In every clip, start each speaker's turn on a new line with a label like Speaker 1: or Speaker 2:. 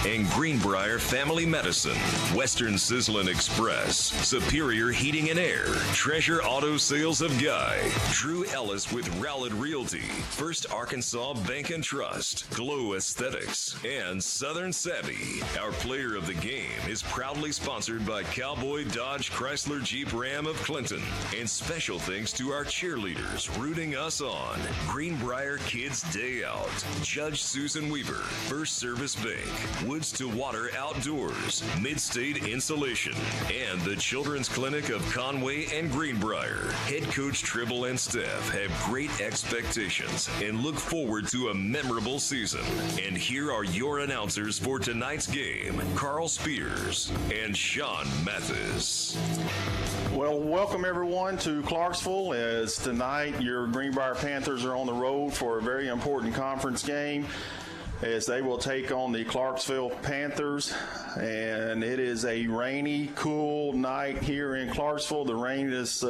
Speaker 1: and Greenbrier Family Medicine, Western Sizzlin Express, Superior Heating and Air, Treasure Auto Sales of Guy, Drew Ellis with Rowlett Realty, First Arkansas Bank and Trust, Glow Aesthetics, and Southern Savvy. Our player of the game is proudly sponsored by Cowboy Dodge Chrysler Jeep Ram of Clinton. And special thanks to our cheerleaders rooting us on. Greenbrier Kids Day Out, Judge Susan Weaver, First Service Bank, Woods to Water Outdoors, Midstate Insulation, and the Children's Clinic of Conway and Greenbrier. Head Coach Tribble and staff have great expectations and look forward to a memorable season. And here are your announcers for tonight's game, Carl Spears and Sean Mathis.
Speaker 2: Well, welcome everyone to Clarksville, as tonight your Greenbrier Panthers are on the road for a very important conference game, as they will take on the Clarksville Panthers. And it is a rainy, cool night here in Clarksville. The rain is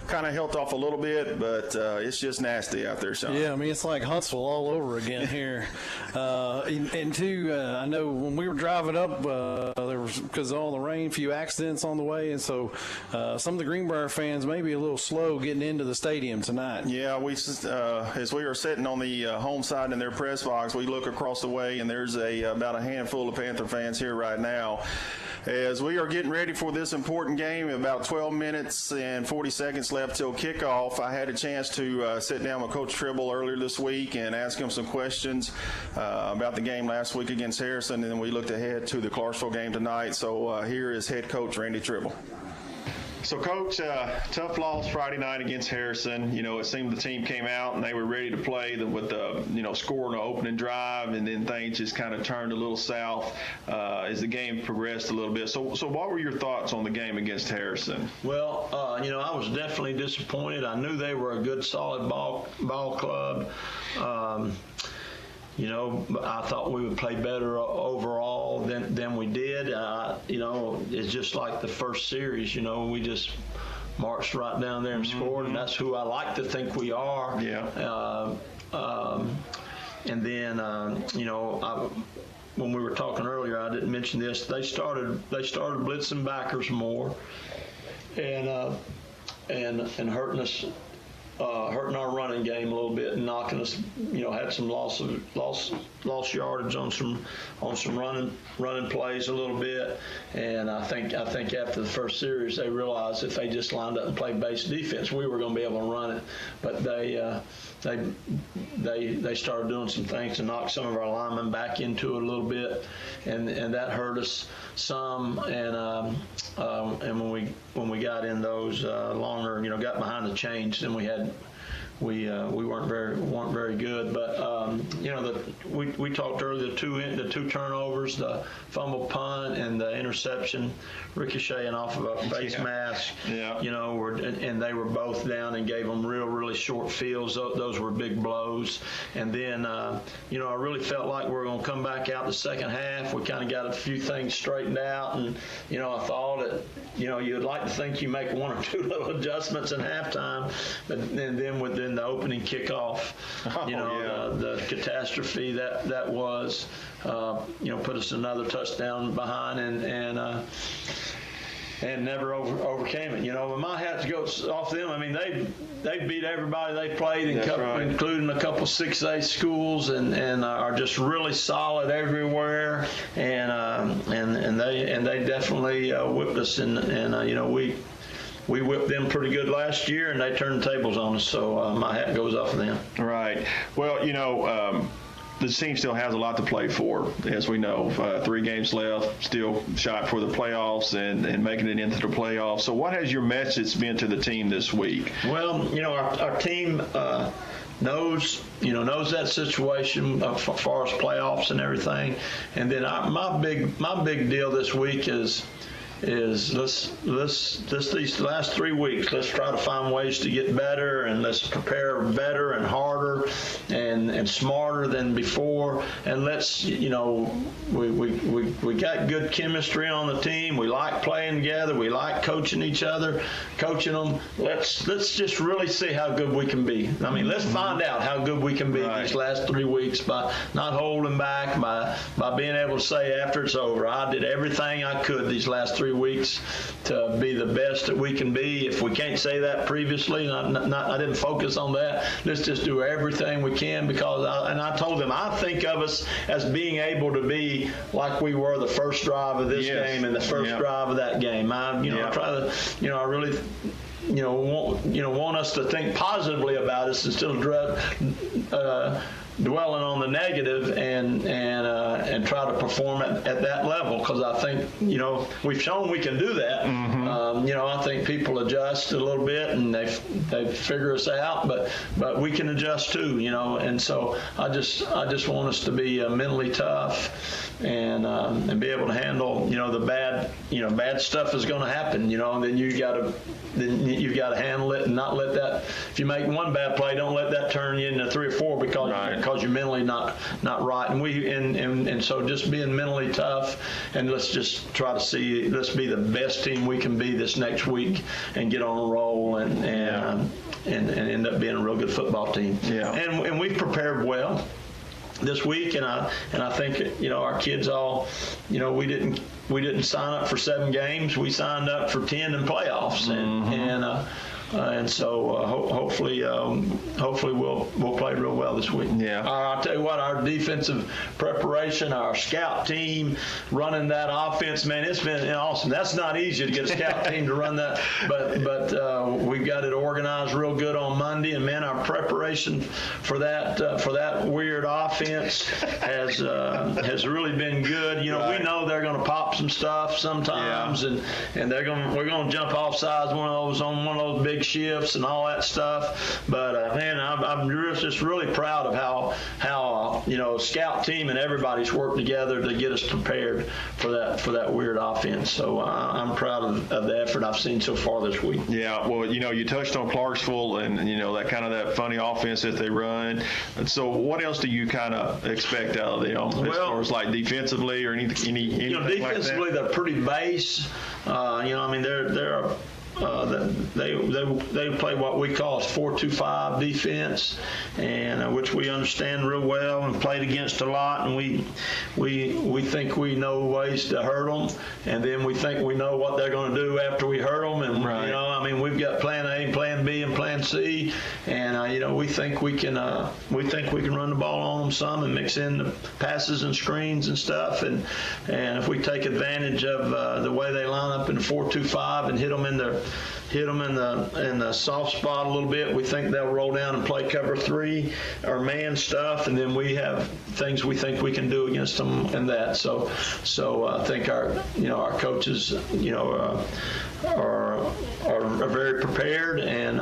Speaker 2: kind of held off a little bit, but it's just nasty out there, Sean.
Speaker 3: Yeah, I mean, it's like Huntsville all over again here. And two, I know when we were driving up, there was, because of all the rain, a few accidents on the way, and so some of the Greenbrier fans may be a little slow getting into the stadium tonight. Yeah,
Speaker 2: as we are sitting on the home side in their press box, we look across the way, and there's about a handful of Panther fans here right now. As we are getting ready for this important game, about 12 minutes and 40 seconds left till kickoff, I had a chance to sit down with Coach Tribble earlier this week and ask him some questions about the game last week against Harrison, and then we looked ahead to the Clarksville game tonight. So here is head coach Randy Tribble.
Speaker 4: So, Coach, tough loss Friday night against Harrison. You know, it seemed the team came out and they were ready to play with the, scoring the opening drive, and then things just kind of turned a little south as the game progressed a little bit. So what were your thoughts on the game against Harrison?
Speaker 5: Well, I was definitely disappointed. I knew they were a good, solid ball club. I thought we would play better overall than we did. It's just like the first series. We just marched right down there and scored, and that's who I like to think we are.
Speaker 4: Yeah.
Speaker 5: And then, when we were talking earlier, I didn't mention this. They started blitzing backers more, and hurting us. Hurting our running game a little bit and knocking us, had some lost yardage on some running plays a little bit. And I think after the first series they realized if they just lined up and played base defense, we were going to be able to run it. But they started doing some things to knock some of our linemen back into it a little bit, and that hurt us some. And when we got in those longer, got behind the chains, then we weren't very good. But we talked earlier, the two turnovers, the fumble punt and the interception ricocheting off of a face mask.
Speaker 4: Yeah.
Speaker 5: And they were both down and gave them really short fields. Those were big blows. And then I really felt like we were going to come back out the second half. We kind of got a few things straightened out, and I thought that you'd like to think you make one or two little adjustments in halftime, but then within the opening kickoff, the catastrophe that was, put us another touchdown behind and never overcame it. And my hat goes off them. I mean, they beat everybody they played, including a couple 6A schools, and are just really solid everywhere. And they definitely whipped us, and we whipped them pretty good last year, and they turned the tables on us. So my hat goes off of them.
Speaker 4: Right. Well, the team still has a lot to play for, as we know. 3 games left, still shot for the playoffs and making it into the playoffs. So what has your message been to the team this week?
Speaker 5: Well, our team knows that situation as far as playoffs and everything. And then my big deal this week is these last 3 weeks, let's try to find ways to get better, and let's prepare better and harder and smarter than before. And let's, we got good chemistry on the team. We like playing together. We like coaching each other, coaching them. Let's just really see how good we can be. I mean, let's find out how good we can be these last 3 weeks by not holding back, by being able to say after it's over, I did everything I could these last 3 weeks to be the best that we can be. If we can't say that previously, I didn't focus on that. Let's just do everything we can, because I told them I think of us as being able to be like we were the first drive of this game and the first drive of that game. I try to, I really want us to think positively about us instead of dwelling on the negative and try to perform at that level, because I think we've shown we can do that. I think people adjust a little bit and they figure us out, but we can adjust too. And so I just want us to be mentally tough and be able to handle the bad stuff is going to happen. And then you've got to handle it and not let that. If you make one bad play, don't let that turn you into 3 or 4 because you're mentally not right. And so just being mentally tough, and let's just try to let's be the best team we can be this next week and get on a roll and end up being a real good football team. Yeah. And we've prepared well this week, and I think our kids all, we didn't sign up for 7 games. We signed up for 10 in playoffs, and so hopefully we'll play real well this week. Yeah. I'll tell you what, our defensive preparation, our scout team running that offense, man, it's been awesome. That's not easy to get a scout team to run that, but we've got it organized real good on Monday, and man, our preparation for that weird offense has really been good. We know they're going to pop some stuff sometimes, and we're going to jump off sides on one of those big shifts and all that stuff. But man, I'm just really proud of how scout team and everybody's worked together to get us prepared for that weird offense. So I'm proud of the effort I've seen so far this week. Yeah, well, you touched on Clarksville and that funny offense that they run. And so what else do you kind of expect out of them as far as like defensively or anything defensively
Speaker 4: like that?
Speaker 5: They're pretty base. They're they play what we call 4-2-5 defense, and which we understand real well and played against a lot, and we think we know ways to hurt them, and then we think we know what they're going to do after we hurt them, and we've got plan A, plan B, and plan C, and we think we can run the ball on them some and mix in the passes and screens and stuff, and if we take advantage of the way they line up in 4-2-5 and hit them in the soft spot a little bit, we think they'll roll down and play cover 3 or man stuff, and then we have things we think we can do against them in that. So I think our coaches are very prepared, and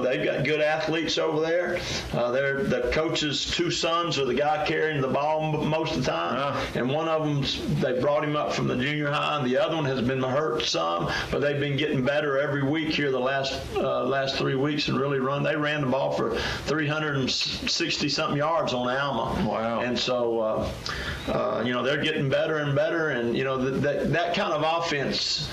Speaker 5: they've got good athletes over there. The coach's 2 sons are the guy carrying the ball most of the time, and one of them they brought him up from the junior high, and the other one has been hurt some, but they've been getting better every week here the last 3 weeks and really run. They ran the ball for 360 something yards on Alma. Wow! And so they're getting better and better, and that kind of offense.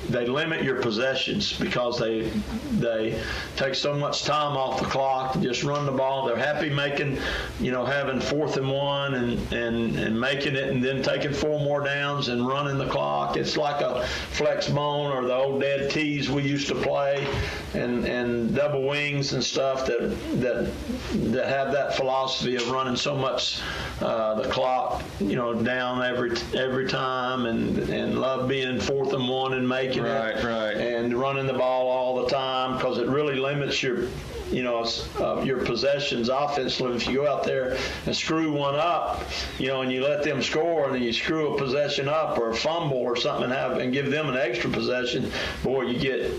Speaker 5: They limit your possessions because they take so much time off the clock to just run the ball. They're happy making, having 4th and 1 and making it, and then taking 4 more downs and running the clock. It's like a flex bone or the old dead tees we used to play, and double wings and stuff that have that philosophy of running so much the clock, down every time, and love being 4th and 1 and making right, and running the ball all the time, because it really limits your possessions offensively. If you go out there and screw one up, and you let them score, and then you screw a possession up or a fumble or something and give them an extra possession, boy, you get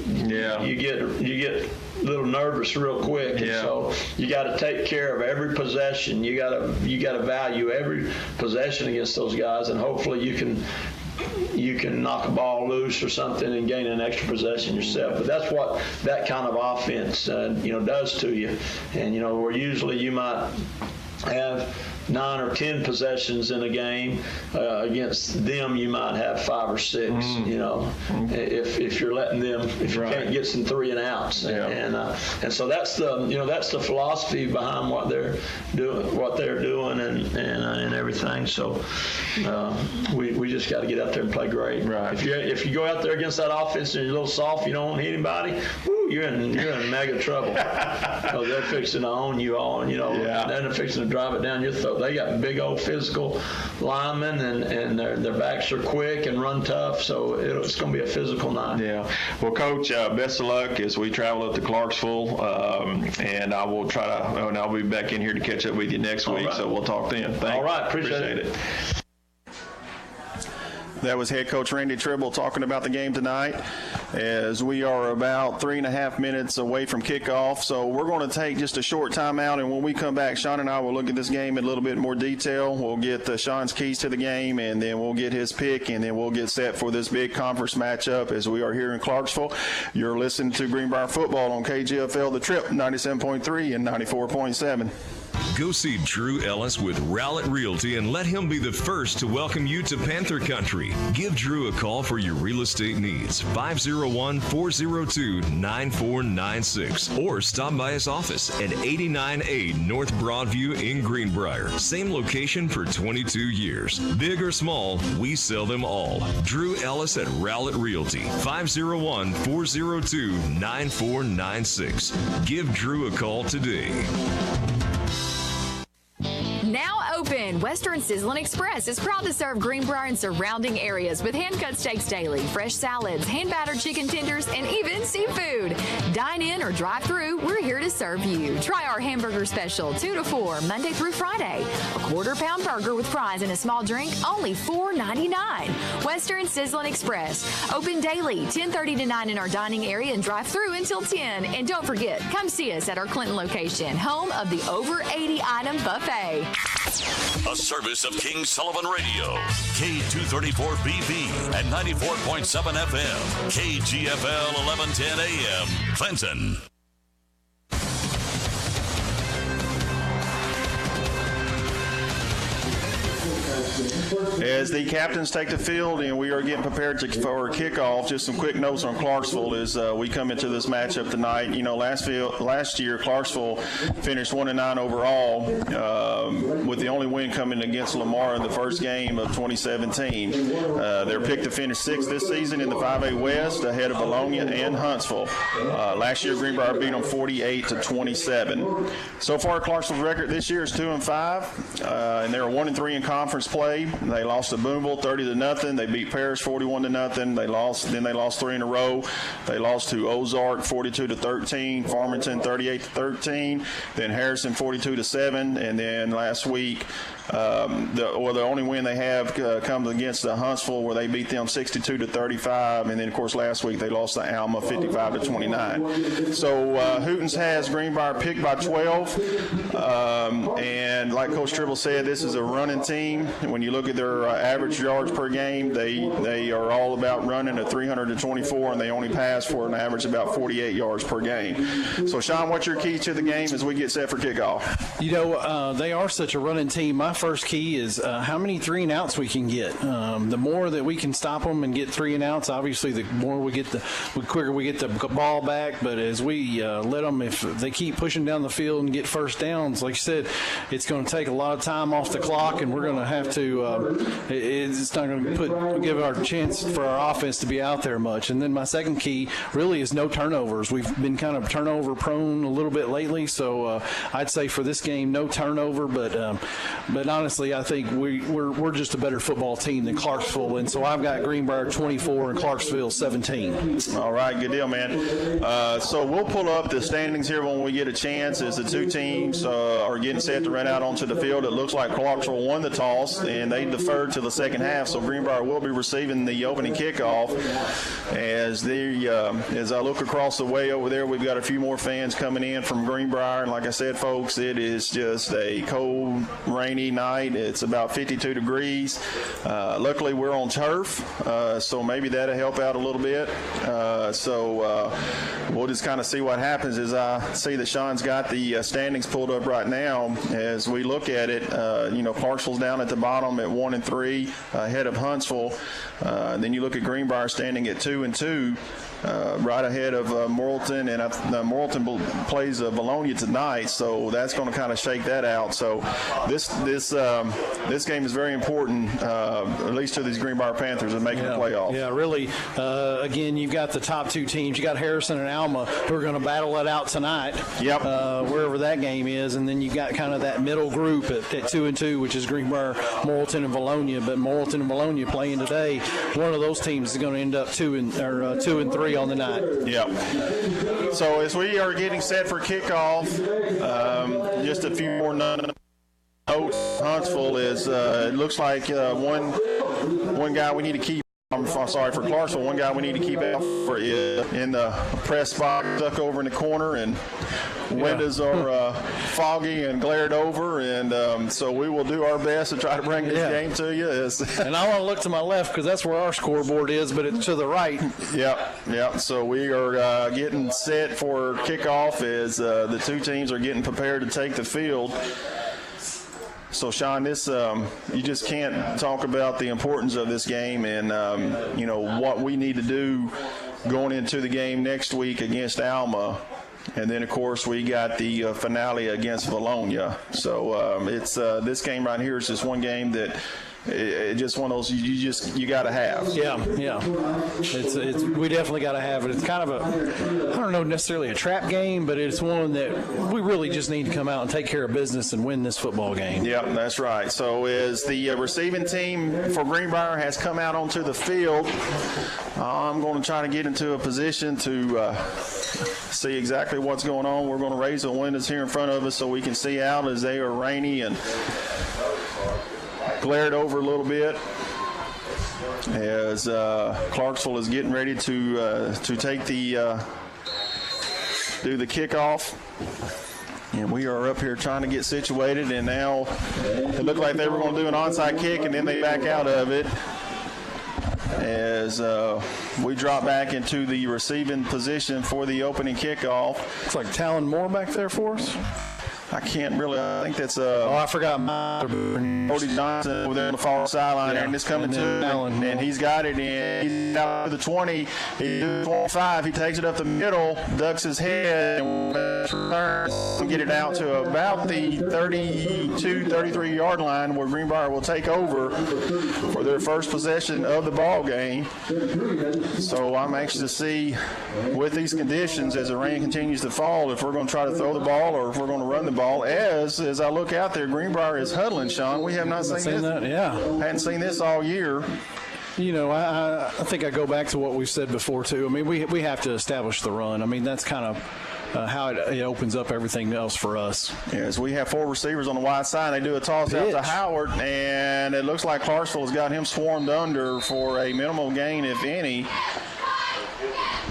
Speaker 5: a little nervous real quick. And so you got to take care of every possession. You got to value value every possession against those guys, and hopefully you can knock a ball loose or something and gain an extra possession yourself. But that's what that kind of offense, does to you. And, where usually you might have 9 or 10 possessions in a game, against them you might have 5 or 6. If you're letting them, if you can't get some 3 and outs, and so that's the philosophy behind what they're doing and everything. So we just got to get out there and play great.
Speaker 2: Right.
Speaker 5: If you go out there against that offense and you're a little soft, you don't want to hit anybody, you're in mega trouble. Because they're fixing to own you all, and they're fixing to drive it down your throat. They got big old physical linemen, and their backs are quick and run tough, so it's going to be a physical night.
Speaker 4: Yeah. Well, Coach, best of luck as we travel up to Clarksville, and I will try to, and I'll be back in here to catch up with you next week, so we'll talk then. Thanks.
Speaker 5: All right, appreciate it.
Speaker 2: That was head coach Randy Tribble talking about the game tonight, as we are about 3.5 minutes away from kickoff. So we're going to take just a short timeout, and when we come back, Sean and I will look at this game in a little bit more detail. We'll get Sean's keys to the game, and then we'll get his pick, and then we'll get set for this big conference matchup as we are here in Clarksville. You're listening to Greenbrier Football on KGFL The Trip, 97.3 and 94.7.
Speaker 1: Go see Drew Ellis with Rowlett Realty and let him be the first to welcome you to Panther Country. Give Drew a call for your real estate needs, 501-402-9496, or stop by his office at 89A North Broadview in Greenbrier. Same location for 22 years. Big or small, we sell them all. Drew Ellis at Rowlett Realty, 501-402-9496. Give Drew a call today.
Speaker 6: Now open, Western Sizzlin' Express is proud to serve Greenbrier and surrounding areas with hand-cut steaks daily, fresh salads, hand-battered chicken tenders, and even seafood. Dine in or drive through, we're here to serve you. Try our hamburger special, 2 to 4, Monday through Friday. A quarter-pound burger with fries and a small drink, only $4.99. Western Sizzlin' Express, open daily, 10:30 to 9 in our dining area and drive through until 10. And don't forget, come see us at our Clinton location, home of the over 80-item buffet.
Speaker 7: A service of King Sullivan Radio, K234BB and 94.7 FM, KGFL 1110 AM, Clinton.
Speaker 2: As the captains take the field and we are getting prepared for kickoff, just some quick notes on Clarksville as we come into this matchup tonight. Last year Clarksville finished 1-9 overall, with the only win coming against Lamar in the first game of 2017. They're picked to finish 6th this season in the 5A West, ahead of Bologna and Huntsville. Last year Greenbrier beat them 48-27. So far Clarksville's record this year is 2-5, and they're 1-3 in conference play. They lost to Boonville 30-0. They beat Paris 41-0. They lost 3 in a row. They lost to Ozark 42-13, Farmington 38-13, then Harrison 42-7, and then last week the only win they have comes against Huntsville, where they beat them 62-35, and then of course last week they lost to Alma 55-29. So Hootens has Greenbrier picked by 12, and like Coach Tribble said, this is a running team. When you look at their average yards per game, they are all about running at 324, and they only pass for an average about 48 yards per game. So Sean, what's your key to the game as we get set for kickoff?
Speaker 3: They are such a running team. My first key is how many 3 and outs we can get. The more that we can stop them and get 3 and outs, obviously the more the quicker we get the ball back. But as we let them, if they keep pushing down the field and get first downs, like you said, it's going to take a lot of time off the clock, and we're going to have to. It's not going to give our chance for our offense to be out there much. And then my second key really is no turnovers. We've been kind of turnover prone a little bit lately, so I'd say for this game, no turnover. But honestly, I think we're just a better football team than Clarksville, and so I've got Greenbrier 24 and Clarksville 17.
Speaker 2: All right, good deal, man. So we'll pull up the standings here when we get a chance, as the two teams are getting set to run out onto the field. It looks like Clarksville won the toss, and they deferred to the second half, so Greenbrier will be receiving the opening kickoff. As I look across the way over there, we've got a few more fans coming in from Greenbrier, and like I said, folks, it is just a cold, rainy rainy night. It's about 52 degrees. Luckily, we're on turf, so maybe that'll help out a little bit. So we'll just kind of see what happens. As I see that Sean's got the standings pulled up right now. As we look at it, Clarksville's down at the bottom at 1-3, ahead of Huntsville. Then you look at Greenbrier standing at 2-2. Right ahead of Morrilton, and plays Bologna tonight, so that's going to kind of shake that out. So this game is very important, at least to these Greenbrier Panthers, in making the playoffs.
Speaker 3: Yeah, really. Again, you've got the top two teams. You got Harrison and Alma who are going to battle it out tonight.
Speaker 2: Yep.
Speaker 3: Wherever that game is, and then you got kind of that middle group at 2-2, which is Greenbrier, Morrilton, and Bologna. But Morrilton and Bologna playing today. One of those teams is going to end up 2-3 on the night.
Speaker 2: Yep. So as we are getting set for kickoff, just a few more notes. Huntsville is it looks like one guy we need to keep. I'm sorry for Clarksville. One guy we need to keep out for is in the press box, stuck over in the corner, and windows are foggy and glared over, and so we will do our best to try to bring this game to you.
Speaker 3: And I want to look to my left because that's where our scoreboard is, but it's to the right.
Speaker 2: Yep. So we are getting set for kickoff as the two teams are getting prepared to take the field. So, Sean, this you just can't talk about the importance of this game and, what we need to do going into the game next week against Alma. And then, of course, we got the finale against Bologna. So it's this game right here is just one game that it's just one of those you got to have.
Speaker 3: Yeah. It's we definitely got to have it. It's kind of I don't know necessarily a trap game, but it's one that we really just need to come out and take care of business and win this football game.
Speaker 2: Yeah, that's right. So as the receiving team for Greenbrier has come out onto the field, I'm going to try to get into a position to see exactly what's going on. We're going to raise the windows here in front of us so we can see out as they are rainy and glared over a little bit as Clarksville is getting ready to take the do the kickoff. And we are up here trying to get situated, and now it looked like they were going to do an onside kick, and then they back out of it as we drop back into the receiving position for the opening kickoff.
Speaker 3: It's like Talon Moore back there for us.
Speaker 2: I can't really. I think that's
Speaker 3: I forgot.
Speaker 2: Cody Johnson over there on the far sideline, and it's coming to him, and he's got it in. He's out to the 20. He's 25. He takes it up the middle, ducks his head, and returns and get it out to about the 32, 33-yard line, where Greenbrier will take over for their first possession of the ball game. So I'm anxious to see, with these conditions, as the rain continues to fall, if we're going to try to throw the ball or if we're going to run the ball. As I look out there, Greenbrier is huddling, Sean. We have not seen this.
Speaker 3: That, yeah.
Speaker 2: Hadn't seen this all year.
Speaker 3: I think I go back to what we've said before, too. I mean, we have to establish the run. I mean, that's kind of how it opens up everything else for us.
Speaker 2: Yes, we have four receivers on the wide side. They do a toss out to Howard, and it looks like Clarksville has got him swarmed under for a minimal gain, if any.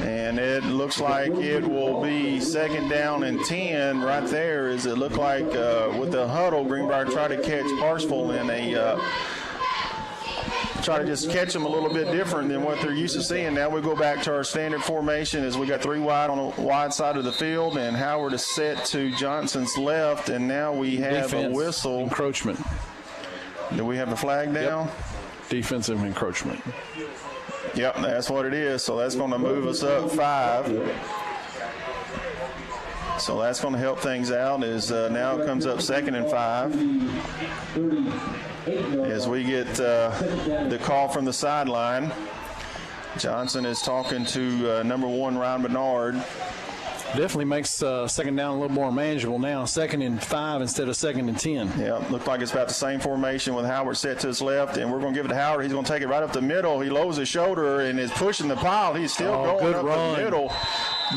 Speaker 2: And it looks like it will be second down and 10 right there. As it looked like with the huddle, Greenbrier tried to catch Clarksville in try to just catch them a little bit different than what they're used to seeing. Now we go back to our standard formation as we got three wide on the wide side of the field, and Howard is set to Johnson's left, and now we have a whistle.
Speaker 3: Encroachment.
Speaker 2: Do we have the flag down?
Speaker 3: Yep. Defensive encroachment.
Speaker 2: Yep, that's what it is. So that's going to move us up 5. So that's going to help things out as now it comes up 2nd and 5. As we get the call from the sideline, Johnson is talking to number 1, Ryan Bernard.
Speaker 3: Definitely makes second down a little more manageable now. 2nd and 5 instead of 2nd and 10.
Speaker 2: Yeah, looked like it's about the same formation with Howard set to his left, and we're going to give it to Howard. He's going to take it right up the middle. He lowers his shoulder and is pushing the pile. He's still going up the middle.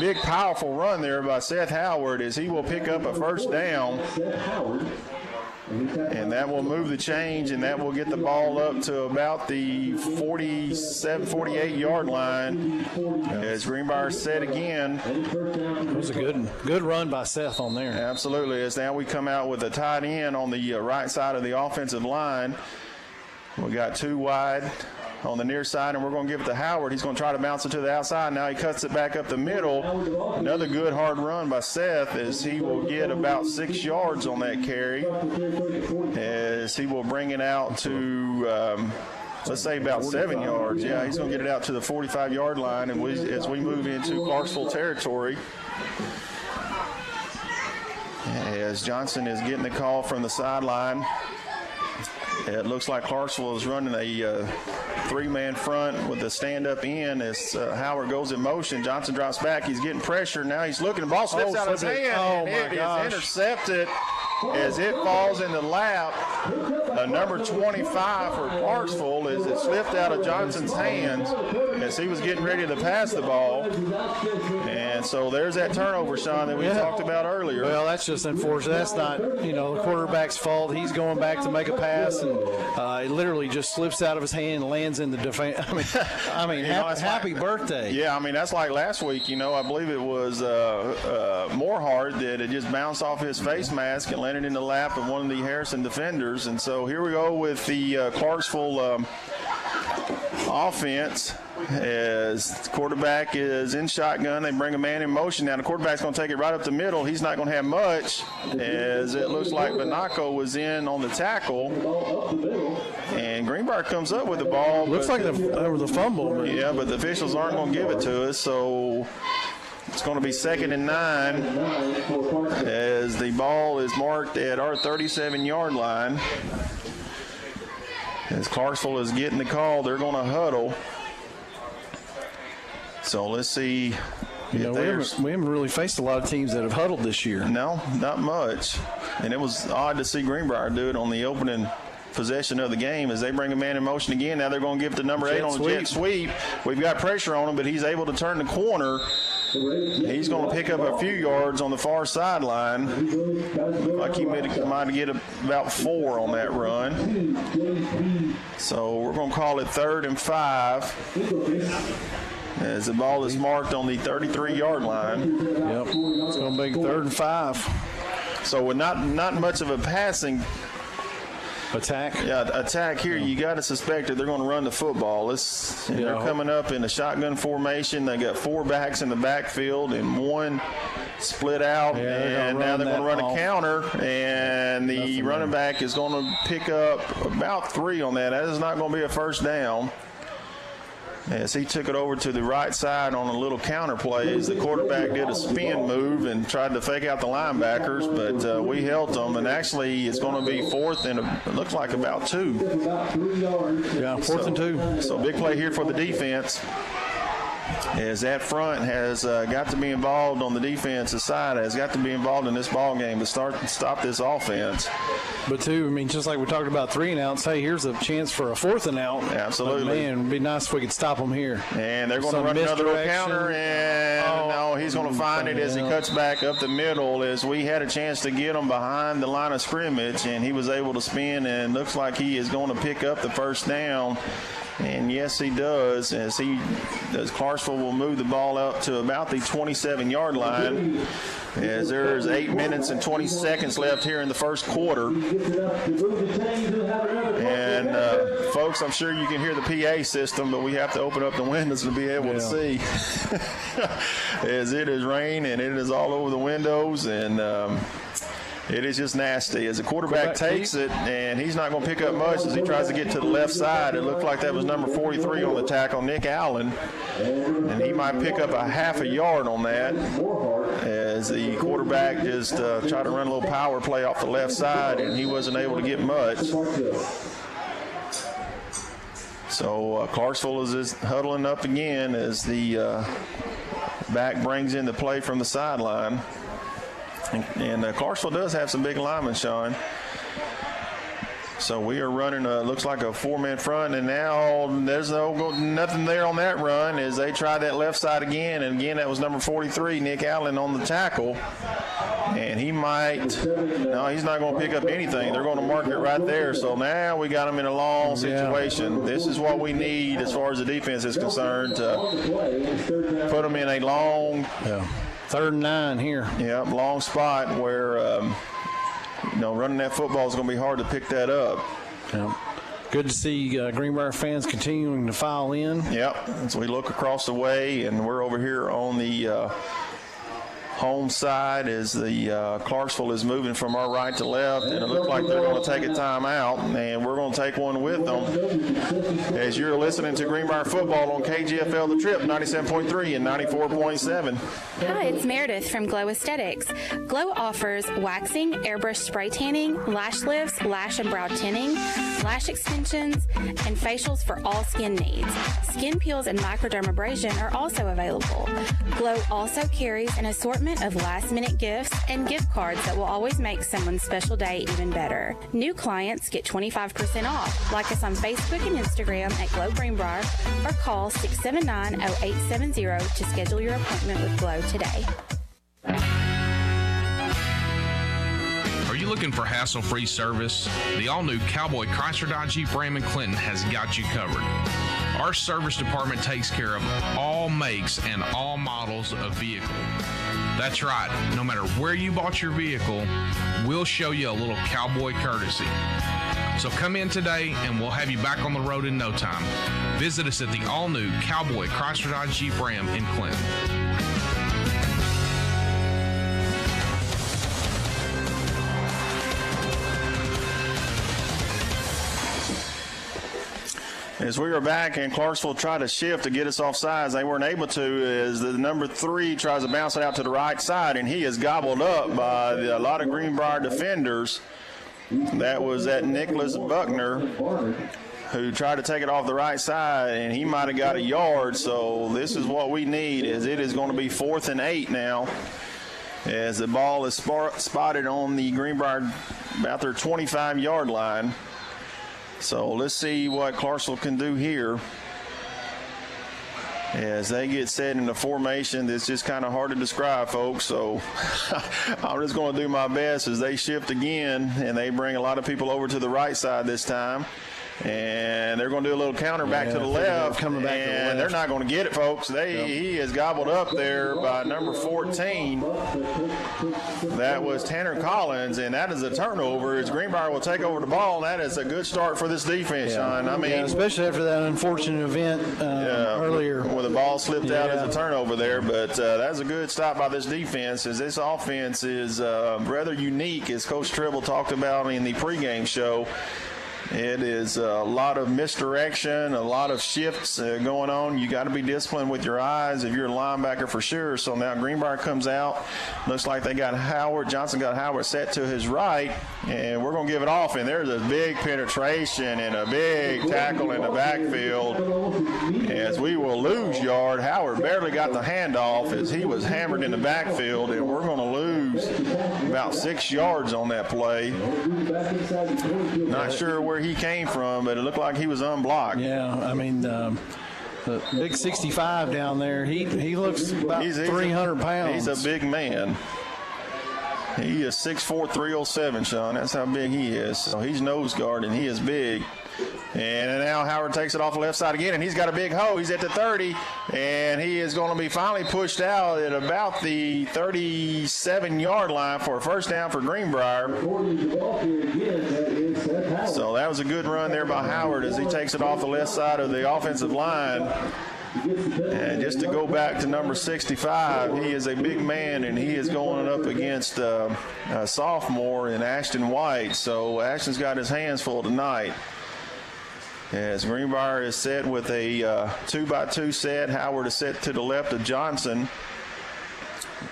Speaker 2: Big, powerful run there by Seth Howard as he will pick up a first down. And that will move the change, and that will get the ball up to about the 47, 48-yard line as Greenbrier set again.
Speaker 3: It was a good run by Seth on there.
Speaker 2: Absolutely. As now we come out with a tight end on the right side of the offensive line. We got 2 wide on the near side, and we're going to give it to Howard. He's going to try to bounce it to the outside. Now he cuts it back up the middle. Another good hard run by Seth as he will get about 6 yards on that carry as he will bring it out to let's say about 7 yards. Yeah, he's going to get it out to the 45-yard line and as we move into Clarksville territory. As Johnson is getting the call from the sideline. It looks like Clarksville is running a 3-man front with a stand-up end as Howard goes in motion. Johnson drops back. He's getting pressure. Now he's looking. The ball slips out of his hand. And it is intercepted as it falls in the lap. Number 25 for Clarksville as it slipped out of Johnson's hands as he was getting ready to pass the ball. And so there's that turnover, Sean, that we talked about earlier.
Speaker 3: Well, that's just unfortunate. That's not, the quarterback's fault. He's going back to make a pass, and it literally just slips out of his hand and lands in the defense. Happy birthday.
Speaker 2: Yeah, that's like last week. I believe it was Morehart that it just bounced off his face mask and landed in the lap of one of the Harrison defenders. And so here we go with the Clarksville offense as the quarterback is in shotgun. They bring a man in motion. Now the quarterback's going to take it right up the middle. He's not going to have much as it looks like Banaco was in on the tackle. And Greenbrier comes up with the ball.
Speaker 3: Looks like the fumble.
Speaker 2: Yeah, but the officials aren't going to give it to us. So it's going to be 2nd and 9 as the ball is marked at our 37-yard line. As Clarksville is getting the call, they're going to huddle. So let's see.
Speaker 3: We haven't really faced a lot of teams that have huddled this year.
Speaker 2: No, not much. And it was odd to see Greenbrier do it on the opening possession of the game as they bring a man in motion again. Now they're going to give it to number 8 on the jet sweep. We've got pressure on him, but he's able to turn the corner. He's going to pick up a few yards on the far sideline. Looked like he might get about 4 on that run. So we're going to call it 3rd and 5 as the ball is marked on the 33-yard line.
Speaker 3: Yep, it's going to be 3rd and 5.
Speaker 2: So with not much of a passing
Speaker 3: attack.
Speaker 2: Yeah, attack here. You got to suspect that they're going to run the football. They're coming up in a shotgun formation. They got 4 backs in the backfield and 1 split out. And now they're going to run a counter, and the running back is going to pick up about 3 on that. That is not going to be a first down. As he took it over to the right side on a little counter play as the quarterback did a spin move and tried to fake out the linebackers, but we held them. And actually, it's going to be 4th and it looks like about 2.
Speaker 3: Yeah, 4th and 2.
Speaker 2: So big play here for the defense. As that front has got to be involved on the defensive side, has got to be involved in this ball game to stop this offense.
Speaker 3: But too, just like we talked about 3 and outs, hey, here's a chance for a 4th and out.
Speaker 2: Absolutely.
Speaker 3: But man, it'd be nice if we could stop them here.
Speaker 2: And they're going to run another little counter, and he's going to find it as he cuts back up the middle as we had a chance to get him behind the line of scrimmage, and he was able to spin, and looks like he is going to pick up the first down. And yes, he does, as Clarksville will move the ball up to about the 27-yard line as there's 8 minutes and 20 seconds left here in the first quarter. And folks, I'm sure you can hear the PA system, but we have to open up the windows to be able to see as it is rain and it is all over the windows, and it is just nasty as the quarterback takes it, and he's not going to pick up much as he tries to get to the left side. It looked like that was number 43 on the tackle, Nick Allen, and he might pick up a half a yard on that as the quarterback just tried to run a little power play off the left side, and he wasn't able to get much. So Clarksville is huddling up again as the back brings in the play from the sideline. And Clarksville does have some big linemen, Sean. So we are running looks like a 4-man front, and now there's nothing there on that run as they try that left side again. And again, that was number 43, Nick Allen, on the tackle. And he's not going to pick up anything. They're going to mark it right there. So now we got him in a long situation. Yeah. This is what we need as far as the defense is concerned, to put them in a long
Speaker 3: 3rd and 9 here.
Speaker 2: Yeah, long spot where running that football is going to be hard to pick that up.
Speaker 3: Yeah. Good to see Greenbrier fans continuing to file in.
Speaker 2: Yep. As we look across the way, and we're over here on the home side as the Clarksville is moving from our right to left, and it looks like they're going to take a timeout, and we're going to take one with them as you're listening to Greenbrier football on KGFL The Trip 97.3 and 94.7.
Speaker 8: Hi, it's Meredith from Glow Aesthetics. Glow offers waxing, airbrush spray tanning, lash lifts, lash and brow tinning, lash extensions, and facials for all skin needs. Skin peels and microdermabrasion are also available. Glow also carries an assortment of last-minute gifts and gift cards that will always make someone's special day even better. New clients get 25% off. Like us on Facebook and Instagram at Glow Greenbrier, or call 679-0870 to schedule your appointment with Glow today.
Speaker 9: Are you looking for hassle-free service? The all-new Cowboy Chrysler Dodge Jeep Ram in Clinton has got you covered. Our service department takes care of all makes and all models of vehicle. That's right, no matter where you bought your vehicle, we'll show you a little cowboy courtesy. So come in today and we'll have you back on the road in no time. Visit us at the all-new Cowboy Chrysler Dodge Jeep Ram in Clinton.
Speaker 2: As we are back, and Clarksville tried to shift to get us off sides, they weren't able to, as the number 3 tries to bounce it out to the right side, and he is gobbled up by a lot of Greenbrier defenders. That was that Nicholas Buckner, who tried to take it off the right side, and he might have got a yard. So this is what we need, as it is going to be 4th and 8 now, as the ball is spotted on the Greenbrier about their 25-yard line. So let's see what Clarksville can do here as they get set in the formation. That's just kind of hard to describe, folks. So I'm just going to do my best as they shift again, and they bring a lot of people over to the right side this time. And they're going to do a little counter back to the left,
Speaker 3: coming back to the left.
Speaker 2: They're not going to get it, folks. He is gobbled up there by number 14. That was Tanner Collins, and that is a turnover. As Greenbrier will take over the ball, and that is a good start for this defense, Sean. I mean,
Speaker 3: especially after that unfortunate event earlier,
Speaker 2: where the ball slipped out as a turnover there. But that's a good stop by this defense, as this offense is rather unique, as Coach Tribble talked about in the pregame show. It is a lot of misdirection, a lot of shifts going on. You got to be disciplined with your eyes if you're a linebacker for sure. So now Greenbrier comes out. Looks like they got Johnson got Howard set to his right, and we're going to give it off. And there's a big penetration and a big tackle in the backfield as we will lose yard. Howard barely got the handoff as he was hammered in the backfield, and we're going to lose about 6 yards on that play. Not sure where he came from, but it looked like he was unblocked.
Speaker 3: Yeah, I mean, the big 65 down there, he looks about 300 pounds.
Speaker 2: He's a big man. He is 6'4", 307, Sean. That's how big he is. So he's nose guard, and he is big. And now Howard takes it off the left side again, and he's got a big hole. He's at the 30, and he is going to be finally pushed out at about the 37-yard line for a first down for Greenbrier. So that was a good run there by Howard as he takes it off the left side of the offensive line. And just to go back to number 65, he is a big man, and he is going up against a sophomore in Ashton White. So Ashton's got his hands full tonight. As Greenbrier is set with a 2x2 set, Howard is set to the left of Johnson.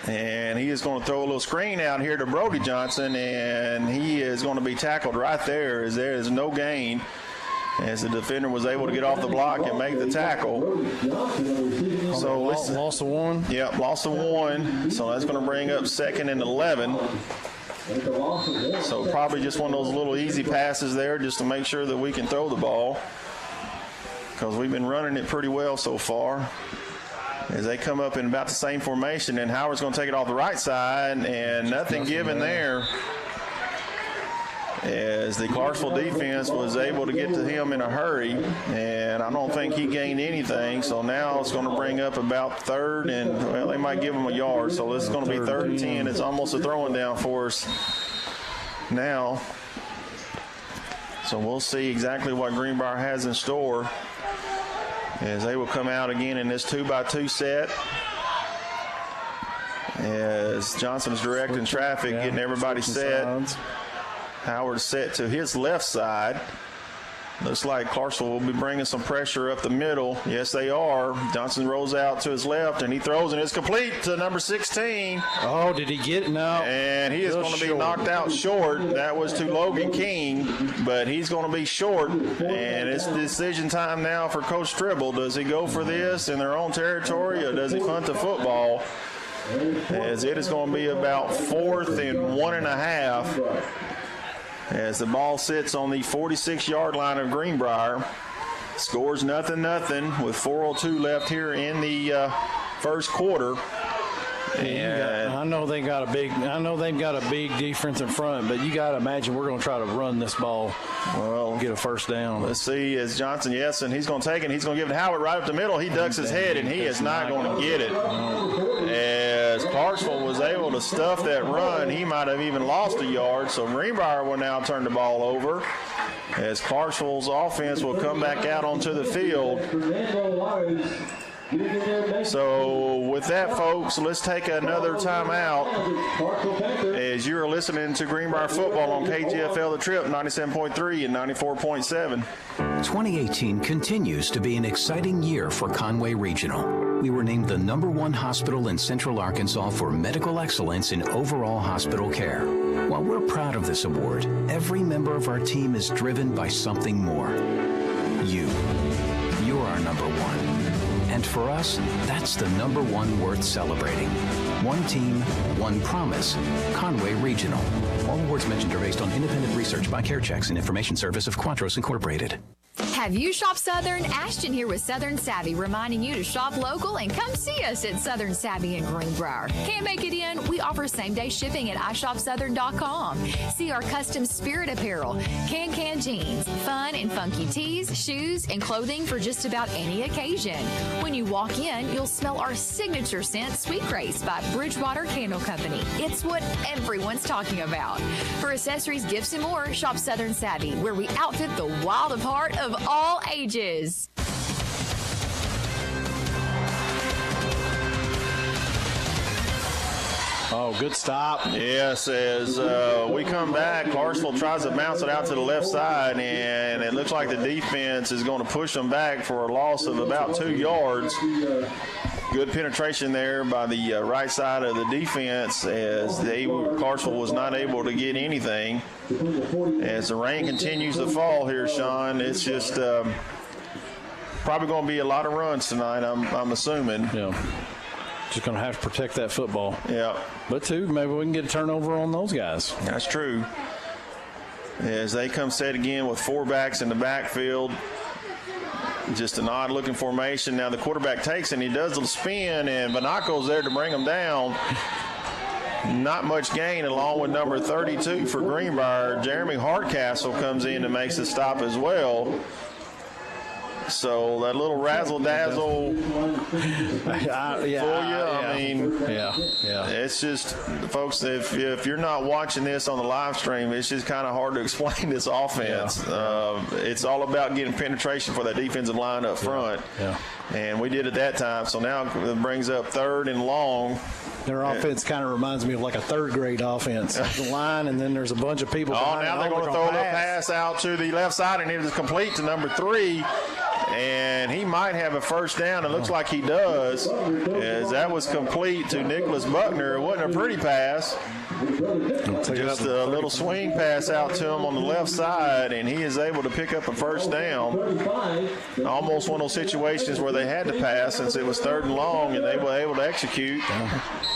Speaker 2: And he is going to throw a little screen out here to Brody Johnson, and he is going to be tackled right there as there is no gain, as the defender was able to get off the block and make the tackle. So
Speaker 3: lost of one.
Speaker 2: Yep, lost of one. So that's going to bring up 2nd and 11. So probably just one of those little easy passes there just to make sure that we can throw the ball, because we've been running it pretty well so far. As they come up in about the same formation, and Howard's going to take it off the right side, and nothing given there, as the Clarksville defense was able to get to him in a hurry, and I don't think he gained anything. So now it's going to bring up about third, and well, they might give him a yard. So this is going to be 3rd and 10. It's almost a throwing down for us now. So we'll see exactly what Greenbrier has in store as they will come out again in this 2-by-2 set. As Johnson's directing traffic, getting everybody set. Howard set to his left side. Looks like Clarksville will be bringing some pressure up the middle. Yes, they are. Johnson rolls out to his left, and he throws, and it's complete to number 16.
Speaker 3: Oh, did he get it? No.
Speaker 2: And he is going to be knocked out short. That was to Logan King, but he's going to be short. And it's decision time now for Coach Tribble. Does he go for this in their own territory, or does he punt the football? As it is going to be about 4th and 1.5. As the ball sits on the 46-yard line of Greenbrier. Scores 0-0 with 4:02 left here in the first quarter. And
Speaker 3: I know they've got a big defense in front, but you got to imagine we're going to try to run this ball. Well, get a first down.
Speaker 2: Let's see, as Johnson, yes, and he's going to take it. He's going to give it to Howard right up the middle. He ducks his head, and he is not going to get it. As Clarksville was able to stuff that run, he might have even lost a yard. So Greenbrier will now turn the ball over, as Clarksville's offense will come back out onto the field. So with that, folks, let's take another timeout as you're listening to Greenbrier football on KGFL The Trip 97.3 and 94.7.
Speaker 10: 2018 continues to be an exciting year for Conway Regional. We were named the #1 hospital in Central Arkansas for medical excellence in overall hospital care. While we're proud of this award, every member of our team is driven by something more. You're our #1. And for us, that's the #1 worth celebrating. One team, one promise. Conway Regional. All awards mentioned are based on independent research by CareChecks and information service of Quatros Incorporated.
Speaker 6: Have you shopped Southern? Ashton here with Southern Savvy, reminding you to shop local and come see us at Southern Savvy in Greenbrier. Can't make it in? We offer same-day shipping at iShopSouthern.com. See our custom spirit apparel, can jeans, fun and funky tees, shoes, and clothing for just about any occasion. When you walk in, you'll smell our signature scent, Sweet Grace by Bridgewater Candle Company. It's what everyone's talking about. For accessories, gifts, and more, shop Southern Savvy, where we outfit the wild of heart of all ages.
Speaker 3: Oh, good stop.
Speaker 2: Yes, as we come back, Clarksville tries to bounce it out to the left side, and it looks like the defense is going to push them back for a loss of about 2 yards. Good penetration there by the right side of the defense, as Clarksville was not able to get anything. As the rain continues to fall here, Sean, it's just probably going to be a lot of runs tonight, I'm assuming.
Speaker 3: Yeah. Just going to have to protect that football.
Speaker 2: Yeah.
Speaker 3: But, too, maybe we can get a turnover on those guys.
Speaker 2: That's true. As they come set again with 4 backs in the backfield. Just an odd-looking formation. Now the quarterback takes and he does a spin, and Banaco's there to bring him down. Not much gain, along with number 32 for Greenbrier. Jeremy Hardcastle comes in and makes a stop as well. So that little razzle-dazzle it's just, folks, if you're not watching this on the live stream, it's just kind of hard to explain this offense. It's all about getting penetration for that defensive line up front. And we did it that time. So now it brings up 3rd and long.
Speaker 3: Their offense kind of reminds me of like a 3rd grade offense. The line, and then there's a bunch of people.
Speaker 2: Now they're going to throw the pass out to the left side, and it is complete to number 3. and he might have a first down. It looks like he does, as that was complete to Nicholas Buckner. It wasn't a pretty pass. Just a little swing pass out to him on the left side, and he is able to pick up a first down. Almost one of those situations where they had to pass since it was 3rd and long, and they were able to execute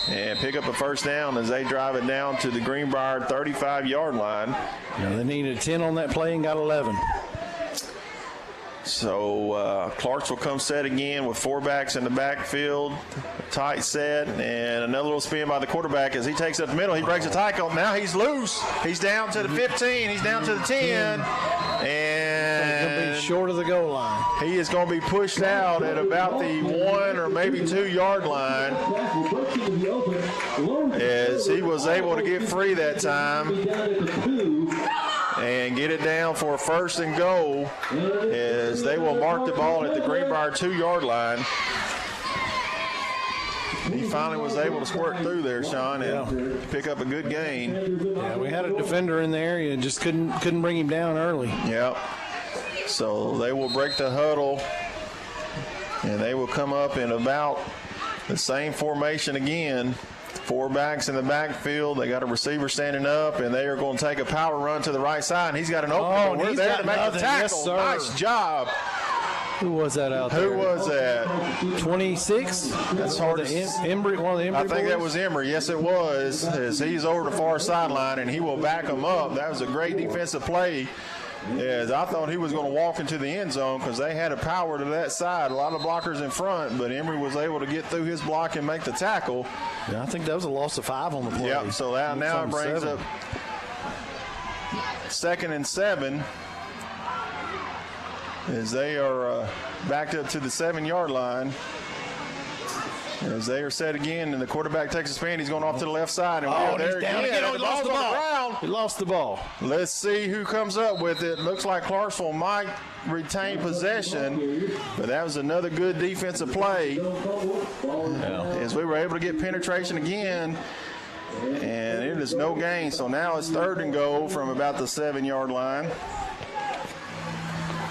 Speaker 2: and pick up a first down as they drive it down to the Greenbrier 35-yard line.
Speaker 3: Yeah, they needed 10 on that play and got 11.
Speaker 2: So Clarksville comes set again with 4 backs in the backfield, tight set, and another little spin by the quarterback as he takes up the middle. He breaks a tackle. Now he's loose. He's down to the 15. He's down to the 10. And
Speaker 3: he's going to be short of the goal line.
Speaker 2: He is going to be pushed out at about the 1 or maybe 2 yard line as he was able to get free that time and get it down for a 1st and goal as they will mark the ball at the Greenbrier 2-yard line. He finally was able to squirt through there, Sean, and pick up a good gain.
Speaker 3: Yeah, we had a defender in the area, just couldn't bring him down early.
Speaker 2: Yep. So they will break the huddle, and they will come up in about the same formation again. 4 backs in the backfield. They got a receiver standing up, and they are going to take a power run to the right side. And he's got an opening. We're there to make the tackle.
Speaker 3: Yes,
Speaker 2: nice job.
Speaker 3: Who was that out there?
Speaker 2: Who was that?
Speaker 3: 26?
Speaker 2: That's hard to
Speaker 3: Embry, one of the Embry
Speaker 2: I think
Speaker 3: boys?
Speaker 2: that was Emory. Yes, it was. As he's over the far sideline, and he will back him up. That was a great defensive play. As I thought he was going to walk into the end zone because they had a power to that side. A lot of blockers in front, but Emory was able to get through his block and make the tackle.
Speaker 3: Yeah, I think that was a loss of 5 on the play.
Speaker 2: Yep, so that now it brings
Speaker 3: 7.
Speaker 2: up 2nd and 7 as they are backed up to the 7-yard line. As they are set again, and the quarterback takes a spin. He's going off to the left side. And we're there again.
Speaker 3: He lost the ball. He lost the ball.
Speaker 2: Let's see who comes up with it. Looks like Clarksville might retain possession, but that was another good defensive play. As we were able to get penetration again, and it is no gain. So now it's 3rd and goal from about the 7-yard line.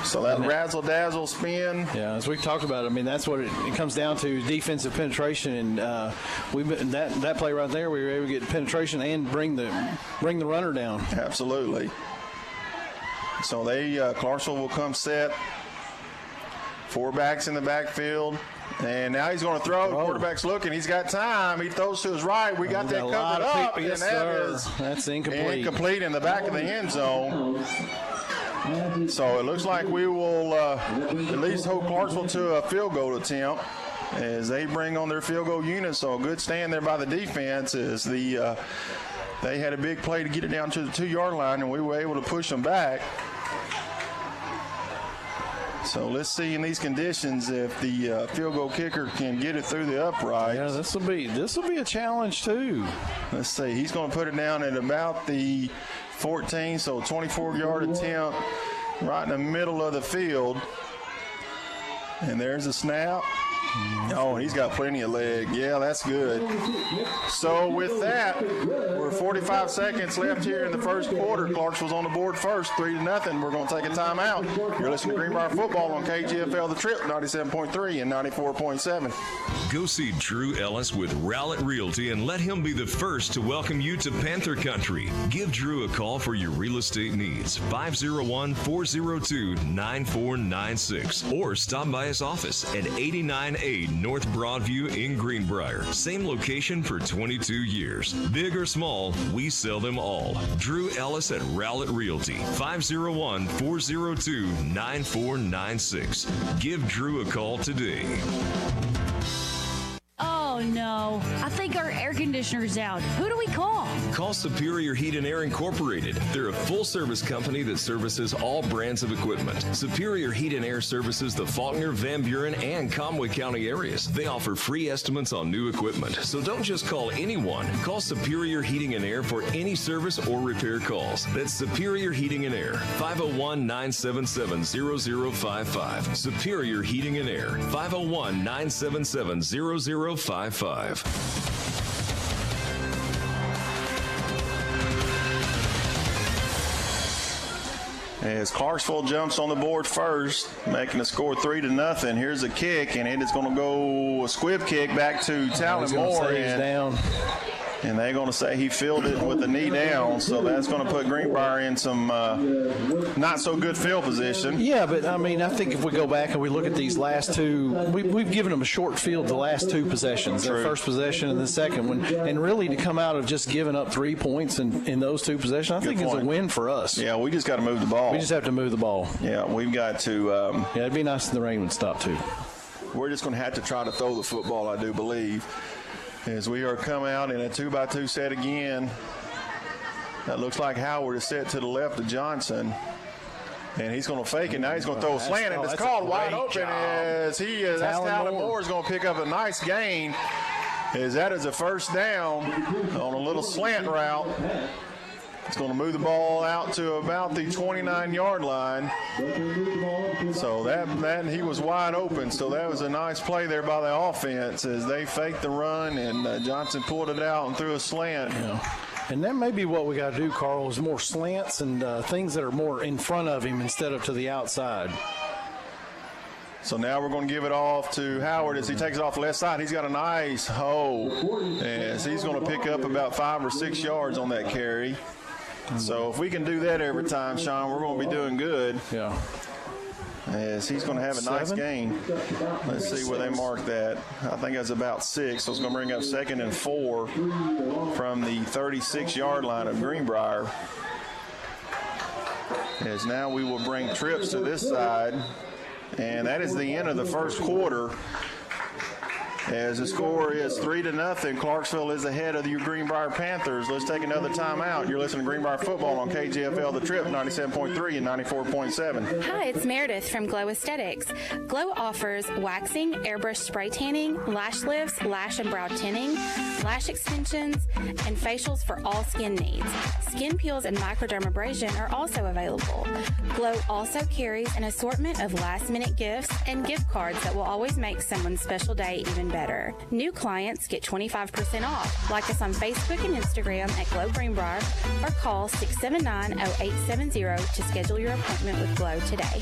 Speaker 2: So that razzle-dazzle spin.
Speaker 3: Yeah, as we talked about, I mean, that's what it comes down to, defensive penetration. And that play right there, we were able to get penetration and bring the runner down.
Speaker 2: Absolutely. So Clarksville will come set. 4 backs in the backfield. And now he's going to throw. The quarterback's looking. He's got time. He throws to his right. We got that covered up.
Speaker 3: Yes,
Speaker 2: and
Speaker 3: that's incomplete.
Speaker 2: Incomplete in the back of the end zone. So it looks like we will at least hold Clarksville to a field goal attempt as they bring on their field goal unit. So a good stand there by the defense as they had a big play to get it down to the 2-yard line, and we were able to push them back. So let's see in these conditions if the field goal kicker can get it through the upright.
Speaker 3: Yeah, this will be a challenge too.
Speaker 2: Let's see. He's going to put it down at about the 14, so 24-yard attempt right in the middle of the field. And there's a snap. Oh, he's got plenty of leg. Yeah, that's good. So with that, we're 45 seconds left here in the first quarter. Clarksville's on the board first, 3-0. We're going to take a timeout. You're listening to Greenbrier Football on KGFL The Trip, 97.3 and 94.7.
Speaker 1: Go see Drew Ellis with Rowlett Realty and let him be the first to welcome you to Panther Country. Give Drew a call for your real estate needs, 501-402-9496, or stop by his office at 89A North Broadview in Greenbrier. Same location for 22 years. Big or small, we sell them all. Drew Ellis at Rowlett Realty, 501-402-9496. Give Drew a call today.
Speaker 11: Oh, no. I think our air conditioner's out. Who do we call?
Speaker 1: Call Superior Heat and Air Incorporated. They're a full-service company that services all brands of equipment. Superior Heat and Air services the Faulkner, Van Buren, and Conway County areas. They offer free estimates on new equipment. So don't just call anyone. Call Superior Heating and Air for any service or repair calls. That's Superior Heating and Air, 501-977-0055. Superior Heating and Air, 501-977-0055.
Speaker 2: As Clarksville jumps on the board first, making the score 3-0. Here's a kick, and it is going to go a squib kick back to Talon Moore. And they're going to say he fielded it with the knee down, so that's going to put Greenbrier in some not so good field position.
Speaker 3: Yeah, but I mean, I think if we go back and we look at these last two, we've given them a short field the last two possessions, their first possession and the second one, and really to come out of just giving up 3 points in those two possessions, I think is a win for us.
Speaker 2: Yeah, we just got to move the ball.
Speaker 3: We just have to move the ball.
Speaker 2: Yeah, we've got to.
Speaker 3: Yeah, it'd be nice if the rain would stop too.
Speaker 2: We're just going to have to try to throw the football, I do believe. As we are coming out in a 2-by-2 set again. That looks like Howard is set to the left of Johnson. And he's going to fake it. Now he's going to throw a slant, and it's called wide open. As Talon Moore is going to pick up a nice gain. As that is a first down on a little slant route. It's going to move the ball out to about the 29-yard line. So that he was wide open. So that was a nice play there by the offense as they faked the run, and Johnson pulled it out and threw a slant.
Speaker 3: Yeah. And that may be what we got to do, Carl, is more slants and things that are more in front of him instead of to the outside.
Speaker 2: So now we're going to give it off to Howard as he takes it off the left side. He's got a nice hole as he's going to pick up about 5 or 6 yards on that carry. So if we can do that every time, Sean, we're going to be doing good.
Speaker 3: Yeah.
Speaker 2: As he's going to have a nice gain. Let's see where they mark that. I think that's about 6. So it's going to bring up 2nd and 4 from the 36-yard line of Greenbrier. As now we will bring trips to this side. And that is the end of the first quarter. As the score is 3-0, Clarksville is ahead of the Greenbrier Panthers. Let's take another timeout. You're listening to Greenbrier Football on KGFL The Trip, 97.3 and 94.7.
Speaker 8: Hi, it's Meredith from Glow Aesthetics. Glow offers waxing, airbrush spray tanning, lash lifts, lash and brow tinning, lash extensions, and facials for all skin needs. Skin peels and microdermabrasion are also available. Glow also carries an assortment of last-minute gifts and gift cards that will always make someone's special day even better. New clients get 25% off. Like us on Facebook and Instagram at Glow Greenbrier or call 679-0870 to schedule your appointment with Glow today.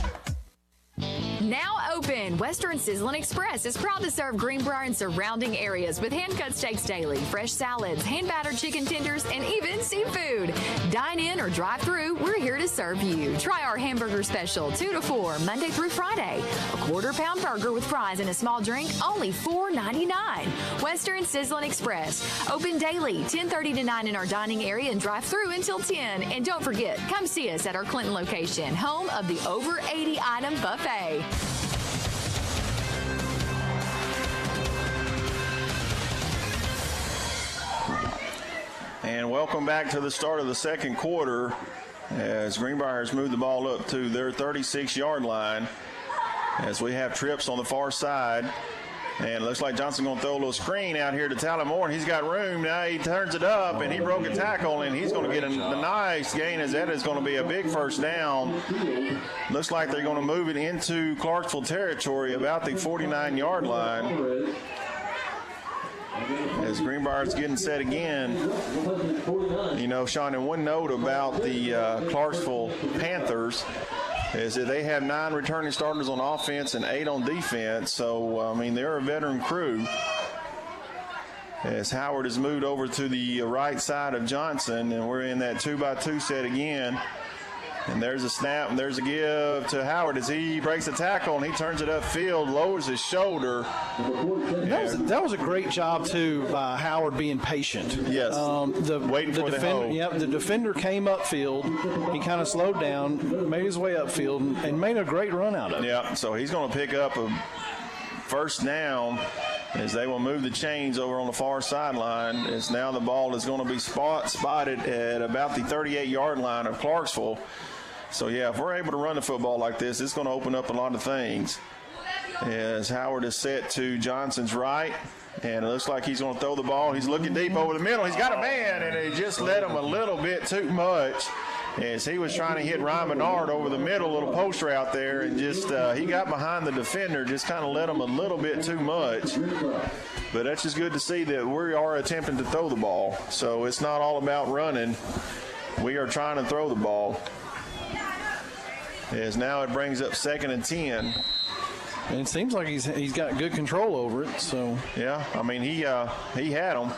Speaker 6: Now open, Western Sizzlin' Express is proud to serve Greenbrier and surrounding areas with hand-cut steaks daily, fresh salads, hand-battered chicken tenders, and even seafood. Dine in or drive through, we're here to serve you. Try our hamburger special, 2 to 4, Monday through Friday. A quarter-pound burger with fries and a small drink, only $4.99. Western Sizzlin' Express, open daily, 10:30 to 9 in our dining area and drive through until 10. And don't forget, come see us at our Clinton location, home of the over 80-item buffet.
Speaker 2: And welcome back to the start of the second quarter as Greenbrier has moved the ball up to their 36-yard line as we have trips on the far side. And it looks like Johnson's going to throw a little screen out here to Talon Moore, and he's got room. Now he turns it up, and he broke a tackle, and he's going to get a nice gain as that is going to be a big first down. Looks like they're going to move it into Clarksville territory about the 49-yard line. As Greenbrier's getting set again. You know, Sean, and one note about the Clarksville Panthers is that they have 9 returning starters on offense and 8 on defense. So, I mean, they're a veteran crew. As Howard has moved over to the right side of Johnson, and we're in that 2-by-2 set again. And there's a snap, and there's a give to Howard as he breaks the tackle, and he turns it upfield, lowers his shoulder.
Speaker 3: That was a great job, too, by Howard being patient.
Speaker 2: Yes, waiting for the hold.
Speaker 3: Yep, the defender came upfield. He kind of slowed down, made his way upfield, and made a great run out of it.
Speaker 2: Yeah, so he's going to pick up a first down as they will move the chains over on the far sideline. As now the ball is going to be spotted at about the 38-yard line of Clarksville. So, yeah, if we're able to run the football like this, it's going to open up a lot of things. As Howard is set to Johnson's right, and it looks like he's going to throw the ball. He's looking deep over the middle. He's got a man, and he just let him a little bit too much as he was trying to hit Ryan Bernard over the middle, little post route there, and just he got behind the defender, just kind of let him a little bit too much. But that's just good to see that we are attempting to throw the ball. So it's not all about running. We are trying to throw the ball. As now it brings up 2nd and 10.
Speaker 3: And it seems like he's got good control over it. So
Speaker 2: yeah, I mean he had them,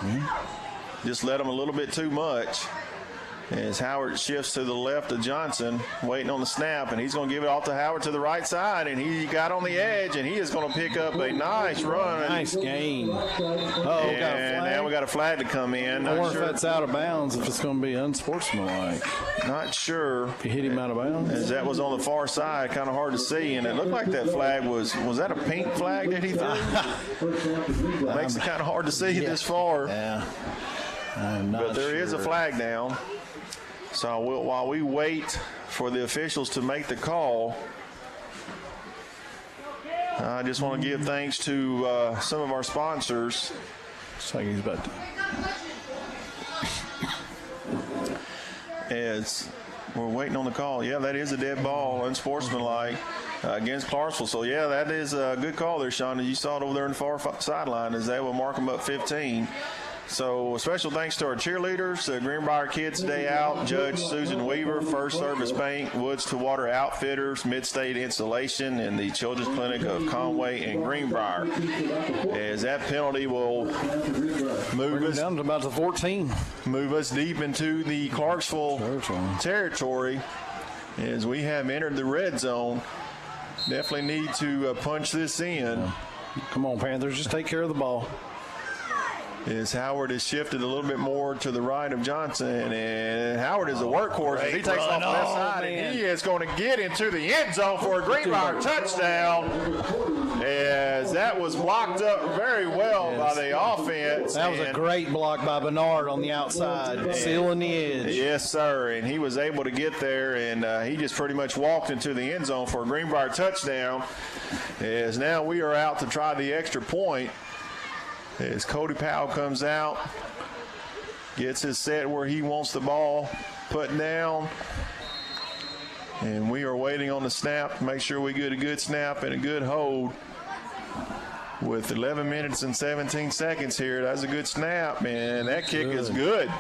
Speaker 2: just let them a little bit too much. As Howard shifts to the left of Johnson, waiting on the snap, and he's going to give it off to Howard to the right side, and he got on the edge, and he is going to pick up a nice run.
Speaker 3: Nice gain.
Speaker 2: And now we got a flag to come in.
Speaker 3: I wonder if that's out of bounds, if it's going to be unsportsmanlike.
Speaker 2: Not sure.
Speaker 3: If you hit him out of bounds?
Speaker 2: As that was on the far side, kind of hard to see, and it looked like that flag was that a pink flag that he threw? Makes it kind of hard to see this far.
Speaker 3: Yeah.
Speaker 2: But there is a flag down. So while we wait for the officials to make the call, I just want to give thanks to some of our sponsors.
Speaker 3: Looks like he's about to.
Speaker 2: As we're waiting on the call. Yeah, that is a dead ball, unsportsmanlike, against Clarksville. So, yeah, that is a good call there, Sean. You saw it over there in the far sideline as they will mark them up 15. So, a special thanks to our cheerleaders, the Greenbrier Kids Day Out, Judge Susan Weaver, First Service Paint, Woods to Water Outfitters, Midstate Installation, and the Children's Clinic of Conway and Greenbrier. As that penalty will move us
Speaker 3: down to about the 14.
Speaker 2: Move us deep into the Clarksville territory as we have entered the red zone. Definitely need to punch this in.
Speaker 3: Come on, Panthers, just take care of the ball.
Speaker 2: As Howard is shifted a little bit more to the right of Johnson, and Howard is a workhorse as he takes off the left side, and he is going to get into the end zone for a Greenbrier touchdown, as that was blocked up very well by the offense.
Speaker 3: That was a great block by Bernard on the outside, sealing the edge.
Speaker 2: Yes, sir, and he was able to get there, and he just pretty much walked into the end zone for a Greenbrier touchdown, as now we are out to try the extra point. As Cody Powell comes out, gets his set where he wants the ball put down. And we are waiting on the snap to make sure we get a good snap and a good hold. With 11 minutes and 17 seconds here, that's a good snap, and that kick is good.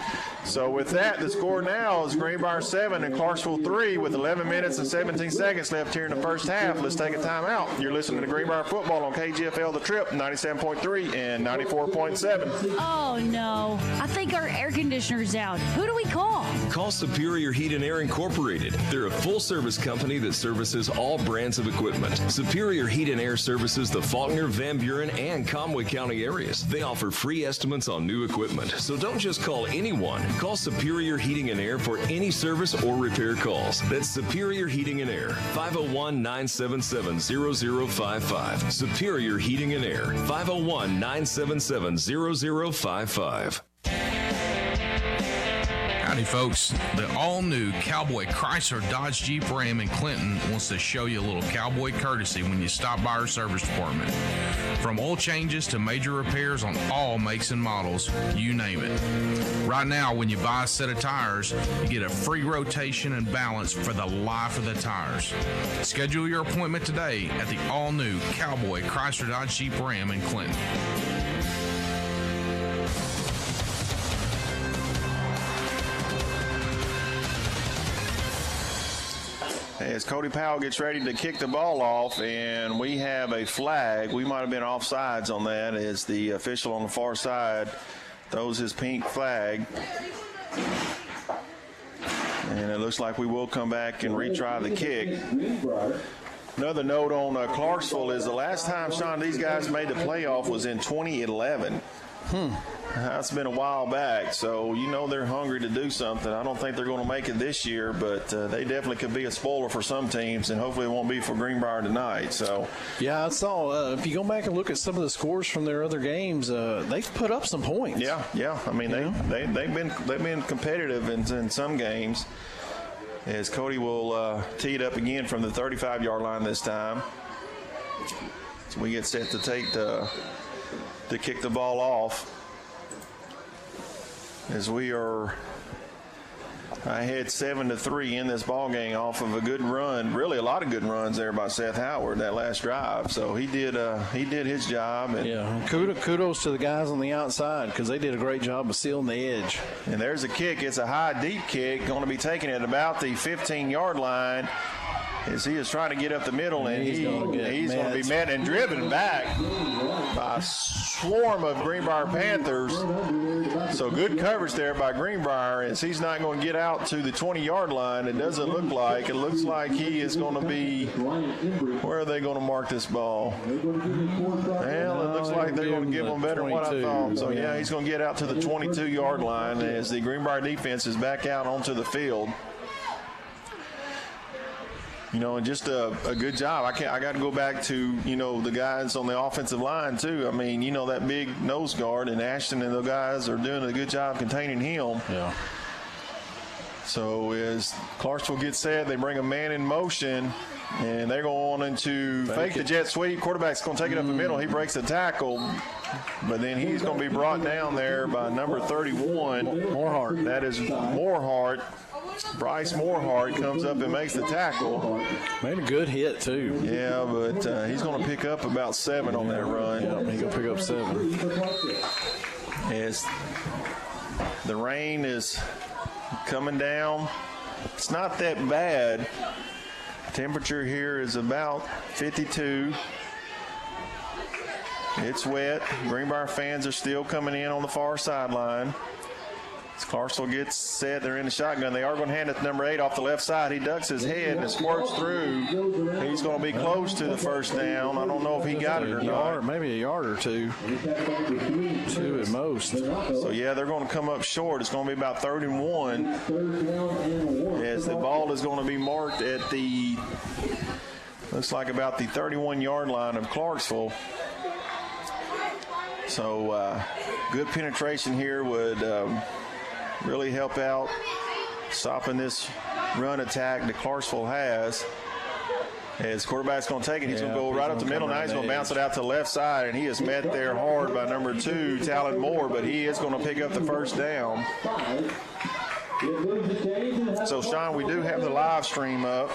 Speaker 2: So with that, the score now is Greenbrier 7 and Clarksville 3 with 11 minutes and 17 seconds left here in the first half. Let's take a timeout. You're listening to Greenbrier Football on KGFL The Trip, 97.3 and 94.7.
Speaker 11: Oh, no. I think our air conditioner's out. Who do we call?
Speaker 1: Call Superior Heat and Air Incorporated. They're a full-service company that services all brands of equipment. Superior Heat and Air services the Faulkner, Van Buren, and Conway County areas. They offer free estimates on new equipment, so don't just call anyone. Call Superior Heating and Air for any service or repair calls. That's Superior Heating and Air, 501-977-0055. Superior Heating and Air, 501-977-0055.
Speaker 9: Howdy, folks. The all-new Cowboy Chrysler Dodge Jeep Ram in Clinton wants to show you a little cowboy courtesy when you stop by our service department. From oil changes to major repairs on all makes and models, you name it. Right now, when you buy a set of tires, you get a free rotation and balance for the life of the tires. Schedule your appointment today at the all-new Cowboy Chrysler Dodge Jeep Ram in Clinton.
Speaker 2: As Cody Powell gets ready to kick the ball off, and we have a flag. We might have been offsides on that as the official on the far side throws his pink flag. And it looks like we will come back and retry the kick. Another note on Clarksville is the last time, Sean, these guys made the playoff was in 2011. That's been a while back, so you know they're hungry to do something. I don't think they're going to make it this year, but they definitely could be a spoiler for some teams, and hopefully it won't be for Greenbrier tonight. So,
Speaker 3: yeah, I saw. If you go back and look at some of the scores from their other games, they've put up some points.
Speaker 2: Yeah. I mean, they've been competitive in some games. As Cody will tee it up again from the 35-yard line this time, so we get set to kick the ball off. As we are ahead 7-3 in this ball game off of a good run, really a lot of good runs there by Seth Howard that last drive. So he did his job. And
Speaker 3: kudos to the guys on the outside because they did a great job of sealing the edge.
Speaker 2: And there's a kick. It's a high, deep kick, going to be taken at about the 15-yard line. as he is trying to get up the middle, and he's going to be met and driven back by a swarm of Greenbrier Panthers. So good coverage there by Greenbrier, as he's not going to get out to the 20-yard line. It doesn't look like. It looks like he is going to be, where are they going to mark this ball? Well, it looks like they're going to give him better than what I thought. So, yeah, he's going to get out to the 22-yard line as the Greenbrier defense is back out onto the field. You know, and just a good job. I got to go back to, you know, the guys on the offensive line, too. I mean, you know, that big nose guard, and Ashton and the guys are doing a good job containing him. Yeah. So as Clarksville gets set, they bring a man in motion, and they're going into fake the jet sweep. Quarterback's going to take it up the middle. He breaks the tackle, but then he's going to be brought down there by number 31.
Speaker 3: Morehart.
Speaker 2: That is Morehart. Bryce Morehart comes up and makes the tackle.
Speaker 3: Made a good hit, too.
Speaker 2: Yeah, but he's going to pick up about 7 on that run.
Speaker 3: Yeah, he's going to pick up 7.
Speaker 2: As the rain is coming down, it's not that bad. Temperature here is about 52. It's wet. Greenbrier fans are still coming in on the far sideline. As Clarksville gets set, they're in the shotgun. They are going to hand it to number 8 off the left side. He ducks his head and it squirts through. He's going to be close to the first down. I don't know if he got it or not.
Speaker 3: Maybe a yard or two. 2 at most.
Speaker 2: So, yeah, they're going to come up short. It's going to be about 31. As the ball is going to be marked at the, looks like about the 31-yard line of Clarksville. So, good penetration here would really help out stopping this run attack that Clarksville has. As quarterback's going to take it, he's going to go right up the middle. Now he's going to bounce it out to the left side, and he is met there hard by number 2, Talon Moore, but he is going to pick up the first down. So, Sean, we do have the live stream up.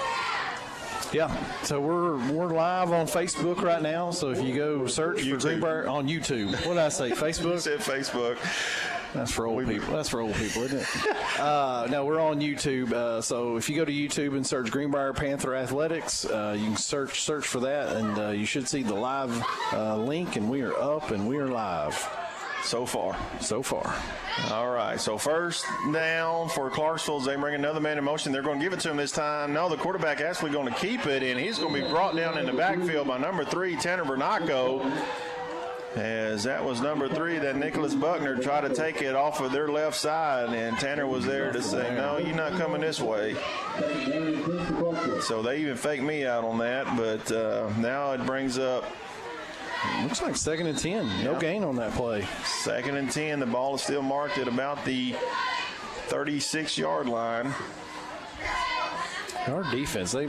Speaker 3: Yeah, so we're live on Facebook right now. So if you go search for Greenbrier on YouTube, what did I say? Facebook?
Speaker 2: You said Facebook.
Speaker 3: That's for old people. That's for old people, isn't it? No, we're on YouTube. So if you go to YouTube and search Greenbrier Panther Athletics, you can search for that, and you should see the live link. And we are up and we are live.
Speaker 2: So far.
Speaker 3: All
Speaker 2: right, so first down for Clarksville. They bring another man in motion. They're going to give it to him this time. No, the quarterback actually going to keep it, and he's going to be brought down in the backfield by number 3, Tanner Bernaco. As that was number 3, that Nicholas Buckner tried to take it off of their left side, and Tanner was there to say, no, you're not coming this way. So they even faked me out on that, but now it brings up,
Speaker 3: looks like 2nd and 10. No gain on that play.
Speaker 2: 2nd and 10. The ball is still marked at about the 36-yard line.
Speaker 3: Our defense, they've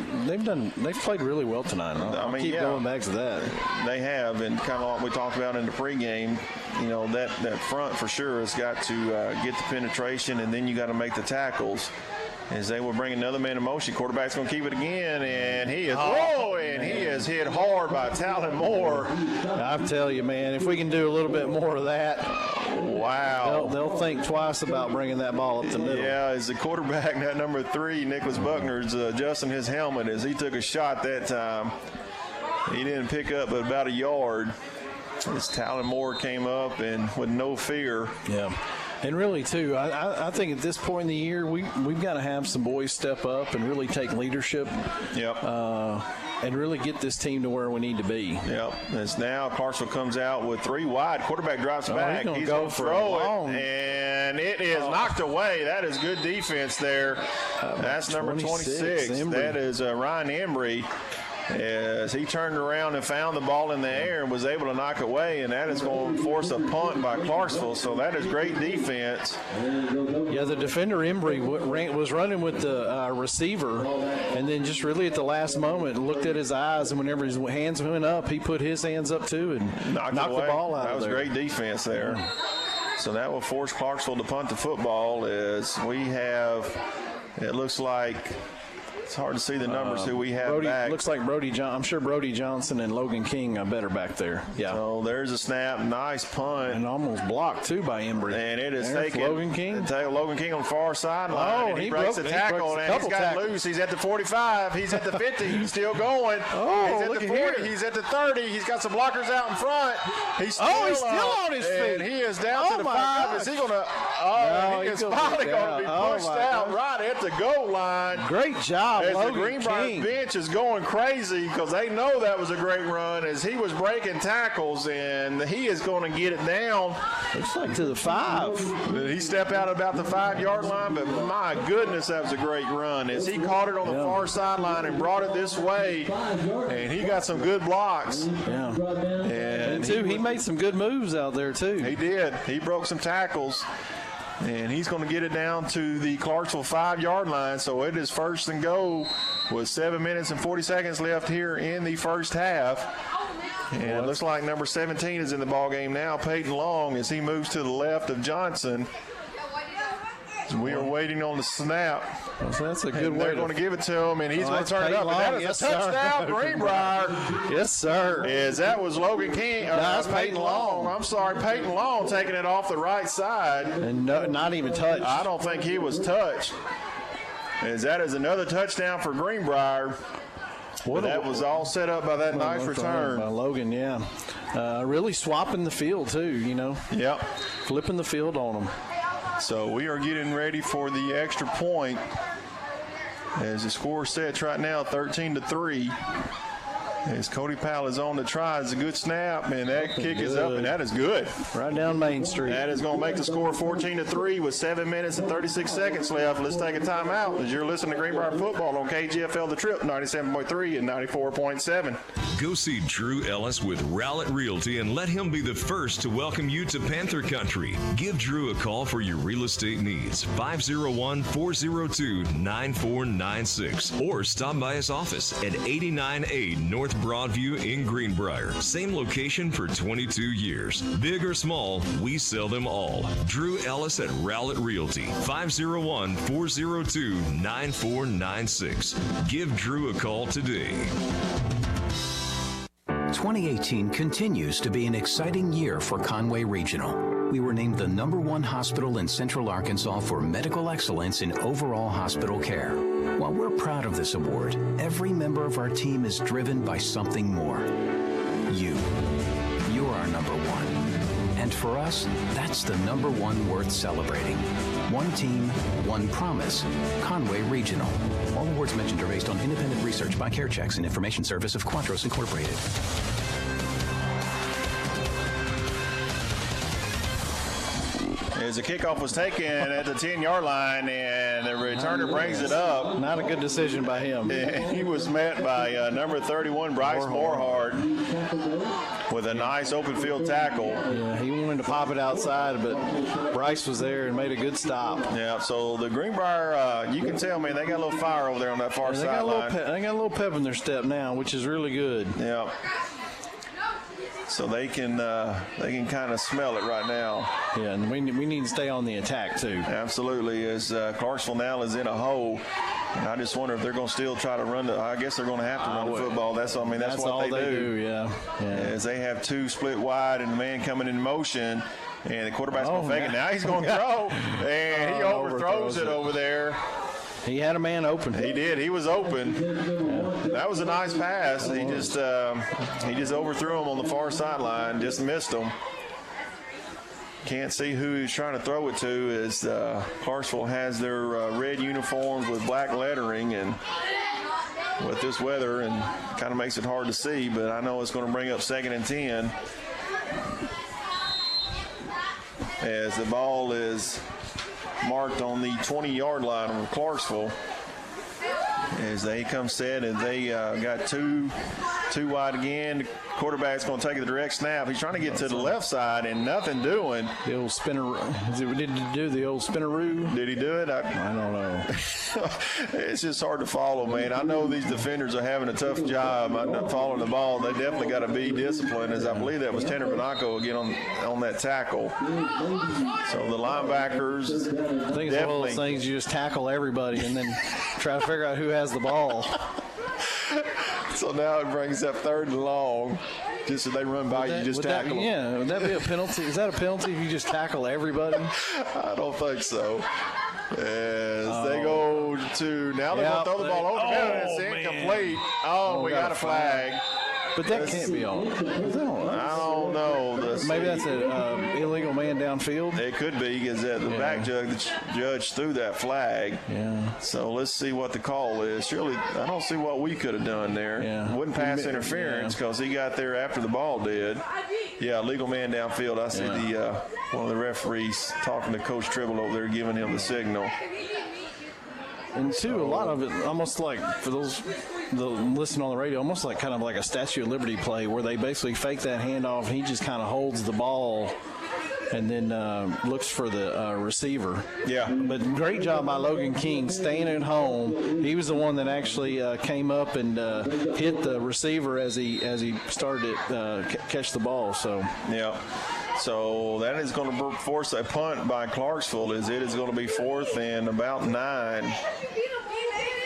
Speaker 3: played really well tonight. I'll keep going back to that.
Speaker 2: They have, and kind of like we talked about in the pregame, you know, that front for sure has got to get the penetration, and then you got to make the tackles. As they will bring another man in motion. Quarterback's going to keep it again, and he is hit hard by Talon Moore.
Speaker 3: I tell you, man, if we can do a little bit more of that,
Speaker 2: wow,
Speaker 3: they'll think twice about bringing that ball up the middle.
Speaker 2: Yeah, as the quarterback, that number 3, Nicholas Buckner, is adjusting his helmet as he took a shot that time. He didn't pick up but about a yard. As Talon Moore came up and with no fear.
Speaker 3: Yeah. And really, too, I think at this point in the year, we've got to have some boys step up and really take leadership.
Speaker 2: Yep.
Speaker 3: And really get this team to where we need to be.
Speaker 2: Yep. As now Clarksville comes out with 3 wide. Quarterback drops back.
Speaker 3: He's going to throw
Speaker 2: it. And it is knocked away. That is good defense there. That's number 26. That is Ryan Embry. As he turned around and found the ball in the air and was able to knock away, and that is going to force a punt by Clarksville. So that is great defense.
Speaker 3: Yeah, the defender Embry was running with the receiver, and then just really at the last moment looked at his eyes, and whenever his hands went up, he put his hands up too and knocked the ball out.
Speaker 2: That was great defense there. So that will force Clarksville to punt the football as we have, it looks like, It's hard to see the numbers who we have
Speaker 3: Brody,
Speaker 2: back.
Speaker 3: looks like Brody. I'm sure Brody Johnson and Logan King are better back there. Yeah.
Speaker 2: So there's a snap, nice punt,
Speaker 3: and almost blocked too by Embry.
Speaker 2: And it is taken.
Speaker 3: Logan King.
Speaker 2: Logan King on the far sideline.
Speaker 3: Oh,
Speaker 2: he breaks the tackle, and he's got loose. He's at the 45. He's at the 50. He's still going.
Speaker 3: Oh,
Speaker 2: he's at
Speaker 3: look
Speaker 2: the
Speaker 3: at
Speaker 2: 40.
Speaker 3: here.
Speaker 2: He's at the 30. He's got some blockers out in front. He's still
Speaker 3: on his feet.
Speaker 2: And he is down to the 5. Is he going to? Oh,
Speaker 3: no,
Speaker 2: he is finally going to be pushed out right at the goal line.
Speaker 3: Great job,
Speaker 2: as
Speaker 3: Logan
Speaker 2: the Greenbrier
Speaker 3: King.
Speaker 2: bench is going crazy because they know that was a great run as he was breaking tackles, and he is going to get it down.
Speaker 3: Looks like to the 5.
Speaker 2: He stepped out about the 5-yard line, but my goodness, that was a great run as he caught it on the far sideline and brought it this way, and he got some good blocks.
Speaker 3: Yeah.
Speaker 2: And
Speaker 3: he made some good moves out there, too.
Speaker 2: He did. He broke some tackles. And he's going to get it down to the Clarksville 5-yard line. So it is first and goal with 7 minutes and 40 seconds left here in the first half. And it looks like number 17 is in the ballgame now, Peyton Long, as he moves to the left of Johnson. We are waiting on the snap.
Speaker 3: So that's a good way.
Speaker 2: They're going to give it to him, and he's going to turn it up. And that is a touchdown, Greenbrier.
Speaker 3: Yes, sir.
Speaker 2: That was Logan King.
Speaker 3: That's
Speaker 2: Peyton Long. I'm sorry, Peyton Long taking it off the right side.
Speaker 3: And not even touched.
Speaker 2: I don't think he was touched. That is another touchdown for Greenbrier. That was all set up by that nice return.
Speaker 3: By Logan, yeah. Really swapping the field, too,
Speaker 2: Yep.
Speaker 3: Flipping the field on them.
Speaker 2: So we are getting ready for the extra point as the score sets right now 13-3. As Cody Powell is on the try, it's a good snap, and that kick is up, and that is good.
Speaker 3: Right down Main Street.
Speaker 2: That is going to make the score 14-3 with 7 minutes and 36 seconds left. Let's take a timeout as you're listening to Greenbrier Football on KGFL The Trip 97.3 and 94.7.
Speaker 1: Go see Drew Ellis with Rowlett Realty and let him be the first to welcome you to Panther Country. Give Drew a call for your real estate needs, 501-402-9496, or stop by his office at 89A North Broadview in Greenbrier. Same location for 22 years. Big or small, we sell them all. Drew Ellis at Rowlett Realty, 501-402-9496. Give Drew a call today.
Speaker 10: 2018 continues to be an exciting year for Conway Regional. We were named the #1 hospital in Central Arkansas for medical excellence in overall hospital care. While we're proud of this award, every member of our team is driven by something more. You. You're our #1. And for us, that's the #1 worth celebrating. One team, one promise. Conway Regional. All awards mentioned are based on independent research by CareChecks and information service of Quantros Incorporated.
Speaker 2: As the kickoff was taken at the 10-yard line, and the returner brings it up.
Speaker 3: Not a good decision by him.
Speaker 2: And he was met by number 31, Bryce Morehart, with a nice open field tackle.
Speaker 3: Yeah, he wanted to pop it outside, but Bryce was there and made a good stop.
Speaker 2: Yeah, so the Greenbrier, you can tell, man, they got a little fire over there on that far sideline.
Speaker 3: They got a little pep in their step now, which is really good.
Speaker 2: Yeah. So they can kind of smell it right now.
Speaker 3: Yeah, and we need to stay on the attack too.
Speaker 2: Absolutely, as Clarksville now is in a hole. And I just wonder if they're going to still try to run I guess they're going to have to run the football. That's what
Speaker 3: all
Speaker 2: they
Speaker 3: do. Yeah.
Speaker 2: As they have two split wide and the man coming in motion, and the quarterback's going to fake it. Now he's going to throw, and he overthrows it over there.
Speaker 3: He had a man open.
Speaker 2: He did. He was open. That was a nice pass. He just overthrew him on the far sideline, just missed him. Can't see who he's trying to throw it to, as Clarksville has their red uniforms with black lettering, and with this weather, and kind of makes it hard to see, but I know it's going to bring up 2nd and 10 as the ball is marked on the 20-yard line of Clarksville. As they come set, and they got two wide again. The quarterback's going to take the direct snap. He's trying to get to the left side and nothing doing.
Speaker 3: The old spinner. Did he do the old spinneroo?
Speaker 2: Did he do it? I
Speaker 3: don't know.
Speaker 2: It's just hard to follow, man. I know these defenders are having a tough job following the ball. They definitely got to be disciplined, as I believe that was Tanner Banaco again on that tackle. So the linebackers
Speaker 3: I think it's one of those things you just tackle everybody and then try to figure out who has the the ball.
Speaker 2: So now it brings up 3rd and long. Just so they run by you, just tackle them.
Speaker 3: Yeah, would that be a penalty? Is that a penalty if you just tackle everybody?
Speaker 2: I don't think so. As they go to, now they're going to throw the ball over the middle, and it's incomplete. Oh, we got a flag.
Speaker 3: But that can't be on.
Speaker 2: I don't know.
Speaker 3: Maybe that's an illegal man downfield.
Speaker 2: It could be because the back judge threw that flag.
Speaker 3: Yeah.
Speaker 2: So let's see what the call is. Surely, I don't see what we could have done there.
Speaker 3: Yeah.
Speaker 2: Wouldn't pass interference because he got there after the ball did. Yeah, legal man downfield. I see the one of the referees talking to Coach Tribble over there, giving him the signal.
Speaker 3: And too, a lot of it almost like for those listening on the radio, almost like kind of like a Statue of Liberty play where they basically fake that handoff. He just kind of holds the ball and then looks for the receiver.
Speaker 2: Yeah.
Speaker 3: But great job by Logan King staying at home. He was the one that actually came up and hit the receiver as he started to catch the ball. So
Speaker 2: yeah. So that is going to force a punt by Clarksville, as it is going to be 4th and about 9.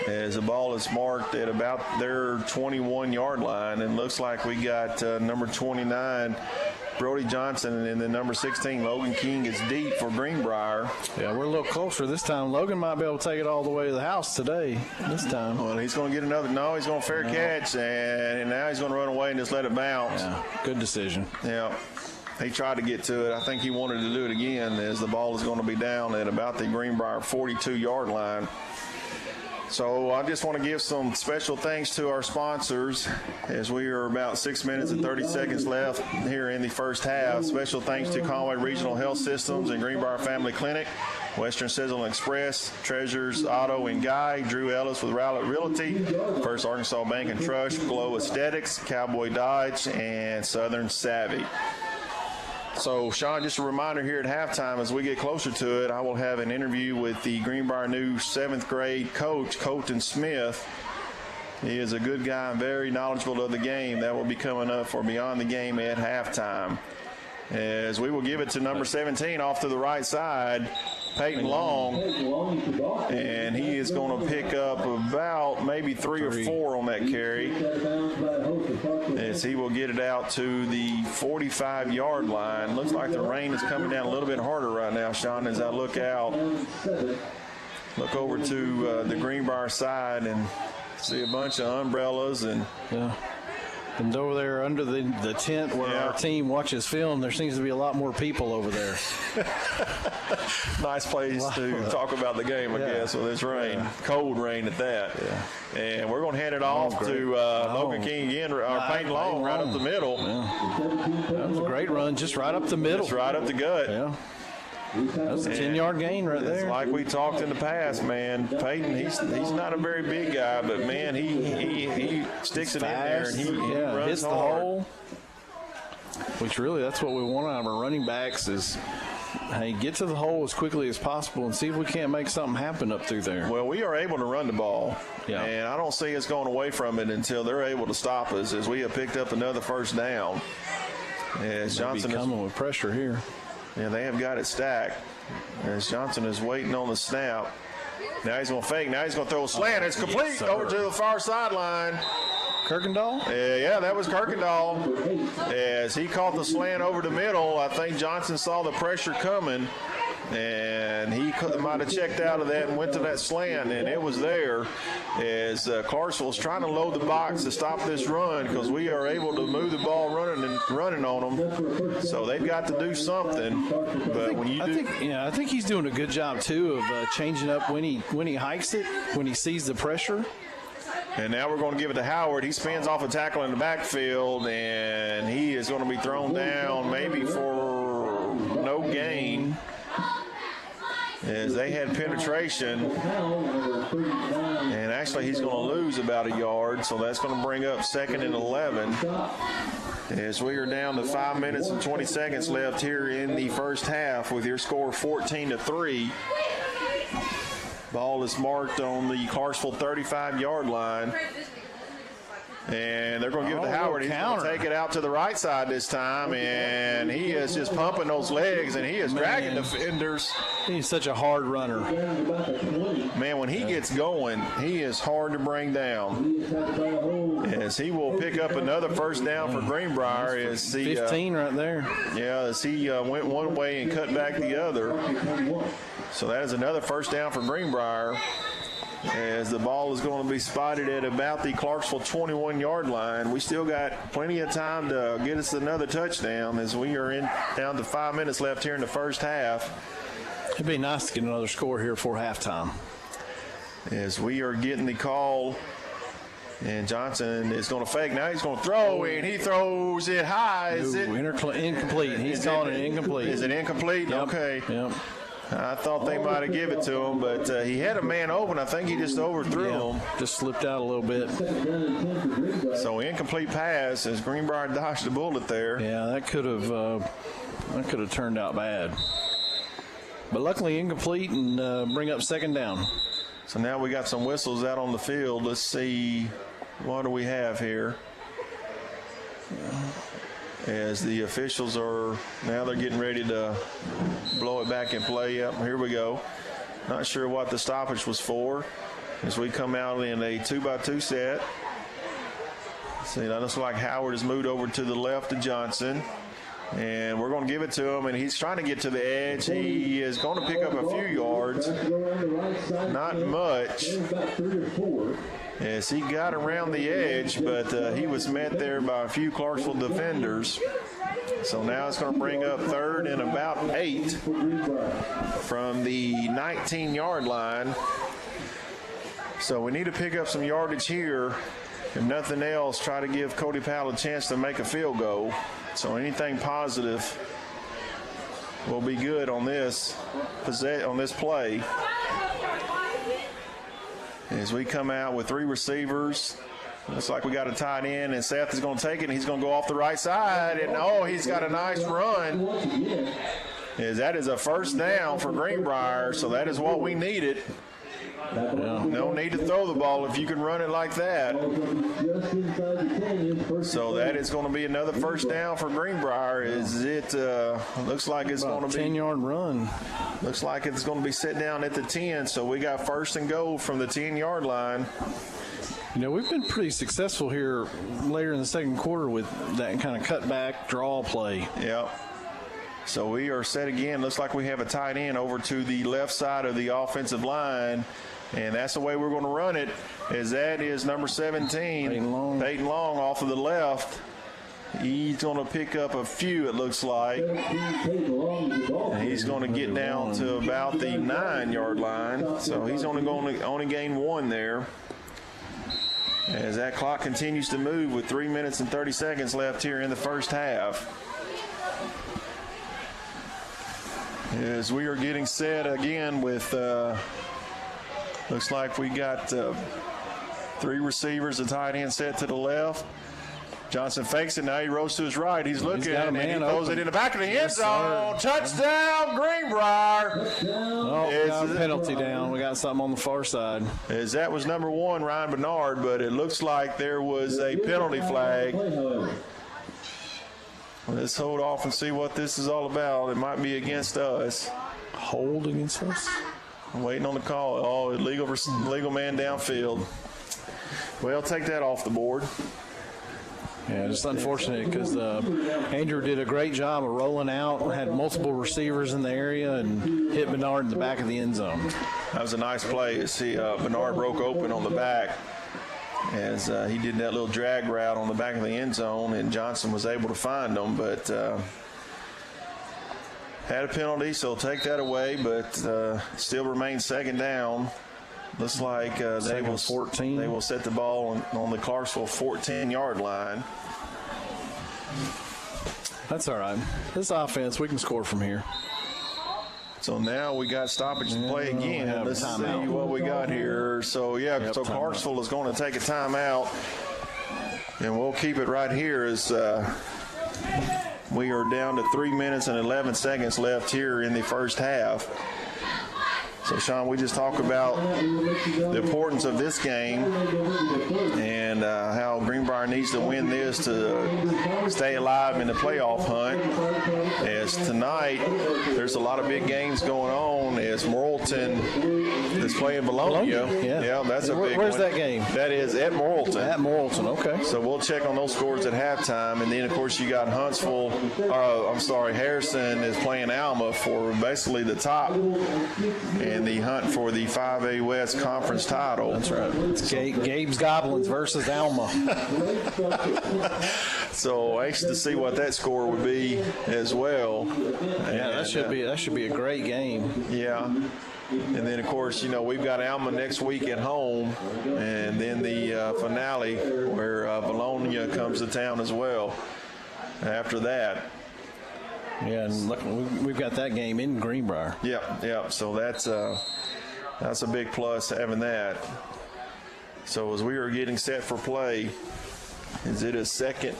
Speaker 2: As the ball is marked at about their 21-yard line, and looks like we got number 29, Brody Johnson, and then number 16, Logan King, is deep for Greenbrier.
Speaker 3: Yeah, we're a little closer this time. Logan might be able to take it all the way to the house today. This time.
Speaker 2: Well, he's going to get another. No, he's going to fair catch, and now he's going to run away and just let it bounce.
Speaker 3: Yeah, good decision.
Speaker 2: Yeah. He tried to get to it. I think he wanted to do it again, as the ball is going to be down at about the Greenbrier 42-yard line. So I just want to give some special thanks to our sponsors, as we are about 6 minutes and 30 seconds left here in the first half. Special thanks to Conway Regional Health Systems and Greenbrier Family Clinic, Western Sizzle Express, Treasures Auto and Guy, Drew Ellis with Rowlett Realty, First Arkansas Bank and Trust, Glow Aesthetics, Cowboy Dodge, and Southern Savvy. So, Sean, just a reminder here at halftime, as we get closer to it, I will have an interview with the Greenbrier new 7th grade coach, Colton Smith. He is a good guy and very knowledgeable of the game. That will be coming up for Beyond the Game at halftime. As we will give it to number 17 off to the right side, Peyton Long, and he is going to pick up about maybe 3 or 4 on that carry, as he will get it out to the 45-yard line. Looks like the rain is coming down a little bit harder right now, Sean, as I look over to the Greenbrier side and see a bunch of umbrellas and
Speaker 3: And over there under the tent where our team watches film, there seems to be a lot more people over there.
Speaker 2: Nice place to talk about the game, I guess, with this rain. Cold rain at that.
Speaker 3: Yeah.
Speaker 2: And we're going to hand it off to Logan King again, or Peyton Long, right up the middle.
Speaker 3: Yeah. That was a great run, just right up the middle.
Speaker 2: Just right up the gut.
Speaker 3: Yeah. That's a 10-yard gain right there.
Speaker 2: It's like we talked in the past, man. Peyton, he's not a very big guy, but, man, he sticks it in there, and he runs
Speaker 3: hits the
Speaker 2: hard.
Speaker 3: hole. Which really, that's what we want out of our running backs is, hey, get to the hole as quickly as possible and see if we can't make something happen up through there.
Speaker 2: Well, we are able to run the ball, and I don't see us going away from it until they're able to stop us, as we have picked up another first down. As Johnson is
Speaker 3: coming with pressure here.
Speaker 2: Yeah, they have got it stacked. As Johnson is waiting on the snap. Now he's going to fake. Now he's going to throw a slant. It's complete over to the far sideline.
Speaker 3: Kirkendall?
Speaker 2: Yeah, that was Kirkendall. As he caught the slant over the middle, I think Johnson saw the pressure coming, and he might have checked out of that and went to that slant, and it was there. As Clarksville's trying to load the box to stop this run, because we are able to move the ball running on them. So they've got to do something. But
Speaker 3: I think he's doing a good job too of changing up when he hikes it, when he sees the pressure.
Speaker 2: And now we're going to give it to Howard. He spins off a tackle in the backfield, and he is going to be thrown down maybe for no gain, as they had penetration. And actually he's going to lose about a yard, so that's going to bring up 2nd and 11. As we are down to 5 minutes and 20 seconds left here in the first half with your score 14-3. Ball is marked on the Clarksville 35-yard line. And they're going to give it to Howard. He's going to take it out to the right side this time, and he is just pumping those legs, and he is dragging defenders.
Speaker 3: He's such a hard runner.
Speaker 2: Man, when he gets going, he is hard to bring down. As he will pick up another first down for Greenbrier.
Speaker 3: 15 right there.
Speaker 2: Yeah, as he went one way and cut back the other. So that is another first down for Greenbrier, as the ball is going to be spotted at about the Clarksville 21-yard line. We still got plenty of time to get us another touchdown, as we are down to 5 minutes left here in the first half.
Speaker 3: It'd be nice to get another score here before halftime.
Speaker 2: As we are getting the call, and Johnson is going to fake. Now he's going to throw, and he throws it high. Is it
Speaker 3: incomplete? He's calling it incomplete.
Speaker 2: Is it incomplete?
Speaker 3: Yep.
Speaker 2: Okay.
Speaker 3: Yep.
Speaker 2: I thought they might have given it to him, but he had a man open. I think he just overthrew him.
Speaker 3: Just slipped out a little bit.
Speaker 2: So incomplete pass as Greenbrier dodged the bullet there.
Speaker 3: Yeah, that could have turned out bad. But luckily incomplete, and bring up second down.
Speaker 2: So now we got some whistles out on the field. Let's see, what do we have here? As the officials they're getting ready to blow it back in play. Yep, here we go. Not sure what the stoppage was for, as we come out in a 2-by-2 set. See, that looks like Howard has moved over to the left of Johnson, and we're going to give it to him, and he's trying to get to the edge. He is going to pick up a few yards, not much, as he got around the edge, but he was met there by a few Clarksville defenders. So now it's going to bring up third and about 8 from the 19-yard line. So we need to pick up some yardage here. If nothing else, try to give Cody Powell a chance to make a field goal. So anything positive will be good on this play. As we come out with 3 receivers, looks like we got a tight end, and Seth is going to take it, and he's going to go off the right side, and he's got a nice run. That is a first down for Greenbrier, so that is what we needed. No need to throw the ball if you can run it like that. So that is going to be another first down for Greenbrier. Looks like it's going to be
Speaker 3: 10-yard run.
Speaker 2: Looks like it's going to be set down at the 10. So we got first and goal from the 10-yard line.
Speaker 3: We've been pretty successful here later in the second quarter with that kind of cutback draw play.
Speaker 2: Yep. So we are set again. Looks like we have a tight end over to the left side of the offensive line. And that's the way we're going to run it, as that is number 17, Peyton Long off of the left. He's going to pick up a few, it looks like. And he's going to get down to about the 9-yard line. So he's only going to gain 1 there. As that clock continues to move with 3 minutes and 30 seconds left here in the first half. As we are getting set again with... looks like we got 3 receivers, a tight end set to the left. Johnson fakes it. Now he rolls to his right. He's looking, and he throws it in the back of the end zone. Touchdown, Greenbrier.
Speaker 3: We got a penalty down. We got something on the far side.
Speaker 2: As that was number 1, Ryan Bernard, but it looks like there was a penalty flag. Let's hold off and see what this is all about. It might be against us.
Speaker 3: Hold against us?
Speaker 2: I'm waiting on the call. Illegal man downfield. Well, take that off the board.
Speaker 3: Yeah, just unfortunate because Andrew did a great job of rolling out, had multiple receivers in the area, and hit Bernard in the back of the end zone.
Speaker 2: That was a nice play. See, Bernard broke open on the back as he did that little drag route on the back of the end zone, and Johnson was able to find him, but had a penalty, so take that away, but still remains second down. Looks like they will set the ball on the Clarksville 14-yard line.
Speaker 3: That's all right. This offense, we can score from here.
Speaker 2: So now we got stoppage to play again. Let's see what we got here. So, so Clarksville is going to take a timeout, and we'll keep it right here as we are down to 3 minutes and 11 seconds left here in the first half. So, Sean, we just talked about the importance of this game and how Greenbrier needs to win this to stay alive in the playoff hunt. As tonight, there's a lot of big games going on as Morrilton is playing Bologna. Yeah, that's a big
Speaker 3: Where's
Speaker 2: one.
Speaker 3: that game?
Speaker 2: That is at Morrilton.
Speaker 3: At Morrilton, okay.
Speaker 2: So we'll check on those scores at halftime. And then, of course, you got Harrison is playing Alma for basically the top and the hunt for the 5A West Conference title.
Speaker 3: That's right. It's Gabe's Goblins versus Alma.
Speaker 2: So anxious to see what that score would be as well.
Speaker 3: Yeah, that should be a great game.
Speaker 2: Yeah. And then, of course, we've got Alma next week at home, and then the finale where Bologna comes to town as well after that.
Speaker 3: Yeah, and look, we've got that game in Greenbrier.
Speaker 2: Yep. So that's a big plus having that. So as we are getting set for play, is it a second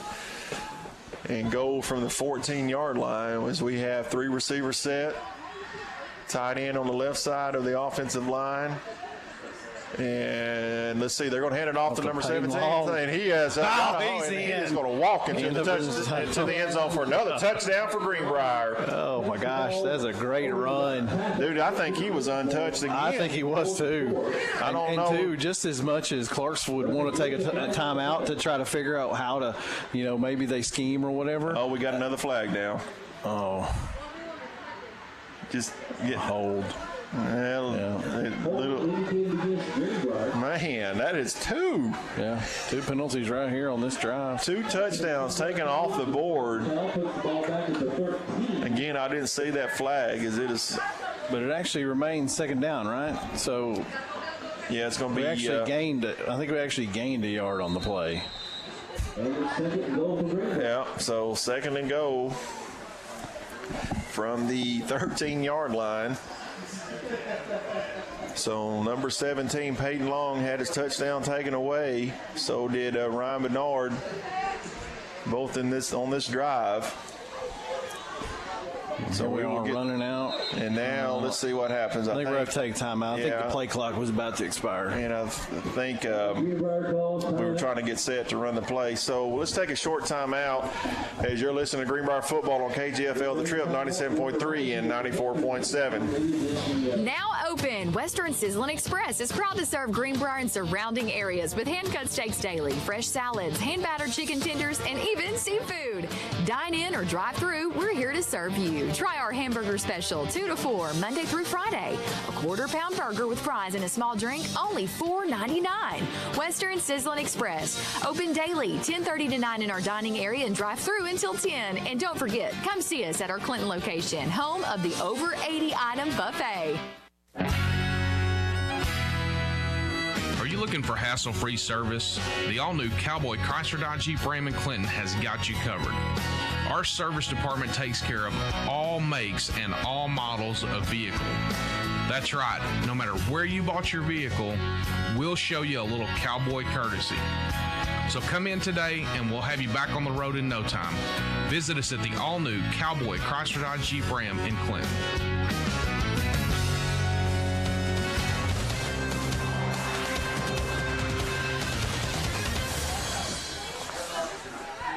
Speaker 2: and goal from the 14-yard line as we have 3 receivers set, tight end on the left side of the offensive line. And let's see, they're going to hand it off to number 17. And he has he is going to walk into the end zone for another touchdown for Greenbrier.
Speaker 3: Oh, my gosh, that's a great run.
Speaker 2: Dude, I think he was untouched again.
Speaker 3: I think he was, too.
Speaker 2: I don't know.
Speaker 3: And, too, just as much as Clarksville would want to take a timeout to try to figure out how to, maybe they scheme or whatever.
Speaker 2: Oh, we got another flag now.
Speaker 3: Oh.
Speaker 2: Just get
Speaker 3: hold.
Speaker 2: Well, man, that is 2.
Speaker 3: Yeah, 2 penalties right here on this drive.
Speaker 2: 2 touchdowns taken off the board. Again, I didn't see that flag.
Speaker 3: But it actually remains second down, right? So,
Speaker 2: yeah, it's going to be.
Speaker 3: I think we actually gained a yard on the play.
Speaker 2: Yeah, so second and goal from the 13-yard line. So number 17, Peyton Long, had his touchdown taken away. So did Ryan Bernard, both on this drive.
Speaker 3: So we are running out.
Speaker 2: And now let's see what happens.
Speaker 3: I think we're going to take time out. I think the play clock was about to expire.
Speaker 2: And I think we were trying to get set to run the play. So let's take a short time out as you're listening to Greenbrier Football on KGFL The Trip 97.3 and 94.7.
Speaker 6: Now open, Western Sizzlin' Express is proud to serve Greenbrier and surrounding areas with hand-cut steaks daily, fresh salads, hand-battered chicken tenders, and even seafood. Dine in or drive through, we're here to serve you. Try our hamburger special, 2 to 4, Monday through Friday. A quarter-pound burger with fries and a small drink, only $4.99. Western Sizzlin' Express, open daily, 10:30 to 9 in our dining area and drive through until 10. And don't forget, come see us at our Clinton location, home of the over 80-item buffet.
Speaker 9: Are you looking for hassle-free service? The all-new Cowboy Chrysler Dodge Jeep Ram in Clinton has got you covered. Our service department takes care of all makes and all models of vehicle. That's right, no matter where you bought your vehicle, we'll show you a little cowboy courtesy. So come in today and we'll have you back on the road in no time. Visit us at the all-new Cowboy Chrysler Dodge Jeep Ram in Clinton.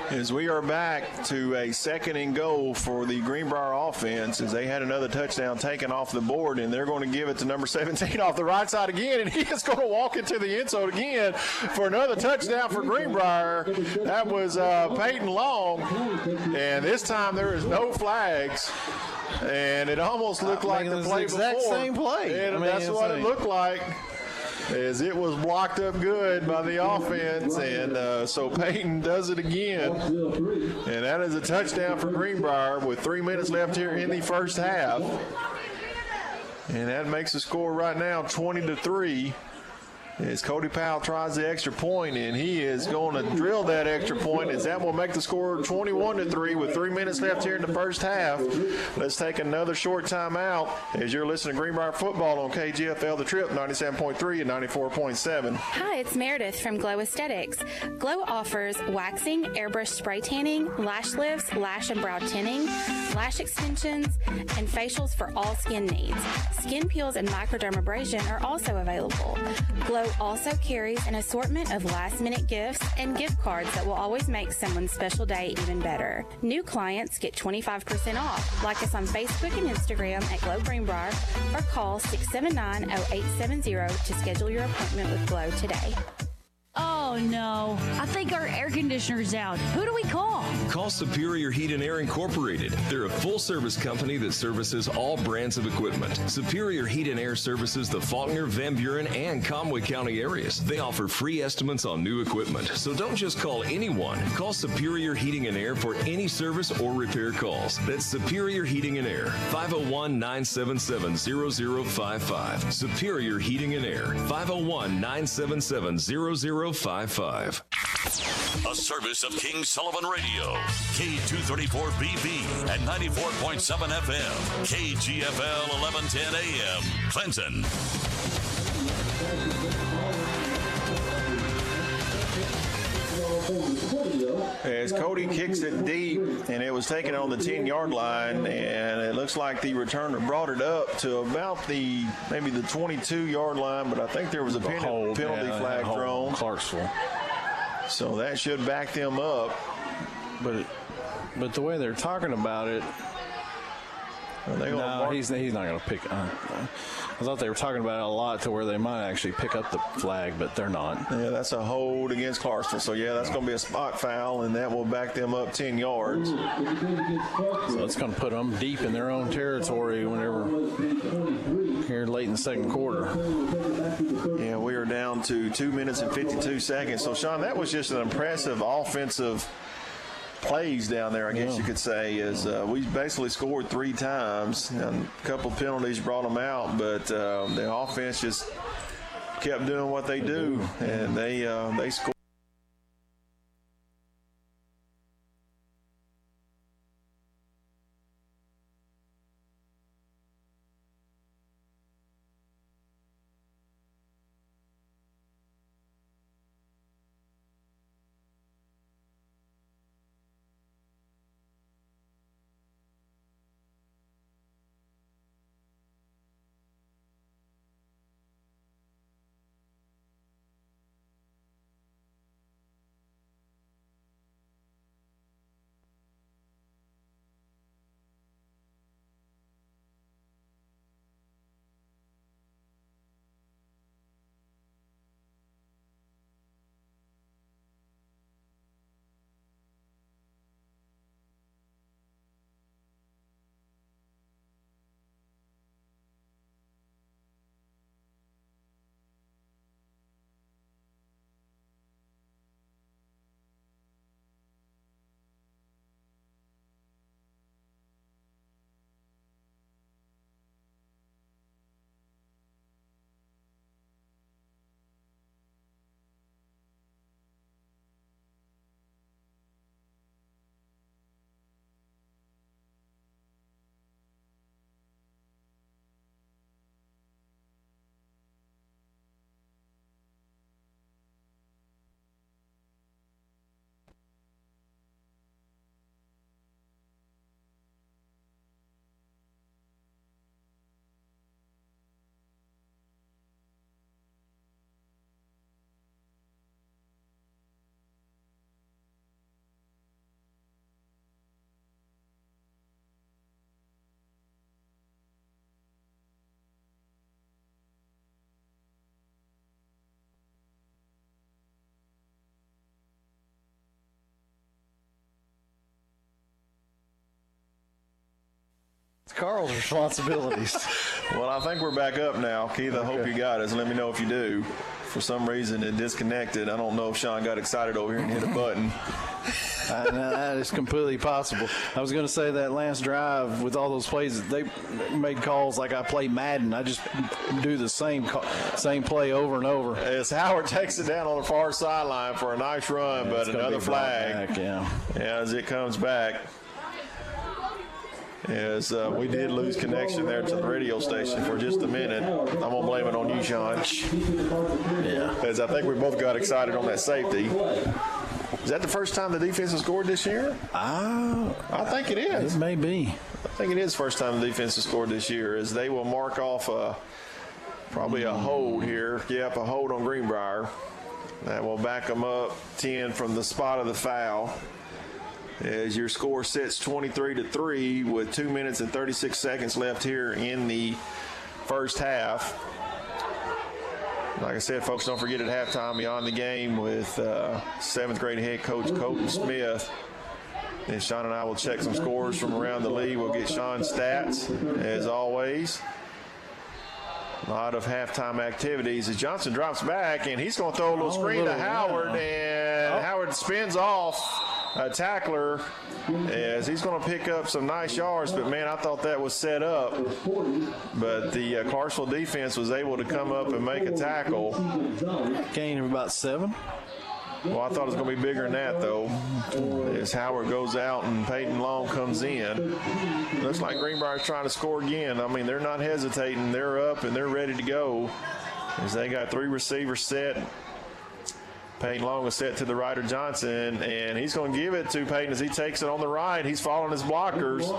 Speaker 2: As we are back to a second and goal for the Greenbrier offense, as they had another touchdown taken off the board, and they're going to give it to number 17 off the right side again, and he is going to walk into the end zone again for another touchdown for Greenbrier. That was Peyton Long, and this time there is no flags. And it almost looked like the play before.
Speaker 3: Exact same play.
Speaker 2: And that's what it looked like, as it was blocked up good by the offense. And so Peyton does it again. And that is a touchdown for Greenbrier with 3 minutes left here in the first half. And that makes the score right now 20-3. as Cody Powell tries the extra point, and he is going to drill that extra point, as that will make the score 21-3 with 3 minutes left here in the first half. Let's take another short timeout as you're listening to Greenbrier Football on KGFL The Trip 97.3 and 94.7.
Speaker 8: Hi, it's Meredith from Glow Aesthetics. Glow offers waxing, airbrush spray tanning, lash lifts, lash and brow tinning, lash extensions, and facials for all skin needs. Skin peels and microdermabrasion are also available. Glow also carries an assortment of last-minute gifts and gift cards that will always make someone's special day even better. New clients get 25% off. Like us on Facebook and Instagram at Glow Greenbrier or call 679-0870 to schedule your appointment with Glow today.
Speaker 11: Oh, no. I think our air conditioner's out. Who do we call?
Speaker 1: Call Superior Heat and Air Incorporated. They're a full-service company that services all brands of equipment. Superior Heat and Air services the Faulkner, Van Buren, and Conway County areas. They offer free estimates on new equipment. So don't just call anyone. Call Superior Heating and Air for any service or repair calls. That's Superior Heating and Air, 501-977-0055. Superior Heating and Air, 501-977-0055.
Speaker 7: A service of King Sullivan Radio, K234BB and 94.7 FM, KGFL 1110 AM, Clinton.
Speaker 2: As Cody kicks it deep, and it was taken on the 10-yard line, and it looks like the returner brought it up to about maybe the 22-yard line, but I think there was a penalty flag thrown.
Speaker 3: Clarksville.
Speaker 2: So that should back them up.
Speaker 3: But the way they're talking about it, no, he's not going to pick. I thought they were talking about it a lot to where they might actually pick up the flag, but they're not.
Speaker 2: Yeah, that's a hold against Clarksville. So, yeah, that's going to be a spot foul, and that will back them up 10 yards.
Speaker 3: So it's going to put them deep in their own territory whenever here late in the second quarter.
Speaker 2: Yeah, we are down to 2 minutes and 52 seconds. So, Sean, that was just an impressive offensive plays down there, I guess you could say, is we basically scored 3 times, and a couple of penalties brought them out, but the offense just kept doing what they do, and they scored.
Speaker 3: It's Carl's responsibilities.
Speaker 2: Well, I think we're back up now. Keith, I hope you got us. Let me know if you do. For some reason, it disconnected. I don't know if Sean got excited over here and hit a button.
Speaker 3: That is completely possible. I was going to say that last drive with all those plays, they made calls like I play Madden. I just do the same play over and over.
Speaker 2: As Howard takes it down on the far sideline for a nice run, but another flag.
Speaker 3: Back,
Speaker 2: as it comes back. As we did lose connection there to the radio station for just a minute. I'm going to blame it on you, Sean.
Speaker 3: Yeah.
Speaker 2: As I think we both got excited on that safety. Is that the first time the defense has scored this year? I think it is.
Speaker 3: It may be.
Speaker 2: I think it is the first time the defense has scored this year, as they will mark off probably a hold here. Yep, a hold on Greenbrier. That will back them up 10 from the spot of the foul. As your score sits 23-3 with 2 minutes and 36 seconds left here in the first half. Like I said, folks, don't forget at halftime Beyond the Game with 7th grade head coach Colton Smith. And Sean and I will check some scores from around the league. We'll get Sean's stats, as always. A lot of halftime activities as Johnson drops back, and he's going to throw a little screen to Howard, and Howard spins off a tackler as he's going to pick up some nice yards, but man, I thought that was set up. But the Clarksville defense was able to come up and make a tackle.
Speaker 3: Gain of about 7.
Speaker 2: Well, I thought it was going to be bigger than that, though. As Howard goes out and Peyton Long comes in. Looks like Greenbrier's trying to score again. I mean, they're not hesitating. They're up and they're ready to go as they got 3 receivers set. Peyton Long is set to the right of Johnson, and he's going to give it to Peyton as he takes it on the right. He's following his blockers,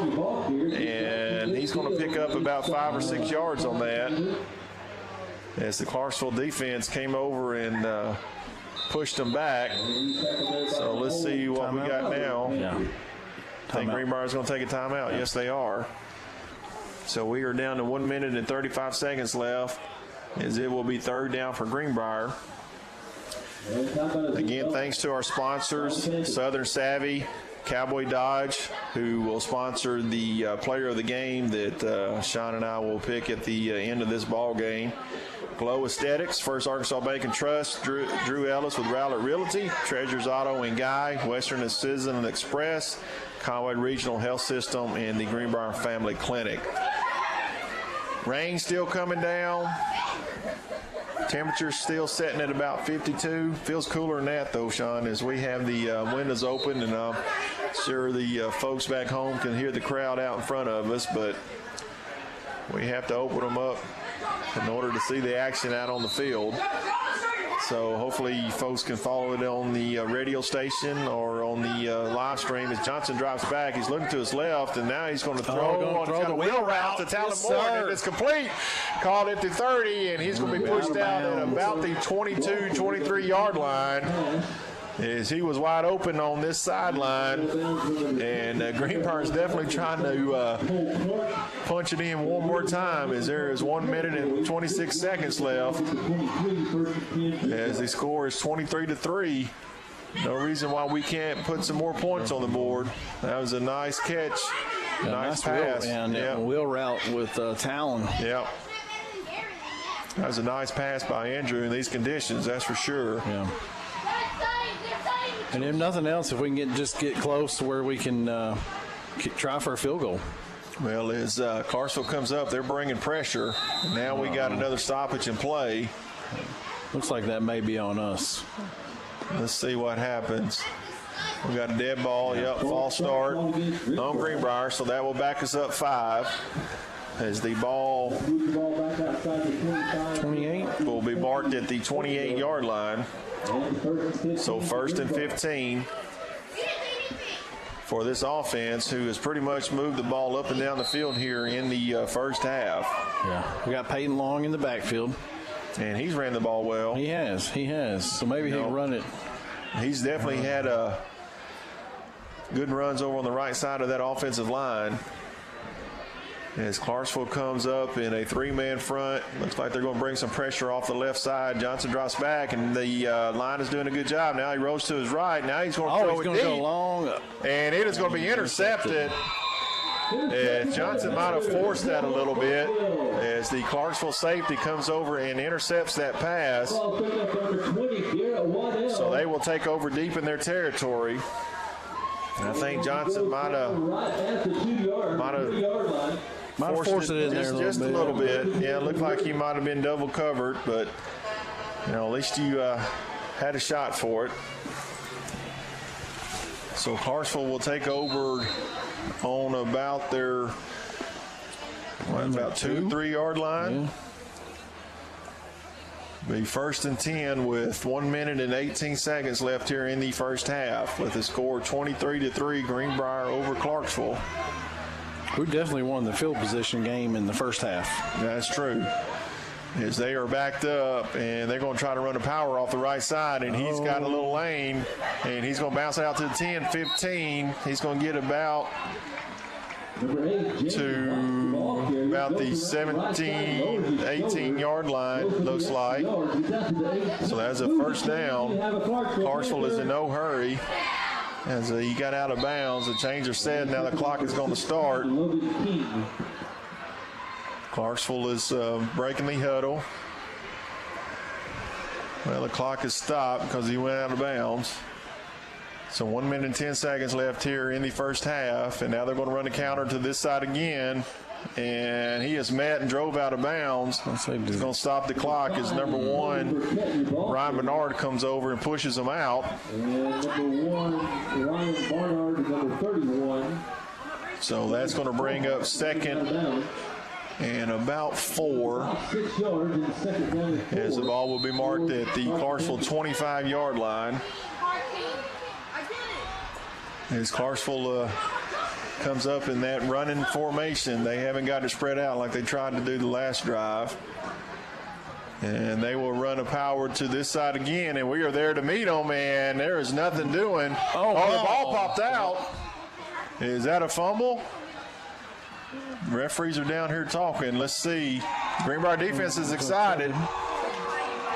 Speaker 2: and he's going to pick up about 5 or 6 yards on that as the Clarksville defense came over and pushed them back. So let's see what we got now. I think Greenbrier's going to take a timeout. Yes, they are. So we are down to 1 minute and 35 seconds left as it will be 3rd down for Greenbrier. Again, thanks to our sponsors, Southern Savvy, Cowboy Dodge, who will sponsor the player of the game that Sean and I will pick at the end of this ball game. Glow Aesthetics, First Arkansas Bank and Trust, Drew Ellis with Rowlett Realty, Treasures Auto and Guy, Western Sizzling Express, Conway Regional Health System, and the Greenbrier Family Clinic. Rain still coming down. Temperature's still setting at about 52. Feels cooler than that, though, Sean, as we have the windows open, and I'm sure the folks back home can hear the crowd out in front of us, but we have to open them up in order to see the action out on the field. So hopefully folks can follow it on the radio station or on the live stream. As Johnson drops back, he's looking to his left, and now he's going to throw the wheel route to Talon Moore, and it's complete. Called it to 30, and he's going to be pushed out at about the 22, 23-yard line. As he was wide open on this sideline, and Greenbrier is definitely trying to punch it in one more time as there is 1 minute and 26 seconds left as the score is 23-3. No reason why we can't put some more points on the board. That was a nice catch, nice pass.
Speaker 3: Wheel route with Talon.
Speaker 2: Yep. That was a nice pass by Andrew in these conditions, that's for sure.
Speaker 3: Yeah. And if nothing else, if we can just get close to where we can try for a field goal.
Speaker 2: Well, as Clarksville comes up, they're bringing pressure. And now we got another stoppage in play.
Speaker 3: Looks like that may be on us.
Speaker 2: Let's see what happens. We got a dead ball. Yep, false start on Greenbrier, so that will back us up 5. As the ball
Speaker 3: 28
Speaker 2: will be marked at the 28-yard line. So 1st and 15 for this offense, who has pretty much moved the ball up and down the field here in the first half.
Speaker 3: Yeah, we got Peyton Long in the backfield.
Speaker 2: And he's ran the ball well.
Speaker 3: He has. So maybe he'll run it.
Speaker 2: He's definitely had good runs over on the right side of that offensive line. As Clarksville comes up in a 3-man front, looks like they're going to bring some pressure off the left side. Johnson drops back, and the line is doing a good job. Now he rolls to his right. Now he's going to throw it deep.
Speaker 3: Go long.
Speaker 2: And it is going to be intercepted. Johnson might have forced that a little bit as the Clarksville safety comes over and intercepts that pass. So they will take over deep in their territory. I think Johnson might have
Speaker 3: forced it in there
Speaker 2: just a little bit. Yeah, it looked like he might have been double covered, but at least you had a shot for it. So Clarksville will take over on about their about 2-3 yard line.
Speaker 3: Yeah.
Speaker 2: Be 1st and 10 with 1 minute and 18 seconds left here in the first half with the score 23-3 Greenbrier over Clarksville.
Speaker 3: We definitely won the field position game in the first half.
Speaker 2: That's true. As they are backed up and they're going to try to run a power off the right side, and he's got a little lane and he's going to bounce it out to the 10-15. He's going to get about to about the 17, 18 yard line, looks like. So that's a first down. Clarksville is in no hurry as he got out of bounds. The change is said. Now the clock is going to start. Clarksville is breaking the huddle. Well, the clock is stopped because he went out of bounds. So 1 minute and 10 seconds left here in the first half, and now they're going to run the counter to this side again, and he is met and drove out of bounds. He's going to stop the clock as number 1, Ryan Bernard, comes over and pushes him out.
Speaker 12: And number 1, Ryan Barnard, number 31.
Speaker 2: So that's going to bring up second and about 4 as the ball will be marked at the Clarksville 25-yard line. As Clarksville comes up in that running formation, they haven't got it spread out like they tried to do the last drive. And they will run a power to this side again, and we are there to meet them, and there is nothing doing. Oh, the ball popped out. Is that a fumble? Referees are down here talking. Let's see. Greenbrier defense is excited.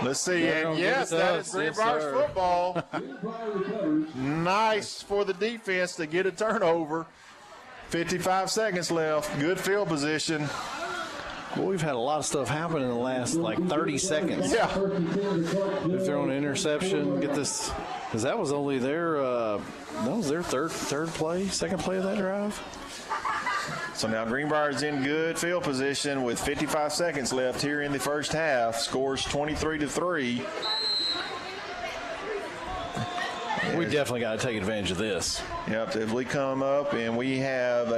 Speaker 2: Let's see. And yes, that is Greenbrier's football. Nice for the defense to get a turnover. 55 seconds left. Good field position.
Speaker 3: Well, we've had a lot of stuff happen in the last, 30 seconds.
Speaker 2: Yeah.
Speaker 3: They've thrown an interception. Get this, because that was only their, second play of that drive.
Speaker 2: So now Greenbrier is in good field position with 55 seconds left here in the first half. Scores 23-3.
Speaker 3: We definitely got to take advantage of this.
Speaker 2: Yep, if we come up and we have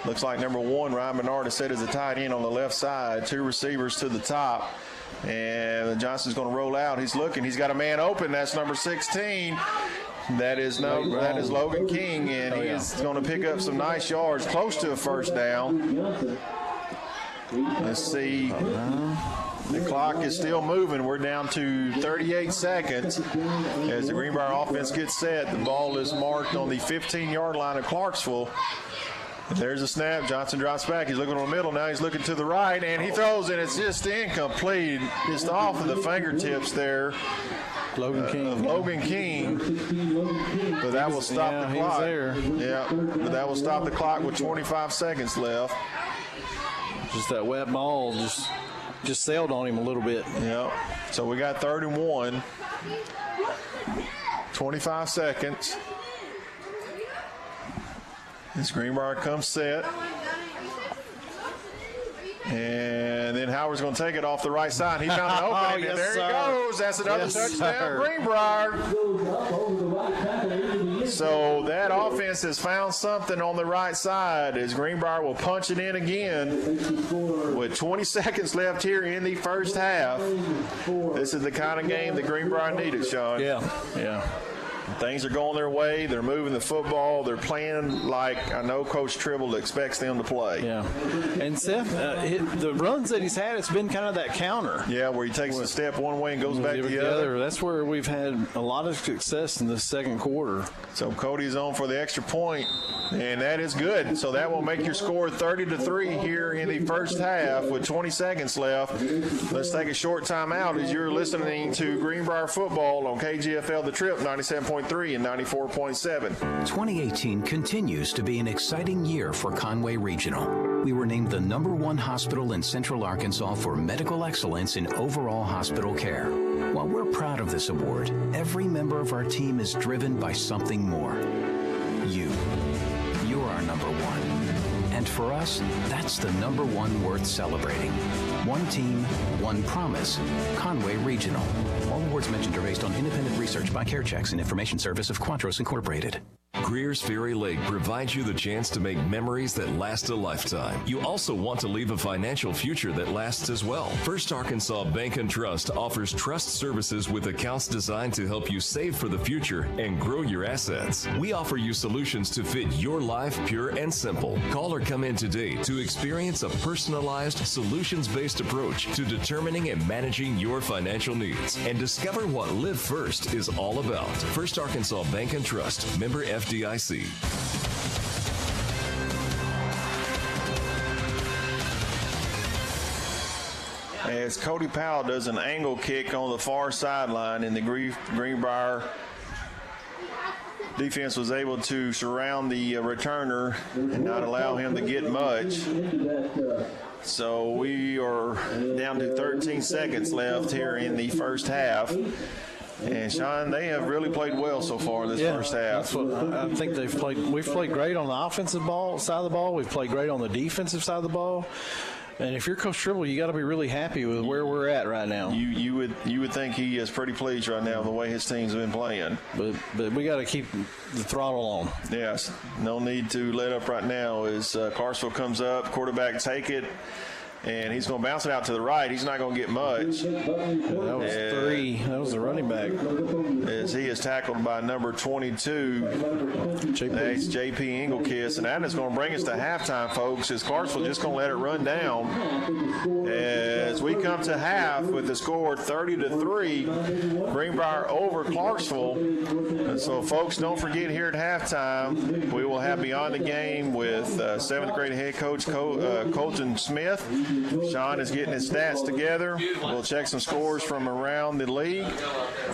Speaker 2: looks like number 1, Ryan Bernard is set as a tight end on the left side, 2 receivers to the top. And Johnson's going to roll out. He's looking. He's got a man open. That's number 16. That is Logan King, and he is going to pick up some nice yards, close to a first down. Let's see. The clock is still moving. We're down to 38 seconds. As the Greenbrier offense gets set, the ball is marked on the 15-yard line of Clarksville. There's a snap. Johnson drops back. He's looking on the middle. Now he's looking to the right, and he throws, and it's just incomplete. Just off of the fingertips there.
Speaker 3: Logan King.
Speaker 2: But that will stop the clock.
Speaker 3: He's there.
Speaker 2: Yeah, but that will stop the clock with 25 seconds left.
Speaker 3: Just that wet ball just sailed on him a little bit.
Speaker 2: Yeah. So we got 3rd and 1. 25 seconds. As Greenbrier comes set. And then Howard's going to take it off the right side. He found an opening, and there he goes. That's another touchdown, Greenbrier. So that offense has found something on the right side as Greenbrier will punch it in again with 20 seconds left here in the first half. This is the kind of game that Greenbrier needed, Sean.
Speaker 3: Yeah.
Speaker 2: Things are going their way. They're moving the football. They're playing like I know Coach Tribble expects them to play.
Speaker 3: Yeah. And Seth, the runs that he's had, it's been kind of that counter.
Speaker 2: Yeah, where he takes a step one way and goes back the other.
Speaker 3: That's where we've had a lot of success in the second quarter.
Speaker 2: So Cody's on for the extra point, and that is good. So that will make your score 30-3 here in the first half with 20 seconds left. Let's take a short timeout as you're listening to Greenbrier football on KGFL The Trip 97.3 and 94.7.
Speaker 10: 2018 continues to be an exciting year for Conway Regional. We were named the #1 hospital in Central Arkansas for medical excellence in overall hospital care. While we're proud of this award, every member of our team is driven by something more. You. And for us, that's the number one worth celebrating. One team, one promise. Conway Regional. All awards mentioned are based on independent research by CareChecks and Information Service of Quantros Incorporated.
Speaker 1: Greer's Ferry Lake provides you the chance to make memories that last a lifetime. You also want to leave a financial future that lasts as well. First Arkansas Bank and Trust offers trust services with accounts designed to help you save for the future and grow your assets. We offer you solutions to fit your life pure and simple. Call or come in today to experience a personalized, solutions-based approach to determining and managing your financial needs and discover what Live First is all about. First Arkansas Bank and Trust, member FDIC.
Speaker 2: As Cody Powell does an angle kick on the far sideline, and the Greenbrier defense was able to surround the returner and not allow him to get much. So we are down to 13 seconds left here in the first half. And Sean, they have really played well so far this first half.
Speaker 3: That's what I think they've played. We've played great on the offensive side of the ball. We've played great on the defensive side of the ball. And if you're Coach Tribble, you got to be really happy with where we're at right now.
Speaker 2: You would think he is pretty pleased right now with the way his teams have been playing.
Speaker 3: But we got to keep the throttle on.
Speaker 2: Yes, no need to let up right now as Clarksville comes up, quarterback take it. And he's going to bounce it out to the right. He's not going to get much.
Speaker 3: That was three. That was the running back.
Speaker 2: As he is tackled by number 22. That's J.P. Engelkiss. And that is going to bring us to halftime, folks, as Clarksville just going to let it run down. As we come to half with the score 30-3, Greenbrier over Clarksville. And so, folks, don't forget here at halftime, we will have Beyond the Game with 7th grade head coach Colton Smith. Sean is getting his stats together. We'll check some scores from around the league.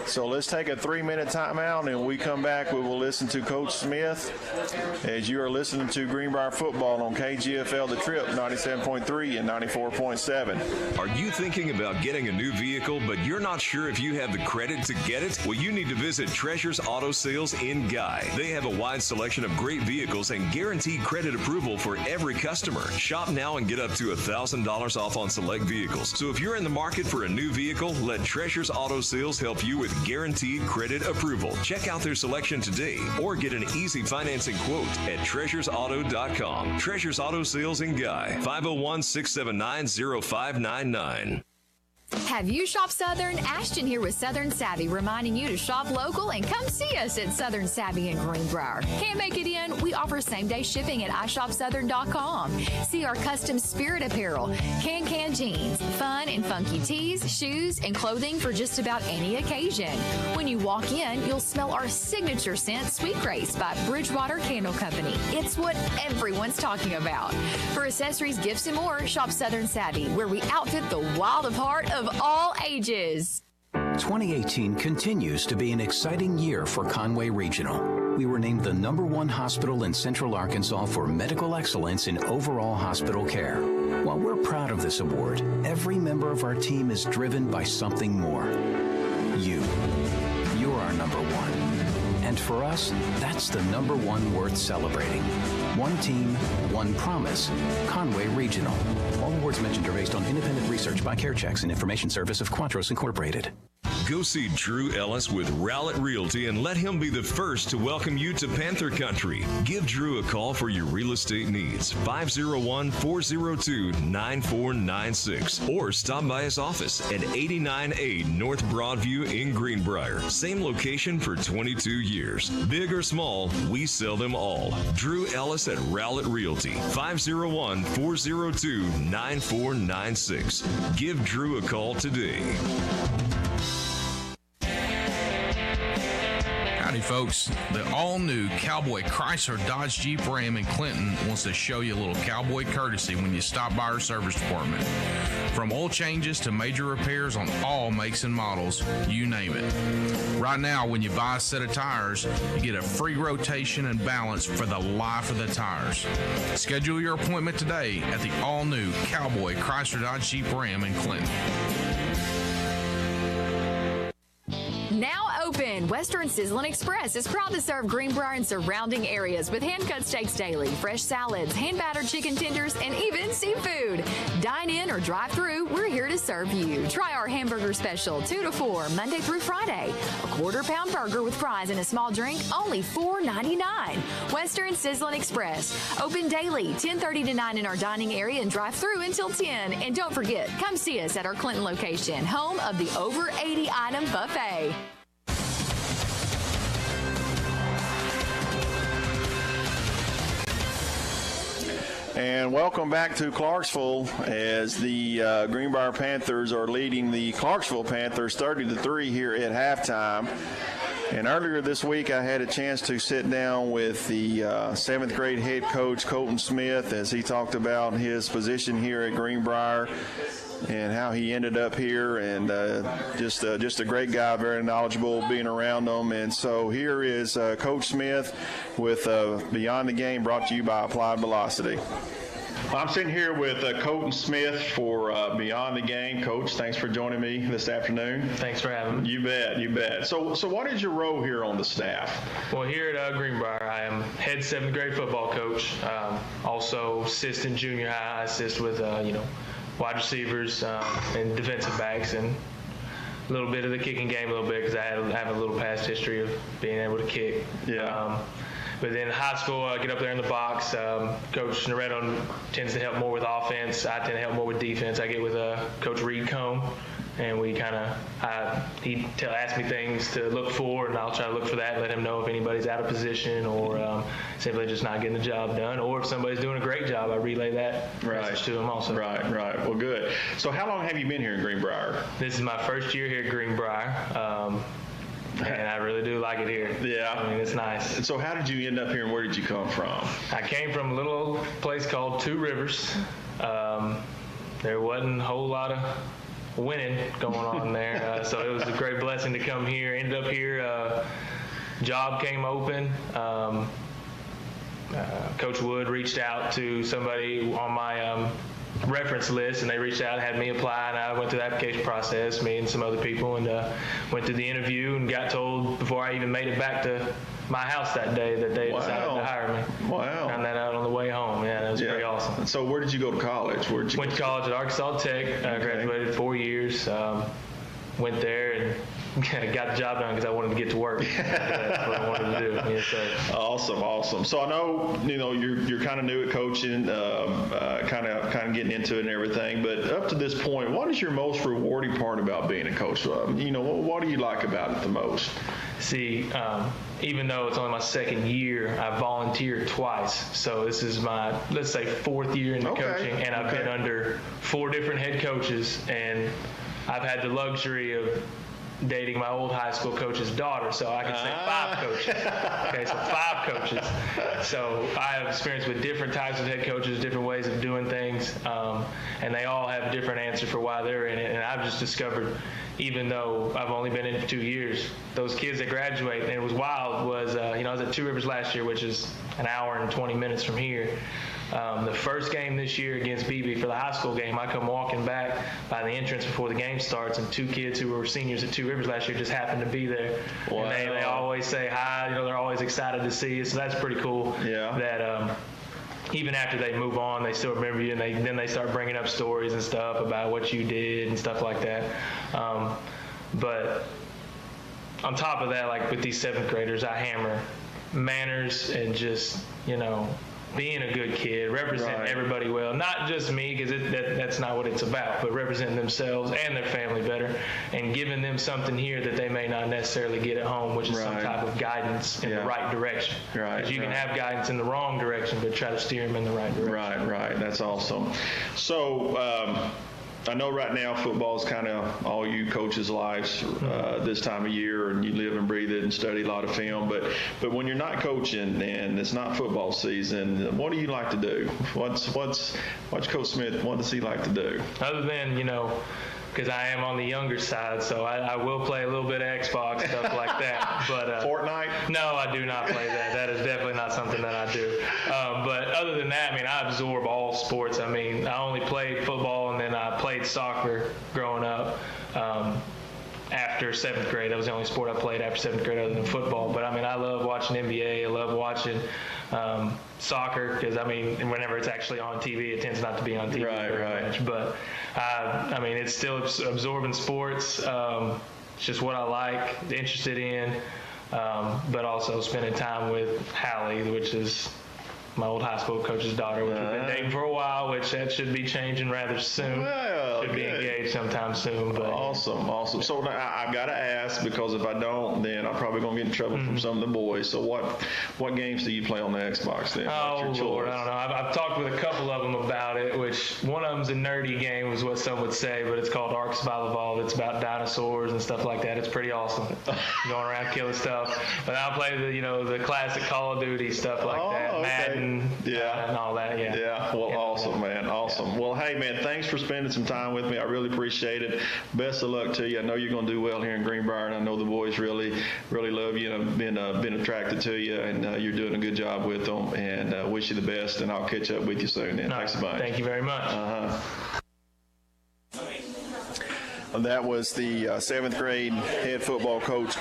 Speaker 2: So let's take a 3-minute timeout, and when we come back, we will listen to Coach Smith as you are listening to Greenbrier football on KGFL The Trip 97.3 and 94.7.
Speaker 1: Are you thinking about getting a new vehicle, but you're not sure if you have the credit to get it? Well, you need to visit Treasures Auto Sales in Guy. They have a wide selection of great vehicles and guaranteed credit approval for every customer. Shop now and get up to $1,000 off on select vehicles. So if you're in the market for a new vehicle, let Treasures Auto Sales help you with guaranteed credit approval. Check out their selection today or get an easy financing quote at treasuresauto.com. Treasures Auto Sales in Guy, 501-679-0599.
Speaker 6: Have you shopped Southern? Ashton here with Southern Savvy, reminding you to shop local and come see us at Southern Savvy in Greenbrier. Can't make it in? We offer same-day shipping at iShopSouthern.com. See our custom spirit apparel, can jeans, fun and funky tees, shoes, and clothing for just about any occasion. When you walk in, you'll smell our signature scent, Sweet Grace by Bridgewater Candle Company. It's what everyone's talking about. For accessories, gifts, and more, shop Southern Savvy, where we outfit the wild of heart of all ages.
Speaker 10: 2018 continues to be an exciting year for Conway Regional. We were named the #1 hospital in Central Arkansas for medical excellence in overall hospital care. While we're proud of this award, every member of our team is driven by something more. You. You're our #1. And for us, that's the #1 worth celebrating. One team, one promise. Conway Regional. All awards mentioned are based on independent research by CareChecks and Information Service of Quantros Incorporated.
Speaker 1: Go see Drew Ellis with Rowlett Realty and let him be the first to welcome you to Panther Country. Give Drew a call for your real estate needs, 501-402-9496, or stop by his office at 89A North Broadview in Greenbrier. Same location for 22 years. Big or small, we sell them all. Drew Ellis at Rowlett Realty, 501-402-9496. Give Drew a call today.
Speaker 9: Howdy, folks. The all-new Cowboy Chrysler Dodge Jeep Ram in Clinton wants to show you a little cowboy courtesy when you stop by our service department. From oil changes to major repairs on all makes and models, you name it. Right now, when you buy a set of tires, you get a free rotation and balance for the life of the tires. Schedule your appointment today at the all-new Cowboy Chrysler Dodge Jeep Ram in Clinton.
Speaker 6: Now open open. Western Sizzlin' Express is proud to serve Greenbrier and surrounding areas with hand-cut steaks daily, fresh salads, hand-battered chicken tenders, and even seafood. Dine in or drive through, we're here to serve you. Try our hamburger special, 2 to 4, Monday through Friday. A quarter-pound burger with fries and a small drink, only $4.99. Western Sizzlin' Express, open daily, 10:30 to 9 in our dining area and drive through until 10. And don't forget, come see us at our Clinton location, home of the over 80 item buffet.
Speaker 2: And welcome back to Clarksville as the Greenbrier Panthers are leading the Clarksville Panthers 30-3 here at halftime. And earlier this week, I had a chance to sit down with the 7th grade head coach, Colton Smith, as he talked about his position here at Greenbrier and how he ended up here, and just a great guy, very knowledgeable, being around them. And so here is Coach Smith with Beyond the Game, brought to you by Applied Velocity.
Speaker 4: I'm sitting here with Colton Smith for Beyond the Game. Coach, thanks for joining me this afternoon.
Speaker 13: Thanks for having me.
Speaker 4: You bet, you bet. So what is your role here on the staff?
Speaker 13: Well, here at Greenbrier, I am head 7th grade football coach. Also assist in junior high. I assist with, wide receivers and defensive backs, and a little bit of the kicking game a little bit because I have a little past history of being able to kick.
Speaker 4: Yeah.
Speaker 13: But then in high school, I get up there in the box. Coach Naretto tends to help more with offense. I tend to help more with defense. I get with Coach Reed Combe, and we kind of he asks me things to look for, and I'll try to look for that and let him know if anybody's out of position or simply just not getting the job done, or if somebody's doing a great job, I relay that message to him also.
Speaker 4: Right. Well, good. So how long have you been here in Greenbrier?
Speaker 13: This is my first year here at Greenbrier. And I really do like it here.
Speaker 4: Yeah.
Speaker 13: I mean, it's nice.
Speaker 4: And so how did you end up here, and where did you come from?
Speaker 13: I came from a little place called Two Rivers. There wasn't a whole lot of winning going on there. So it was a great blessing to come here. Ended up here. Job came open. Coach Wood reached out to somebody on my reference list, and they reached out and had me apply, and I went through the application process, me and some other people, and went through the interview and got told before I even made it back to my house that day that they decided to hire me.
Speaker 4: Wow.
Speaker 13: Found that out on the way home. Yeah, that was pretty awesome.
Speaker 4: So where did you go to college? Went
Speaker 13: to college at Arkansas Tech. Graduated 4 years. Went there and got the job done because I wanted to get to work. That's what I wanted to do. Yes, sir.
Speaker 4: Awesome. So I know you're kind of new at coaching, kind of getting into it and everything. But up to this point, what is your most rewarding part about being a coach? What do you like about it the most?
Speaker 13: See, even though it's only my second year, I volunteered twice. So this is my, let's say, 4th year in the coaching, and I've been under 4 different head coaches, and I've had the luxury of dating my old high school coach's daughter, so I can say 5 coaches. Okay, so 5 coaches. So I have experience with different types of head coaches, different ways of doing things, and they all have a different answer for why they're in it. And I've just discovered, even though I've only been in it for 2 years, those kids that graduate, and it was wild, was, I was at Two Rivers last year, which is an hour and 20 minutes from here. The first game this year against BB for the high school game, I come walking back by the entrance before the game starts, and 2 kids who were seniors at Two Rivers last year just happened to be there. Wow. And they always say hi. They're always excited to see you, so that's pretty cool.
Speaker 4: Yeah.
Speaker 13: That even after they move on, they still remember you, and then they start bringing up stories and stuff about what you did and stuff like that. But on top of that, like with these 7th graders, I hammer manners and just, being a good kid, representing everybody well, not just me, because that's not what it's about, but representing themselves and their family better, and giving them something here that they may not necessarily get at home, which is some type of guidance in the right direction. Because you can have guidance in the wrong direction, but try to steer them in the right direction.
Speaker 4: Right. That's awesome. So, I know right now football is kind of all you coaches' lives this time of year, and you live and breathe it and study a lot of film. But when you're not coaching and it's not football season, what do you like to do? What's Coach Smith? What does he like to do?
Speaker 13: Other than because I am on the younger side, so I will play a little bit of Xbox, stuff like that. But
Speaker 4: Fortnite?
Speaker 13: No, I do not play that. That is definitely not something that I do. But other than that, I absorb all sports. I only played football, and then I played soccer growing up. after 7th grade. That was the only sport I played after 7th grade other than football. But, I mean, I love watching NBA. I love watching soccer because, I mean, whenever it's actually on TV, it tends not to be on TV very much. But, I mean, it's still absorbing sports. It's just what I like, interested in, but also spending time with Hallie, which is my old high school coach's daughter, which we've been dating for a while, which that should be changing rather soon.
Speaker 4: Well,
Speaker 13: should be engaged sometime soon. But
Speaker 4: Awesome. So I've got to ask, because if I don't, then I'm probably going to get in trouble from some of the boys. So what games do you play on the Xbox then?
Speaker 13: Oh, Lord, I don't know. I've talked with a couple of them about it, which one of them's a nerdy game is what some would say, but it's called Ark Survival Evolved. It's about dinosaurs and stuff like that. It's pretty awesome. Going around killing stuff. But I'll play the classic Call of Duty stuff like that. Madden. And all that,
Speaker 4: Awesome, man. Awesome. Yeah. Well, hey, man, thanks for spending some time with me. I really appreciate it. Best of luck to you. I know you're going to do well here in Greenbrier, and I know the boys really love you and have been attracted to you, and you're doing a good job with them, and wish you the best, and I'll catch up with you soon. Then. Thanks a bunch.
Speaker 13: Thank you very much.
Speaker 2: That was the 7th grade head football coach,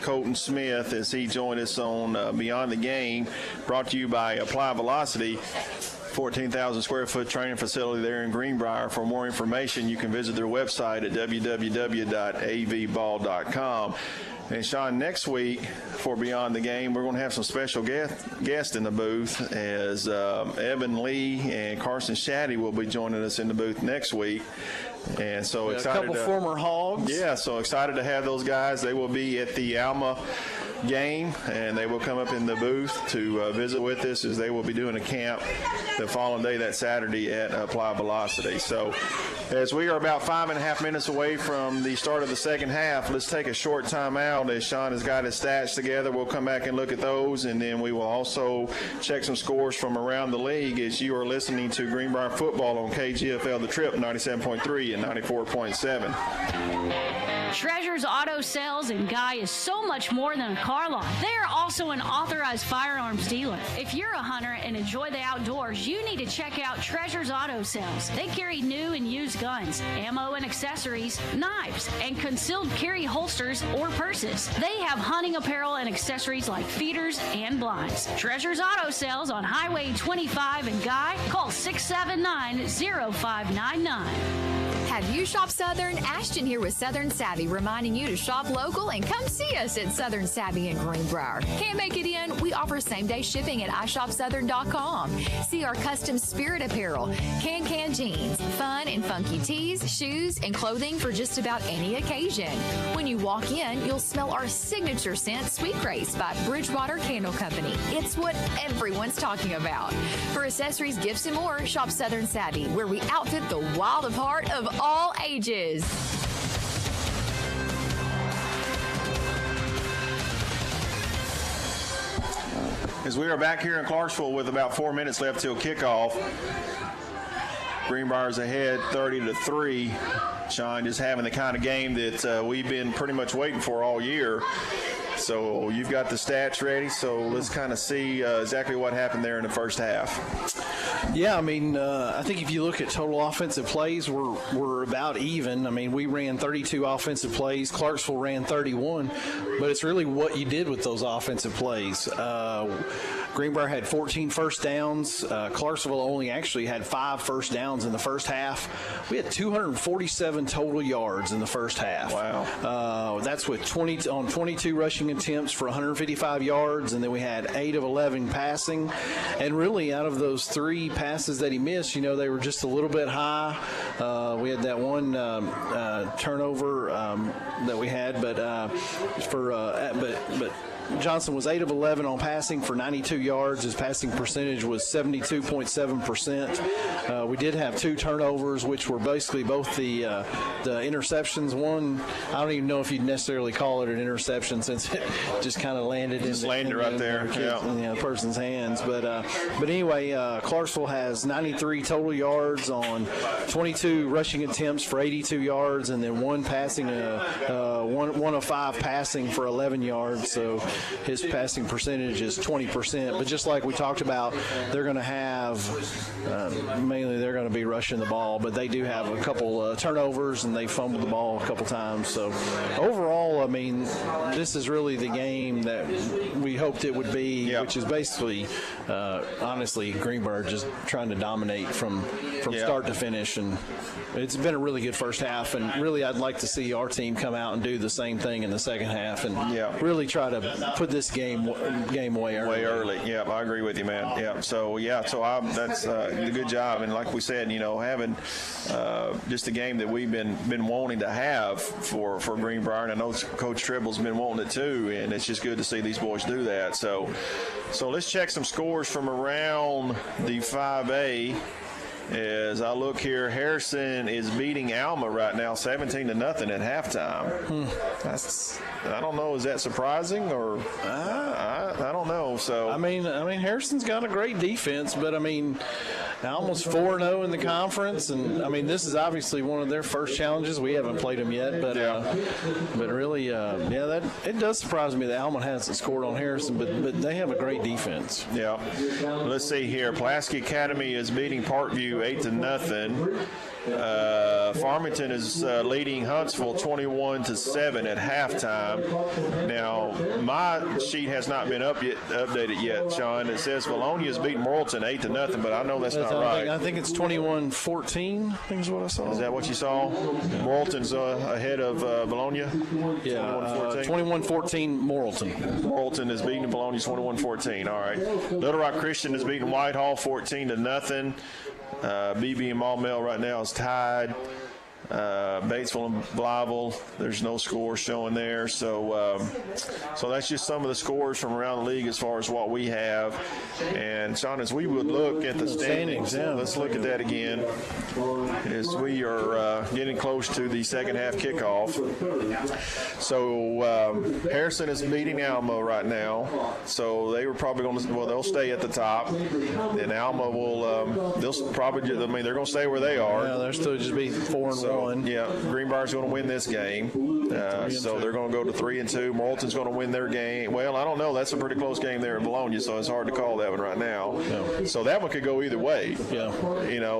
Speaker 2: Colton Smith, as he joined us on Beyond the Game, brought to you by Apply Velocity, 14,000 square foot training facility there in Greenbrier. For more information, you can visit their website at www.avball.com. And Sean, next week for Beyond the Game, we're going to have some special guests in the booth, as Evan Lee and Carson Shaddy will be joining us in the booth next week. And so excited.
Speaker 3: A couple former Hogs.
Speaker 2: Yeah, so excited to have those guys. They will be at the Alma game, and they will come up in the booth to visit with us, as they will be doing a camp the following day, that Saturday, at Apply Velocity. So as we are about 5.5 minutes away from the start of the second half, let's take a short time out as Sean has got his stats together. We'll come back and look at those, and then we will also check some scores from around the league as you are listening to Greenbrier Football on KGFL The Trip 97.3 and 94.7.
Speaker 11: Treasures Auto Sales in Guy is so much more than a car lot. They are also an authorized firearms dealer. If you're a hunter and enjoy the outdoors, you need to check out Treasures Auto Sales. They carry new and used guns, ammo and accessories, knives, and concealed carry holsters or purses. They have hunting apparel and accessories like feeders and blinds. Treasures Auto Sales on Highway 25 in Guy. Call 679-0599.
Speaker 6: Have you shopped Southern? Ashton here with Southern Savvy, reminding you to shop local and come see us at Southern Savvy in Greenbrier. Can't make it in? We offer same-day shipping at iShopSouthern.com. See our custom spirit apparel, can jeans, fun and funky tees, shoes, and clothing for just about any occasion. When you walk in, you'll smell our signature scent, Sweet Grace by Bridgewater Candle Company. It's what everyone's talking about. For accessories, gifts, and more, shop Southern Savvy, where we outfit the wild of heart of all ages.
Speaker 2: As we are back here in Clarksville with about 4 minutes left till kickoff, Greenbrier's ahead 30-3. Sean, just having the kind of game that we've been pretty much waiting for all year. So you've got the stats ready, so let's kind of see exactly what happened there in the first half.
Speaker 3: Yeah, I mean, I think if you look at total offensive plays, we're about even. I mean, we ran 32 offensive plays. Clarksville ran 31, but it's really what you did with those offensive plays. Greenbrier had 14 first downs. Clarksville only actually had 5 first downs in the first half. We had 247 total yards in the first half.
Speaker 2: Wow.
Speaker 3: That's with 22 rushing attempts for 155 yards, and then we had 8 of 11 passing. And really, out of those 3 passes that he missed, they were just a little bit high. We had that one turnover that we had, but Johnson was 8 of 11 on passing for 92 yards. His passing percentage was 72.7%. We did have 2 turnovers, which were basically both the interceptions. One, I don't even know if you'd necessarily call it an interception, since it just kind of landed in the person's hands. But anyway, Clarksville has 93 total yards on 22 rushing attempts for 82 yards, and then 1 passing, 1 of 5 passing for 11 yards. So his passing percentage is 20%. But just like we talked about, they're going to have mainly they're going to be rushing the ball, but they do have a couple turnovers and they fumbled the ball a couple times. So overall, I mean, this is really the game that we hoped it would be, which is basically, honestly, Greenbrier just trying to dominate from start to finish, and it's been a really good first half. And really, I'd like to see our team come out and do the same thing in the second half, and really try to put this game way early.
Speaker 2: Way early. Yeah, I agree with you, man. Yeah. So that's a good job. And like we said, having just a game that we've been wanting to have for Greenbrier, and I know Coach Tribble's been wanting it too, and it's just good to see these boys do that. So let's check some scores from around the 5A. As I look here, Harrison is beating Alma right now 17-0 at halftime. I don't know, is that surprising or I don't know. So
Speaker 3: I mean Harrison's got a great defense, but I mean Alma's 4-0 in the conference, and I mean this is obviously one of their first challenges. We haven't played them yet, but really that it does surprise me that Alma hasn't scored on Harrison, but they have a great defense.
Speaker 2: Yeah. Let's see here. Pulaski Academy is beating Parkview 8-0. Farmington is leading Huntsville 21-7 at halftime. Now, my sheet has not been updated yet, Sean. It says Bologna is beating Morrilton 8-0, but I know that's not right.
Speaker 3: I think it's 21-14. I think is what I saw.
Speaker 2: Is that what you saw? Morrilton's ahead of Bologna.
Speaker 3: Yeah, 21-14 Morrilton.
Speaker 2: Morrilton is beating Bologna 21-14. All right. Little Rock Christian is beating Whitehall 14-0. BB and Maumelle right now is tied. Batesville and Blyville, there's no score showing there. So that's just some of the scores from around the league as far as what we have. And, Sean, as we would look at the standings, let's look at that again as we are getting close to the second half kickoff. So Harrison is beating Alma right now. So they were probably going to, they'll stay at the top. And Alma will, they'll probably, they're going to stay where they are.
Speaker 3: Yeah, they'll still just be 4-1.
Speaker 2: Yeah, Greenbrier's going to win this game. So they're going to go to 3-2. Morrilton's going to win their game. Well, I don't know. That's a pretty close game there in Bologna, so it's hard to call that one right now. Yeah. So that one could go either way.
Speaker 3: Yeah.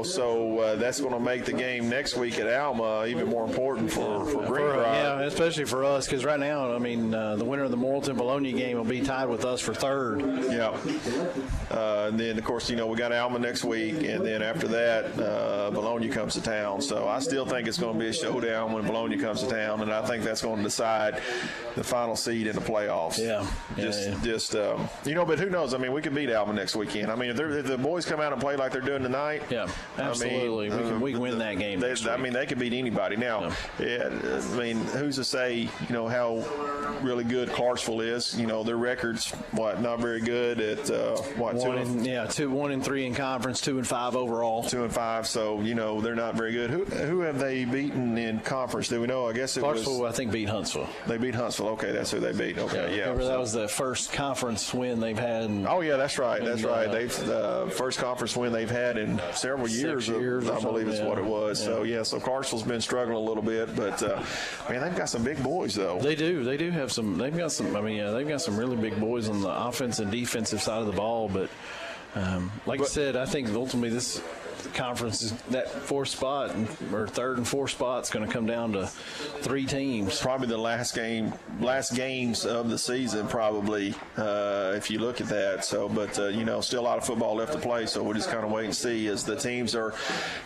Speaker 2: So that's going to make the game next week at Alma even more important for Greenbrier.
Speaker 3: Yeah, especially for us, because right now, I mean, the winner of the Morrilton-Bologna game will be tied with us for third.
Speaker 2: Yeah. And then, of course, we got Alma next week, and then after that, Bologna comes to town. So I still think it's going to be a showdown when Bologna comes to town, and I think that's going to decide the final seed in the playoffs.
Speaker 3: Yeah.
Speaker 2: But who knows? I mean, we could beat Alma next weekend. I mean, if the boys come out and play like they're doing tonight,
Speaker 3: yeah, absolutely, we can win that game.
Speaker 2: They could beat anybody. Now, who's to say, how really good Clarksville is? Their record's not very good at
Speaker 3: 1-3 in conference, 2-5 overall,
Speaker 2: 2-5. So they're not very good. Who have they beaten in conference? Do we know? I guess
Speaker 3: Clarksville, I think, beat Huntsville.
Speaker 2: They beat Huntsville. Okay, that's who they beat. Okay, yeah.
Speaker 3: Remember, that was the first conference win they've had.
Speaker 2: Oh, yeah, that's right. That's right. They've first conference win they've had in several years. I believe is what it was. Yeah. So Clarksville's been struggling a little bit, but they've got some big boys though.
Speaker 3: They do. They do have some. They've got some. They've got some really big boys on the offense and defensive side of the ball. But I said, I think ultimately this conference is that fourth spot or third and fourth spot's going to come down to three teams.
Speaker 2: Probably the last games of the season, probably, if you look at that. So, but still a lot of football left to play. So we'll just kind of wait and see as the teams are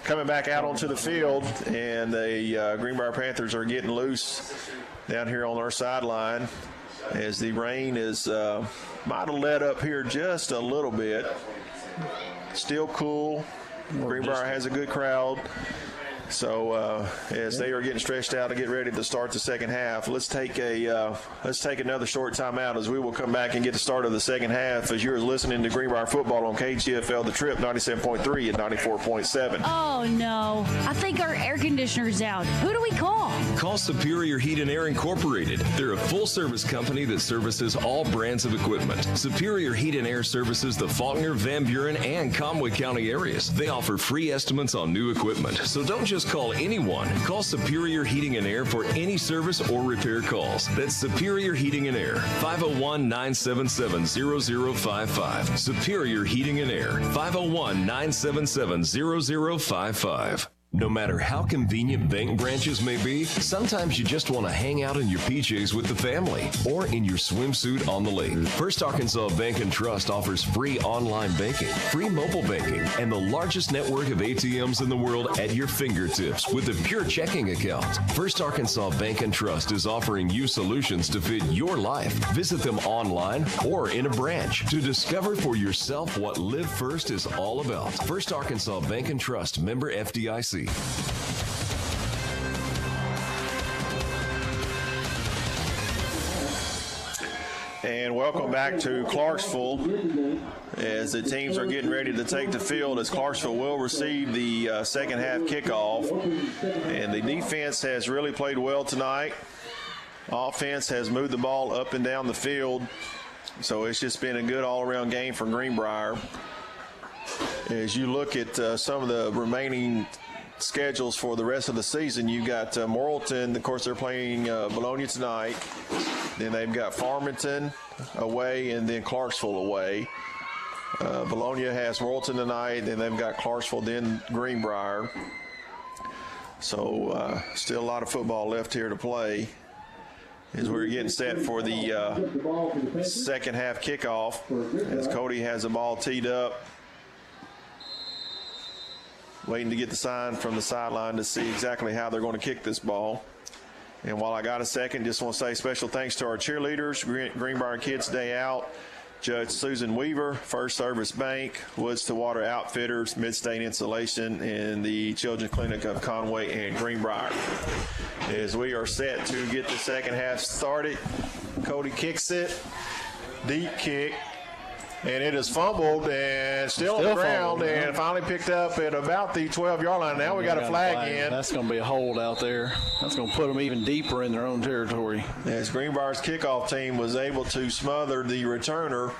Speaker 2: coming back out onto the field, and the Greenbrier Panthers are getting loose down here on our sideline as the rain is might have let up here just a little bit. Still cool. Greenbrier has a good crowd. So as they are getting stretched out to get ready to start the second half, let's take another short timeout as we will come back and get the start of the second half as you're listening to Greenbrier football on KGFL The Trip 97.3 and 94.7.
Speaker 11: Oh no, I think our air conditioner's out. Who do we call?
Speaker 1: Call Superior Heat and Air Incorporated. They're a full-service company that services all brands of equipment. Superior Heat and Air services the Faulkner, Van Buren, and Conway County areas. They offer free estimates on new equipment. So don't just just call anyone. Call Superior Heating and Air for any service or repair calls. That's Superior Heating and Air, 501-977-0055. Superior Heating and Air, 501-977-0055. No matter how convenient bank branches may be, sometimes you just want to hang out in your PJs with the family or in your swimsuit on the lake. First Arkansas Bank and Trust offers free online banking, free mobile banking, and the largest network of ATMs in the world at your fingertips with a pure checking account. First Arkansas Bank and Trust is offering you solutions to fit your life. Visit them online or in a branch to discover for yourself what Live First is all about. First Arkansas Bank and Trust, member FDIC.
Speaker 2: And welcome back to Clarksville as the teams are getting ready to take the field as Clarksville will receive the second half kickoff. And the defense has really played well tonight. Offense has moved the ball up and down the field. So it's just been a good all-around game for Greenbrier. As you look at some of the remaining schedules for the rest of the season, you got Morrilton. Of course, they're playing Bologna tonight. Then they've got Farmington away and then Clarksville away. Bologna has Morrilton tonight, and they've got Clarksville, then Greenbrier. So still a lot of football left here to play as we're getting set for the second half kickoff as Cody has the ball teed up, waiting to get the sign from the sideline to see exactly how they're going to kick this ball. And while I got a second, just want to say special thanks to our cheerleaders, Greenbrier Kids Day Out, Judge Susan Weaver, First Service Bank, Woods to Water Outfitters, Midstate Insulation, and the Children's Clinic of Conway and Greenbrier. As we are set to get the second half started, Cody kicks it, deep kick. And it is fumbled and still on the ground and finally picked up at about the 12-yard line. Now we got a flag in.
Speaker 3: That's going to be a hold out there. That's going to put them even deeper in their own territory.
Speaker 2: As Greenbrier's kickoff team was able to smother the returner.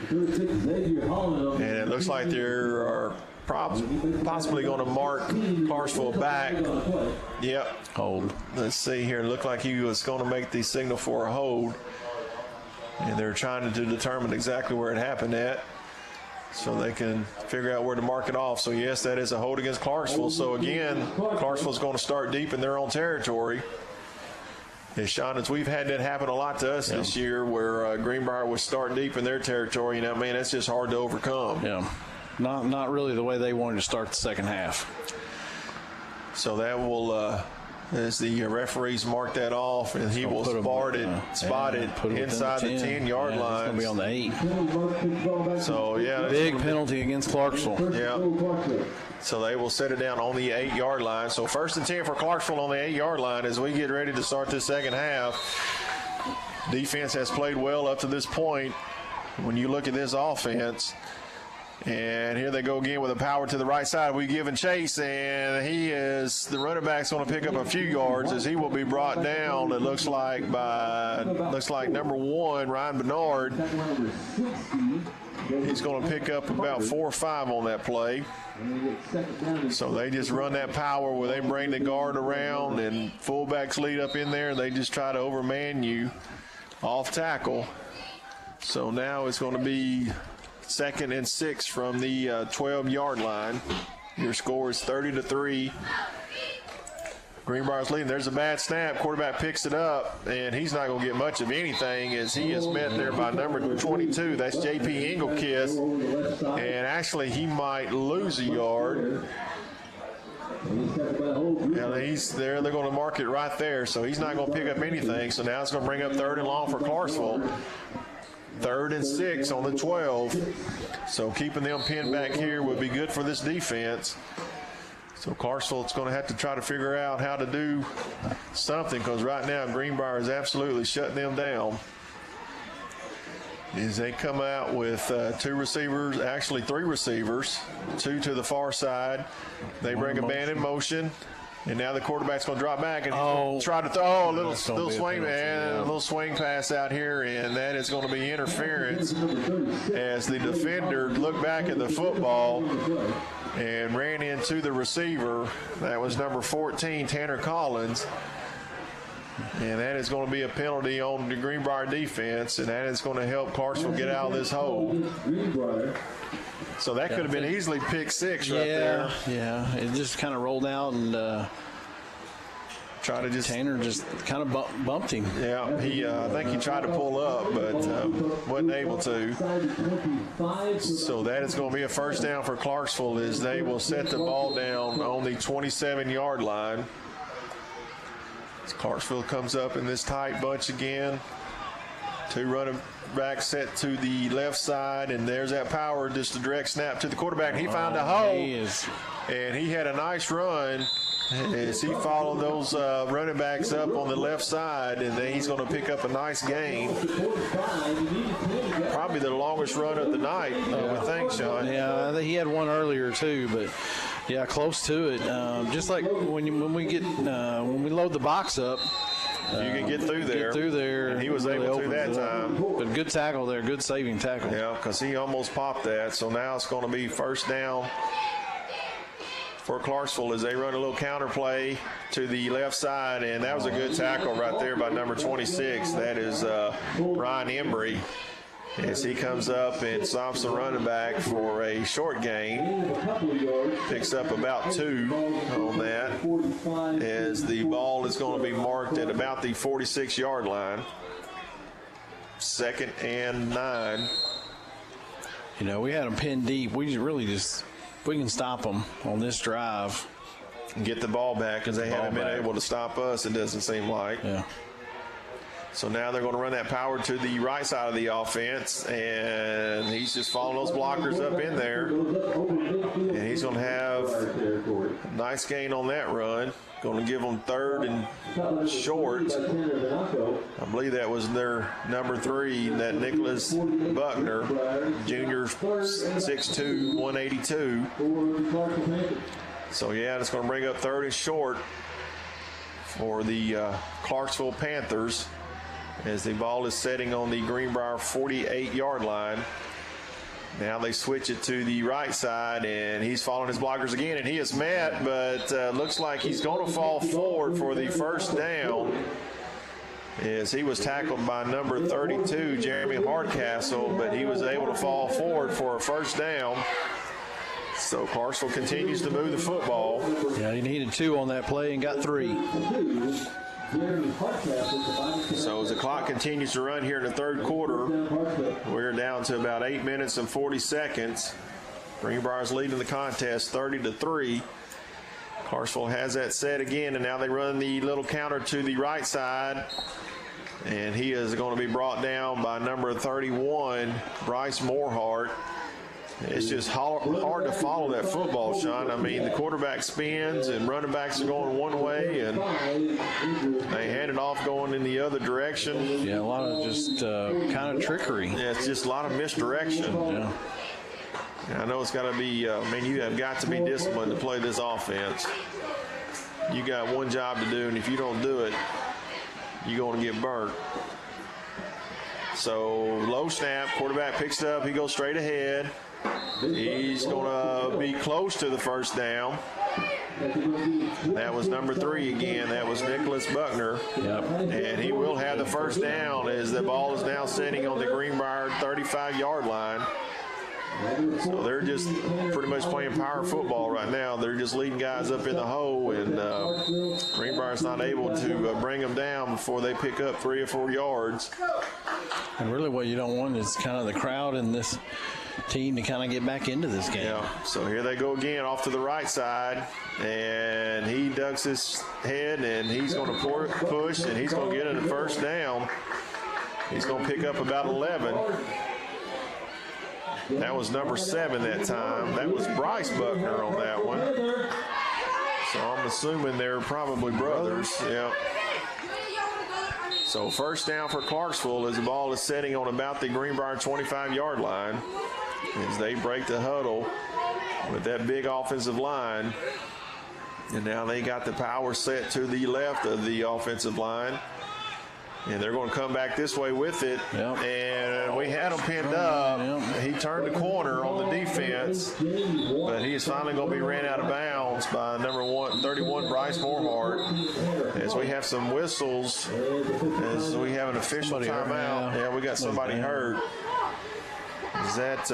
Speaker 2: And it looks like they are possibly going to mark Clarksville back. Yep.
Speaker 3: Hold.
Speaker 2: Let's see here. It looked like he was going to make the signal for a hold. And they're trying to determine exactly where it happened at so they can figure out where to mark it off. So, yes, that is a hold against Clarksville. So, again, Clarksville's going to start deep in their own territory. And, Sean, as we've had that happen a lot to us this year where Greenbrier was starting deep in their territory, man, that's just hard to overcome.
Speaker 3: Yeah, not really the way they wanted to start the second half.
Speaker 2: So that will as the referees mark that off, and he will spotted inside the 10-yard line.
Speaker 3: It's going to be on the 8.
Speaker 2: So, yeah.
Speaker 3: Big penalty against Clarksville.
Speaker 2: Yeah. So they will set it down on the 8-yard line. So 1st and 10 for Clarksville on the 8-yard line as we get ready to start this second half. Defense has played well up to this point. When you look at this offense, and here they go again with a power to the right side. We give and chase, and the running back's going to pick up a few yards as he will be brought down. It looks like number 1, Ryan Bernard. He's going to pick up about 4 or 5 on that play. So they just run that power where they bring the guard around and fullbacks lead up in there. They just try to overman you off tackle. So now it's going to be 2nd and 6 from the 12-yard line. Your score is 30-3. Greenbrier's leading. There's a bad snap. Quarterback picks it up, and he's not going to get much of anything as he is met there by number 22. That's J.P. Engelkiss. And actually, he might lose a yard. And he's there. They're going to mark it right there, so he's not going to pick up anything. So now it's going to bring up 3rd and long for Clarksville. 3rd and 6 on the 12. So keeping them pinned back here would be good for this defense. So Clarksville's going to have to try to figure out how to do something because right now Greenbrier is absolutely shutting them down. As they come out with 2 receivers, actually 3 receivers, 2 to the far side. They bring a man in motion. And now the quarterback's going to drop back and try to throw a little swing, a little swing pass out here, and that is going to be interference as the defender looked back at the football
Speaker 14: and ran into the receiver. That was number 14, Tanner Collins. And that is going to be a penalty on the Greenbrier defense, and that is going to help Clarksville get out of this hole. So that could have been easily pick 6 right there.
Speaker 3: Yeah, it just kind of rolled out and Tanner just kind of bumped him.
Speaker 14: Yeah, I think he tried to pull up, but wasn't able to. So that is going to be a first down for Clarksville as they will set the ball down on the 27-yard line. As Clarksville comes up in this tight bunch again. 2 running backs set to the left side, and there's that power, just a direct snap to the quarterback. He found a hole, and he had a nice run as he followed those running backs up on the left side, and then he's going to pick up a nice gain. Probably the longest run of the night, I would think, Sean.
Speaker 3: Yeah, I think he had one earlier too, but yeah, close to it. Just like when we load the box up,
Speaker 14: you can get through there. And he was able to that time.
Speaker 3: But good tackle there, good saving tackle.
Speaker 14: Yeah, because he almost popped that. So now it's going to be first down for Clarksville as they run a little counter play to the left side, and that was a good tackle right there by number 26. That is Ryan Embry, as he comes up and stops the running back for a short gain. Picks up about 2 on that, as the ball is going to be marked at about the 46-yard line. 2nd and 9.
Speaker 3: You know, we had them pinned deep. We can stop them on this drive.
Speaker 14: And get the ball back, because they haven't been able to stop us, it doesn't seem like.
Speaker 3: Yeah.
Speaker 14: So now they're going to run that power to the right side of the offense, and he's just following those blockers up in there. And he's going to have a nice gain on that run. Going to give them 3rd and short. I believe that was their number 3, that Nicholas Buckner, junior, 6'2", 182. So, yeah, it's going to bring up 3rd and short for the Clarksville Panthers, as the ball is setting on the Greenbrier 48-yard line. Now they switch it to the right side, and he's following his blockers again, and he is met, but looks like he's going to fall forward for the first down, as he was tackled by number 32, Jeremy Hardcastle, but he was able to fall forward for a first down. So Clarksville continues to move the football.
Speaker 3: Yeah, he needed 2 on that play and got 3.
Speaker 14: So as the clock continues to run here in the 3rd quarter, we're down to about 8 minutes and 40 seconds. Greenbrier's leading the contest 30-3. Clarksville has that set again, and now they run the little counter to the right side, and he is going to be brought down by number 31, Bryce Morehart. It's just hard to follow that football, Sean. I mean, the quarterback spins and running backs are going one way, and they hand it off going in the other direction.
Speaker 3: Yeah, a lot of just kind of trickery.
Speaker 14: Yeah, it's just a lot of misdirection.
Speaker 3: Yeah.
Speaker 14: I know it's got to be, you have got to be disciplined to play this offense. You got one job to do, and if you don't do it, you're going to get burnt. So, low snap, quarterback picks it up, he goes straight ahead. He's going to be close to the first down. That was number 3 again. That was Nicholas Buckner.
Speaker 3: Yep.
Speaker 14: And he will have the first down, as the ball is now sitting on the Greenbrier 35-yard line. So they're just pretty much playing power football right now. They're just leading guys up in the hole, and Greenbrier's not able to bring them down before they pick up 3 or 4 yards.
Speaker 3: And really what you don't want is kind of the crowd in this team to kind of get back into this game.
Speaker 14: Yeah, so here they go again off to the right side, and he ducks his head, and he's going to push, and he's going to get it a first down. He's going to pick up about 11. That was number 7 that time. That was Bryce Buckner on that one. So I'm assuming they're probably brothers. Yeah. So first down for Clarksville as the ball is setting on about the Greenbrier 25-yard line, as they break the huddle with that big offensive line. And now they got the power set to the left of the offensive line.
Speaker 2: And they're going to come back this way with it.
Speaker 3: Yep.
Speaker 2: And we had him pinned up.
Speaker 3: Yep.
Speaker 2: He turned the corner on the defense, but he is finally going to be ran out of bounds by number 31, Bryce Morehart. As we have some whistles, as we have an official timeout. Yeah, we got somebody hurt. Is that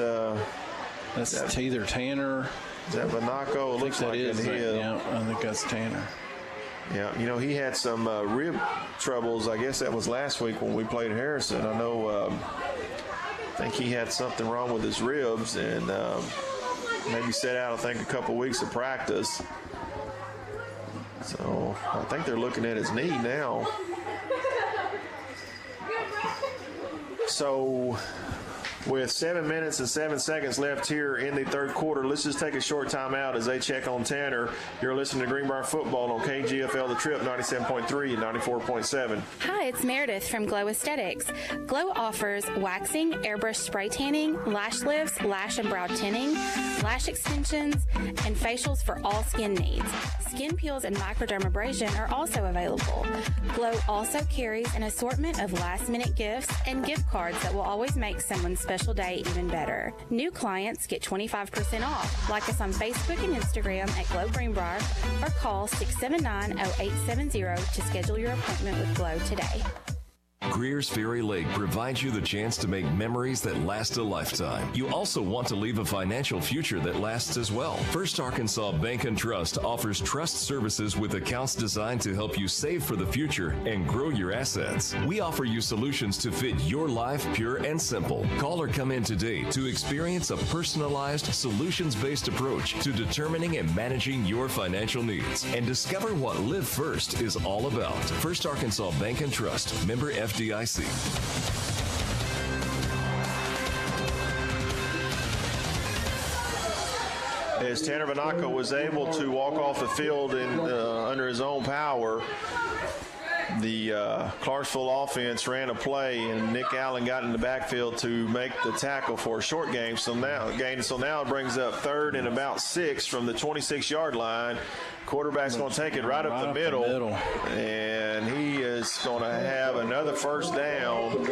Speaker 3: that's either Tanner?
Speaker 2: Is that Banaco? It looks like it is.
Speaker 3: Yeah, I think that's Tanner.
Speaker 2: Yeah, you know, he had some rib troubles. I guess that was last week when we played Harrison. I know, I think he had something wrong with his ribs and maybe set out, I think, a couple weeks of practice. So I think they're looking at his knee now. So with 7 minutes and 7 seconds left here in the third quarter, let's just take a short timeout as they check on Tanner. You're listening to Greenbrier Football on KGFL The Trip 97.3 and 94.7.
Speaker 8: Hi, it's Meredith from Glow Aesthetics. Glow offers waxing, airbrush spray tanning, lash lifts, lash and brow tinning, lash extensions, and facials for all skin needs. Skin peels and microdermabrasion are also available. Glow also carries an assortment of last-minute gifts and gift cards that will always make someone's special day even better. New clients get 25% off. Like us on Facebook and Instagram at Glow Greenbrier or call 679-0870 to schedule your appointment with Glow today.
Speaker 1: Greer's Ferry Lake provides you the chance to make memories that last a lifetime. You also want to leave a financial future that lasts as well. First Arkansas Bank and Trust offers trust services with accounts designed to help you save for the future and grow your assets. We offer you solutions to fit your life pure and simple. Call or come in today to experience a personalized, solutions-based approach to determining and managing your financial needs and discover what Live First is all about. First Arkansas Bank and Trust, member FDIC.
Speaker 2: As Tanner Banaco was able to walk off the field under his own power, the Clarksville offense ran a play, and Nick Allen got in the backfield to make the tackle for a short game. So now it brings up 3rd and about 6 from the 26-yard line. Quarterback's going to take it right up the middle, and he is going to have another first down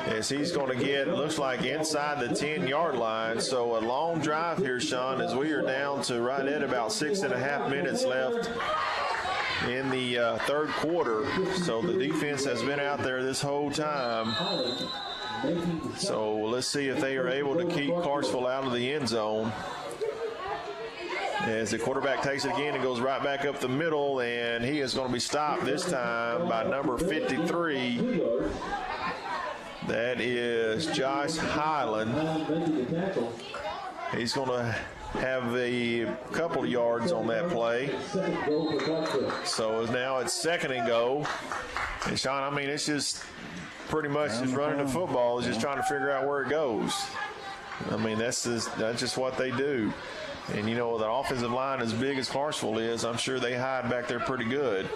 Speaker 2: as he's going to get, looks like, inside the 10-yard line. So a long drive here, Sean, as we are down to right at about 6.5 minutes left in the third quarter. So the defense has been out there this whole time. So let's see if they are able to keep Clarksville out of the end zone. As the quarterback takes it again and goes right back up the middle, and he is going to be stopped this time by number 53. That is Josh Highland. He's going to have a couple of yards on that play. So now it's 2nd and goal. And Sean, I mean, it's just pretty much just running the football, is just trying to figure out where it goes. I mean, that's just what they do. And, you know, with an offensive line as big as Clarksville is, I'm sure they hide back there pretty good.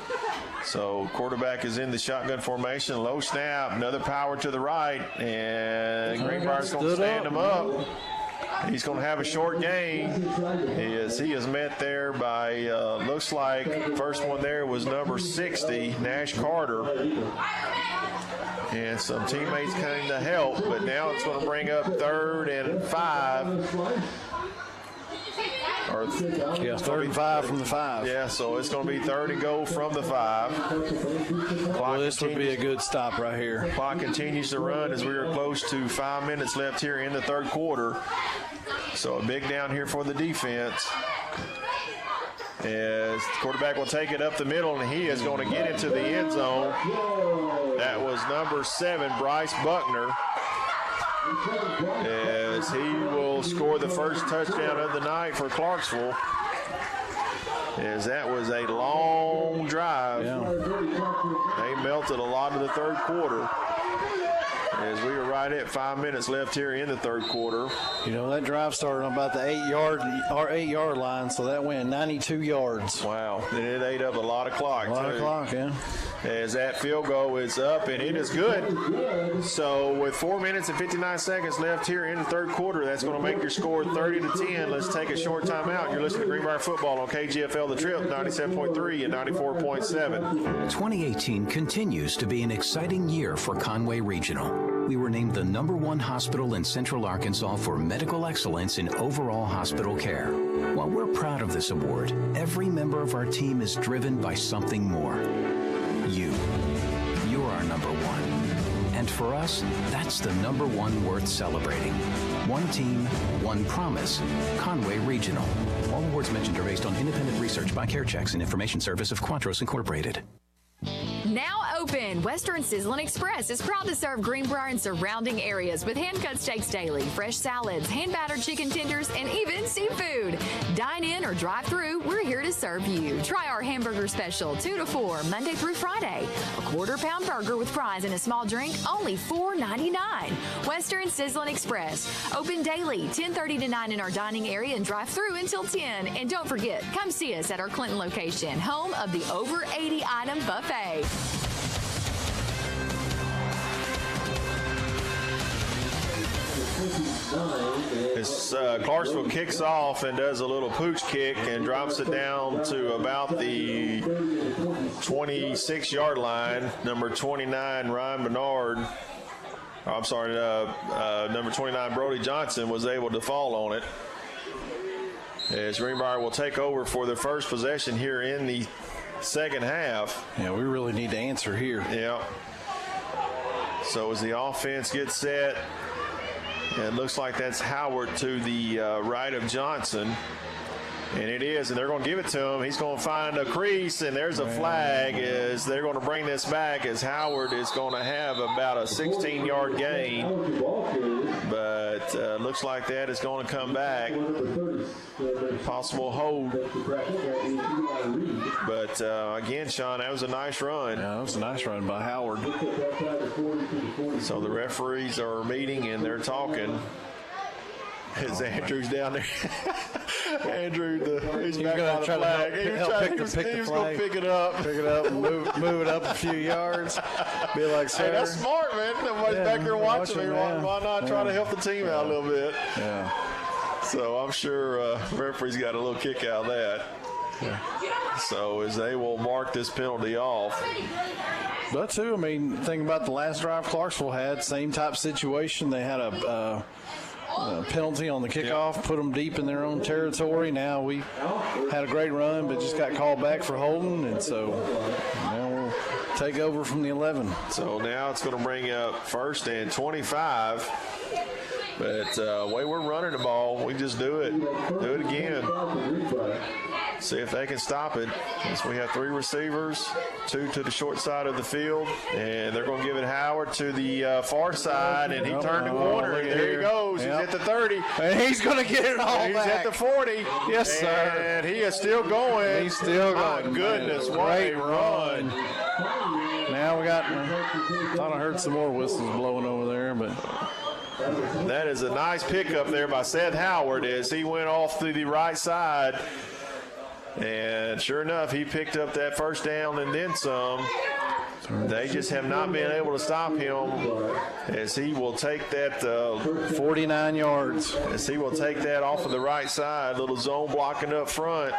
Speaker 2: So quarterback is in the shotgun formation. Low snap, another power to the right, and Greenbrier's going to stand him up. He's going to have a short gain. He is met there by, looks like, first one there was number 60, Nash Carter. And some teammates came to help, but now it's going to bring up 3rd and 5.
Speaker 3: Yeah, 3rd and 5 from the 5.
Speaker 2: Yeah, so it's going to be 3rd and goal from the 5.
Speaker 3: Well, this would be a good stop right here.
Speaker 2: Clock continues to run as we are close to 5 minutes left here in the third quarter. So a big down here for the defense. As the quarterback will take it up the middle, and he is going to get into the end zone. That was number 7, Bryce Buckner, as he will score the first touchdown of the night for Clarksville, as that was a long drive. Yeah. They melted a lot of the third quarter.
Speaker 14: as we were right at 5 minutes left here in the third quarter.
Speaker 3: You know, that drive started on about the 8-yard line, so that went 92 yards.
Speaker 14: Wow. And it ate up a lot of clock,
Speaker 3: A lot of clock, yeah.
Speaker 14: As that field goal is up, and it is good. So with 4 minutes and 59 seconds left here in the third quarter, that's going to make your score 30-10. Let's take a short time out. You're listening to Greenbrier Football on KGFL The Trip, 97.3 and 94.7.
Speaker 10: 2018 continues to be an exciting year for Conway Regional. We were named the #1 hospital in Central Arkansas for medical excellence in overall hospital care. While we're proud of this award, every member of our team is driven by something more. You're our #1. And for us, that's the #1 worth celebrating. One team, one promise. Conway Regional. All awards mentioned are based on independent research by CareChecks and information service of Quatros Incorporated.
Speaker 6: Now open, Western Sizzlin' Express is proud to serve Greenbrier and surrounding areas with hand-cut steaks daily, fresh salads, hand-battered chicken tenders, and even seafood. Dine in or drive through, we're here to serve you. Try our hamburger special, 2 to 4, Monday through Friday. A quarter-pound burger with fries and a small drink, only $4.99. Western Sizzlin' Express, open daily, 10:30 to 9 in our dining area and drive through until 10. And don't forget, come see us at our Clinton location, home of the over 80-item buffet.
Speaker 14: As Clarksville kicks off and does a little pooch kick and drops it down to about the 26-yard line. Number 29, Ryan Bernard. I'm sorry, number 29, Brody Johnson was able to fall on it. As Greenbrier will take over for their first possession here in the second half.
Speaker 3: Yeah, we really need to answer here.
Speaker 14: Yeah. So as the offense gets set, it looks like that's Howard to the right of Johnson. And it is, and they're going to give it to him. He's going to find a crease, and there's a flag as they're going to bring this back as Howard is going to have about a 16-yard gain. But looks like that is going to come back. Possible hold. But again, Sean, that was a nice run.
Speaker 3: Yeah, that was a nice run by Howard.
Speaker 14: So the referees are meeting and they're talking. As Andrew's down there. Andrew, he's back on the flag. He was going to pick it up.
Speaker 3: Pick it up and move it up a few yards. Be like, sir.
Speaker 14: Hey, that's smart, man. Everybody's back there watching me. Why not try to help the team out a little bit?
Speaker 3: Yeah.
Speaker 14: So I'm sure referee's got a little kick out of that. Yeah. So as they will mark this penalty off.
Speaker 3: But too, I mean, think about the last drive Clarksville had, same type situation. They had a penalty on the kickoff, put them deep in their own territory. Now we had a great run, but just got called back for holding, and so now we'll take over from the 11.
Speaker 14: So now it's going to bring up 1st and 25. But the way we're running the ball, we just do it again. See if they can stop it. So we have 3 receivers, 2 to the short side of the field, and they're going to give it Howard to the far side, and he turned the corner, and there he goes. Yep. He's at the 30.
Speaker 3: And he's going to get it all
Speaker 14: He's
Speaker 3: back.
Speaker 14: At the 40.
Speaker 3: Yes, sir.
Speaker 14: And he is still going.
Speaker 3: He's still going.
Speaker 14: My goodness, what a run.
Speaker 3: Now we got, thought I heard some more whistles blowing over there, but.
Speaker 14: That is a nice pickup there by Seth Howard as he went off to the right side. And sure enough, he picked up that first down and then some. They just have not been able to stop him as he will take that
Speaker 3: 49 yards.
Speaker 14: As he will take that off of the right side, little zone blocking up front.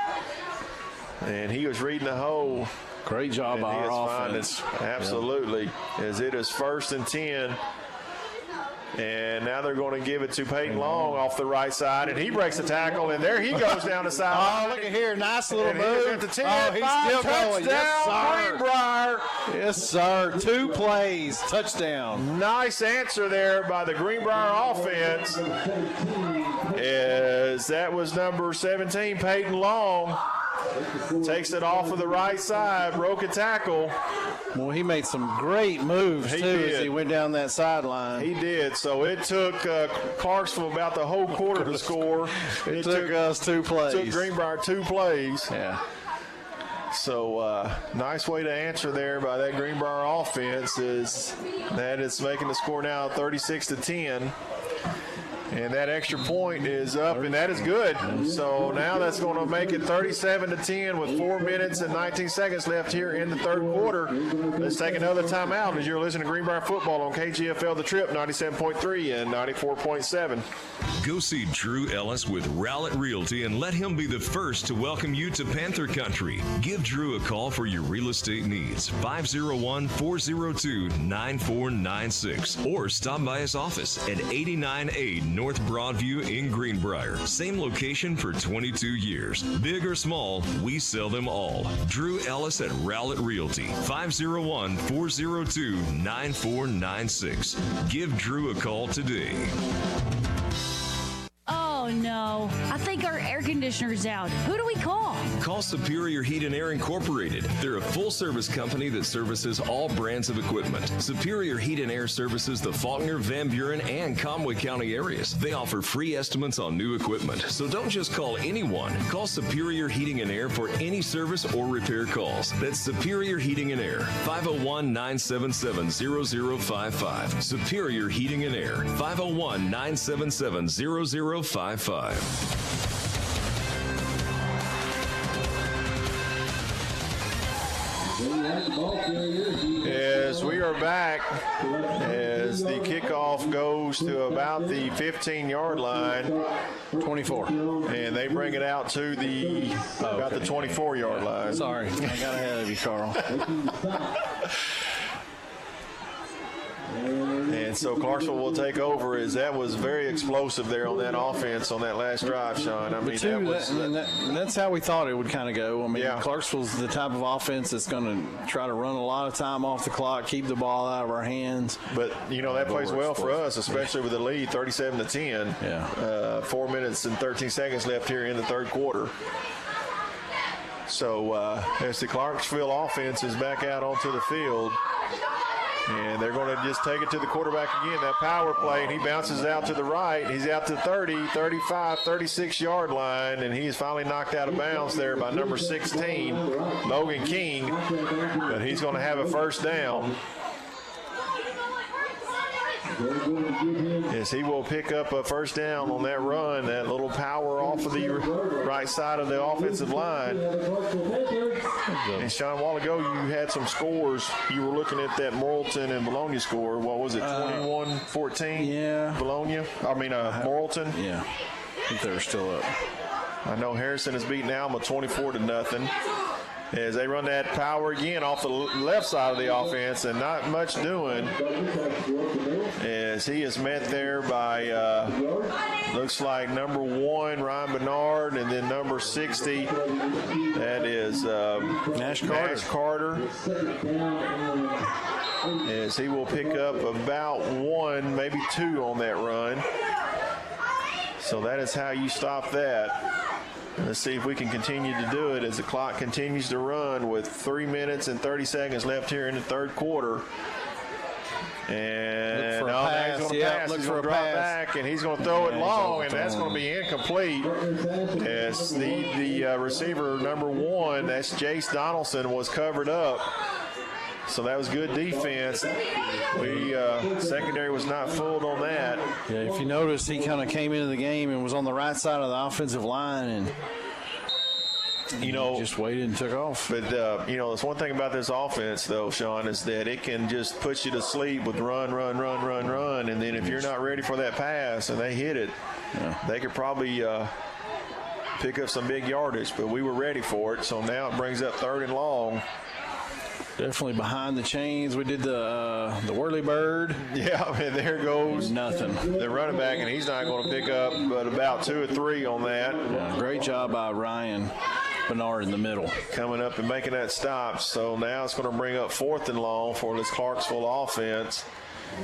Speaker 14: And he was reading the hole.
Speaker 3: Great job by our offense.
Speaker 14: Absolutely. As it is 1st and 10. And now they're going to give it to Peyton Long off the right side, and he breaks the tackle, and there he goes down the side.
Speaker 3: Oh, look at here. Nice little move.
Speaker 14: At the 10,
Speaker 3: oh, he's still going.
Speaker 14: Yes,
Speaker 3: Greenbrier. Yes, sir. 2 plays. Touchdown.
Speaker 14: Nice answer there by the Greenbrier offense. As that was number 17, Peyton Long. Takes it off of the right side, broke a tackle.
Speaker 3: Well, he made some great moves, as he went down that sideline.
Speaker 14: He did. So it took Clarksville about the whole quarter to score.
Speaker 3: It took us 2 plays.
Speaker 14: It took Greenbrier 2 plays.
Speaker 3: Yeah.
Speaker 14: So nice way to answer there by that Greenbrier offense is that it's making the score now 36-10. And that extra point is up, and that is good. So now that's going to make it 37-10 with 4 minutes and 19 seconds left here in the third quarter. Let's take another timeout as you're listening to Greenbrier football on KGFL The Trip 97.3 and 94.7.
Speaker 1: Go see Drew Ellis with Rowlett Realty and let him be the first to welcome you to Panther Country. Give Drew a call for your real estate needs, 501-402-9496, or stop by his office at 89A North Broadview in Greenbrier. Same location for 22 years. Big or small, we sell them all. Drew Ellis at Rowlett Realty, 501-402-9496. Give Drew a call today.
Speaker 11: Oh, no. I think our air conditioner's out. Who do we call?
Speaker 1: Call Superior Heat and Air Incorporated. They're a full-service company that services all brands of equipment. Superior Heat and Air services the Faulkner, Van Buren, and Conway County areas. They offer free estimates on new equipment. So don't just call anyone. Call Superior Heating and Air for any service or repair calls. That's Superior Heating and Air, 501-977-0055. Superior Heating and Air, 501-977-0055.
Speaker 14: As we are back, as the kickoff goes to about the 15-yard line,
Speaker 3: 24,
Speaker 14: and they bring it out to the about the 24-yard line.
Speaker 3: Sorry, I got ahead of you, Carl.
Speaker 14: And so Clarksville will take over, as that was very explosive there on that offense on that last drive, Sean. I mean,
Speaker 3: that's how we thought it would kind of go. I mean,
Speaker 14: yeah.
Speaker 3: Clarksville's the type of offense that's going to try to run a lot of time off the clock, keep the ball out of our hands.
Speaker 14: But, you know, that plays well for us, especially with the lead, 37-10.
Speaker 3: Yeah.
Speaker 14: 4 minutes and 13 seconds left here in the third quarter. So as the Clarksville offense is back out onto the field, and they're going to just take it to the quarterback again, that power play, and he bounces out to the right. He's out to 30, 35, 36-yard line, and he is finally knocked out of bounds there by number 16, Logan King, but he's going to have a first down. Yes, he will pick up a first down on that run, that little power off of the right side of the offensive line. And Sean, a while ago you had some scores. You were looking at that Morrilton and Bologna score. What was it, 21-14?
Speaker 3: Yeah.
Speaker 14: Bologna? Morrilton?
Speaker 3: Yeah. I think they were still up.
Speaker 14: I know Harrison has beaten Alma 24-0. As they run that power again off the left side of the offense, and not much doing, as he is met there by looks like number 1 Ryan Bernard, and then number 60, that is Nash Carter, as he will pick up about 1, maybe 2 on that run. So that is how you stop that. Let's see if we can continue to do it as the clock continues to run with 3 minutes and 30 seconds left here in the third quarter. And he's going to pass. He's going to drop back, and he's going to throw it long, and that's going to be incomplete. As the receiver, number 1, that's Jace Donaldson, was covered up. So that was good defense. Secondary was not fooled on that.
Speaker 3: Yeah, if you notice, he kind of came into the game and was on the right side of the offensive line, and just waited and took off.
Speaker 14: But that's one thing about this offense, though, Sean, is that it can just put you to sleep with run, and then if you're not ready for that pass and they hit it, they could probably pick up some big yardage. But we were ready for it, so now it brings up 3rd and long.
Speaker 3: Definitely behind the chains. We did the whirly bird.
Speaker 14: Yeah, and there goes
Speaker 3: nothing.
Speaker 14: The running back, and he's not going to pick up but about 2 or 3 on that.
Speaker 3: Yeah, great job by Ryan Bernard in the middle.
Speaker 14: Coming up and making that stop. So now it's going to bring up 4th and long for this Clarksville offense,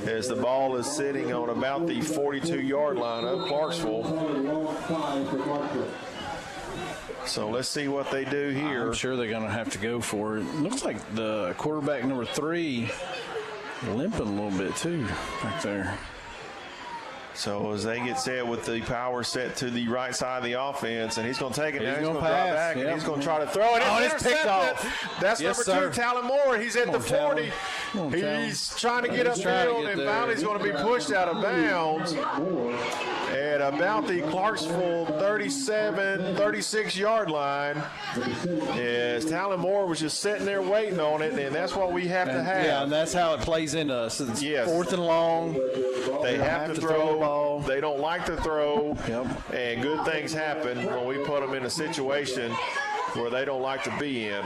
Speaker 14: as the ball is sitting on about the 42-yard line of Clarksville. So let's see what they do here.
Speaker 3: I'm sure they're going to have to go for it. Looks like the quarterback, number 3, limping a little bit too back there.
Speaker 14: So as they get set with the power set to the right side of the offense, and he's going to take it.
Speaker 3: He's
Speaker 14: now he's
Speaker 3: going
Speaker 14: going
Speaker 3: to
Speaker 14: to drop
Speaker 3: pass.
Speaker 14: back,
Speaker 3: Yep.
Speaker 14: and he's going to try to throw it.
Speaker 3: Oh,
Speaker 14: It's
Speaker 3: it's picked
Speaker 14: intercepted.
Speaker 3: off.
Speaker 14: That's
Speaker 3: Yes,
Speaker 14: number 2,
Speaker 3: sir.
Speaker 14: Talon Moore. He's at the 40.
Speaker 3: Talon.
Speaker 14: He's trying to get
Speaker 3: He's trying to
Speaker 14: upfield,
Speaker 3: get
Speaker 14: and
Speaker 3: there.
Speaker 14: finally he's going to be pushed out of bounds at about the Clarksville 37, 36-yard line. As Talon Moore was just sitting there waiting on it, and that's what we have to have.
Speaker 3: Yeah, and that's how it plays into us. It's
Speaker 14: Yes.
Speaker 3: 4th and long.
Speaker 14: They have to throw
Speaker 3: the ball.
Speaker 14: They don't like to throw.
Speaker 3: Yep.
Speaker 14: And good things happen when we put them in a situation where they don't like to be in.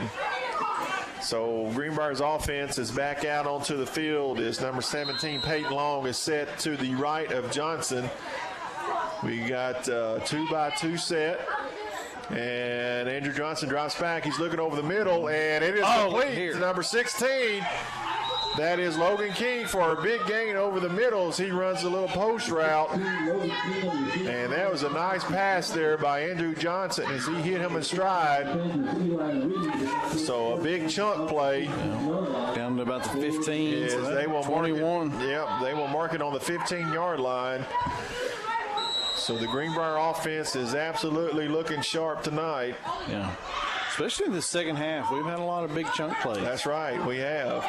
Speaker 14: So Greenbrier's offense is back out onto the field as number 17, Peyton Long, is set to the right of Johnson. We got 2-by-2 set. And Andrew Johnson drops back. He's looking over the middle, and it is complete to number 16. That is Logan King for a big gain over the middle as he runs a little post route. And that was a nice pass there by Andrew Johnson as he hit him in stride. So a big chunk play.
Speaker 3: Down to about the 15.
Speaker 14: Is
Speaker 3: So
Speaker 14: they will
Speaker 3: 21.
Speaker 14: Mark it, yep, they will mark it on the 15-yard line. So the Greenbrier offense is absolutely looking sharp tonight.
Speaker 3: Yeah. Especially in the second half. We've had a lot of big chunk plays.
Speaker 14: That's right, we have.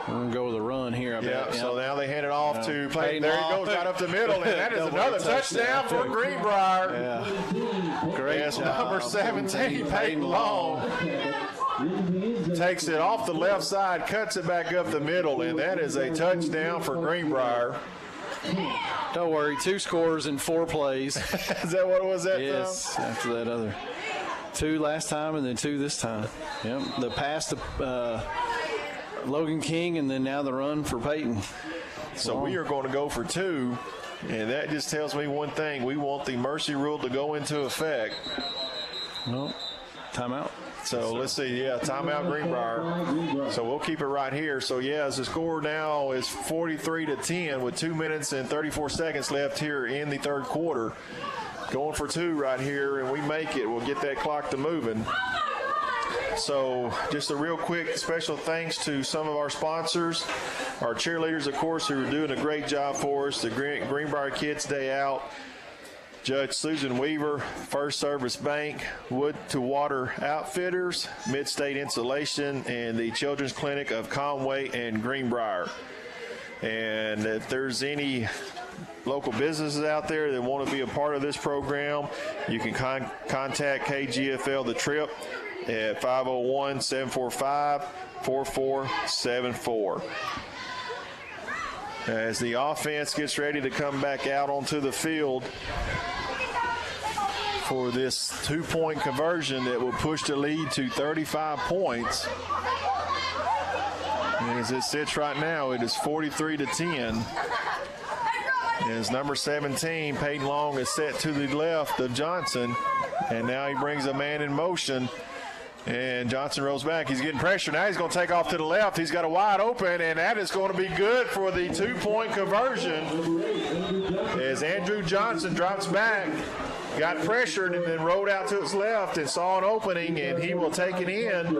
Speaker 3: We're going to go with a run here, I bet.
Speaker 14: So now they hand it off to Peyton.
Speaker 3: Peyton
Speaker 14: There he
Speaker 3: Long.
Speaker 14: goes right up the middle, and that is
Speaker 3: Double
Speaker 14: another
Speaker 3: touchdown.
Speaker 14: touchdown for Greenbrier.
Speaker 3: Yeah. Great
Speaker 14: As
Speaker 3: job.
Speaker 14: number 17, Peyton Long, takes it off the left side, cuts it back up the middle, and that is a touchdown for Greenbrier.
Speaker 3: Don't worry, 2 scores in 4 plays.
Speaker 14: Is that what it was that
Speaker 3: Yes, after that other 2 last time and then 2 this time. Yep, the pass to Logan King and then now the run for Peyton.
Speaker 14: So we are going to go for 2, and that just tells me one thing. We want the mercy rule to go into effect.
Speaker 3: Well, timeout.
Speaker 14: So let's see, timeout Greenbrier. So we'll keep it right here. So as the score now is 43-10 with 2 minutes and 34 seconds left here in the third quarter. Going for 2 right here, and we make it. We'll get that clock to moving. So just a real quick special thanks to some of our sponsors, our cheerleaders, of course, who are doing a great job for us, the Greenbrier Kids Day Out, Judge Susan Weaver, First Service Bank, Wood to Water Outfitters, Midstate Insulation, and the Children's Clinic of Conway and Greenbrier. And if there's any local businesses out there that want to be a part of this program, you can contact KGFL The Trip at 501-745-4474. As the offense gets ready to come back out onto the field for this 2-point conversion that will push the lead to 35 points. And as it sits right now, it is 43-10. As number 17, Peyton Long, is set to the left of Johnson, and now he brings a man in motion. And Johnson rolls back. He's getting pressure. Now he's going to take off to the left. He's got a wide open, and that is going to be good for the 2-point conversion. As Andrew Johnson drops back, got pressured, and then rolled out to his left and saw an opening, and he will take it in.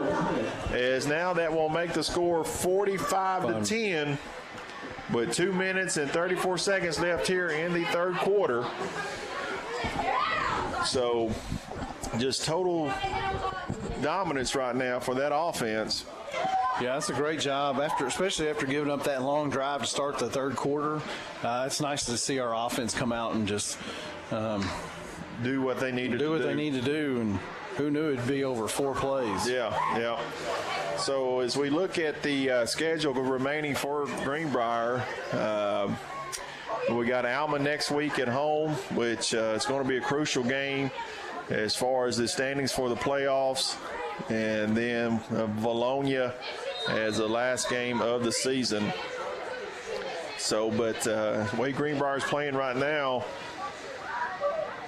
Speaker 14: As now that will make the score 45-10 with 2 minutes and 34 seconds left here in the third quarter. So just total dominance right now for that offense.
Speaker 3: Yeah, that's a great job. Especially after giving up that long drive to start the third quarter, it's nice to see our offense come out and just
Speaker 14: do what they need to do.
Speaker 3: They need to do, and who knew it'd be over 4 plays?
Speaker 14: Yeah. So as we look at the schedule remaining for Greenbrier, we got Alma next week at home, which is going to be a crucial game as far as the standings for the playoffs, and then Valonia as the last game of the season. So, but the way Greenbrier is playing right now,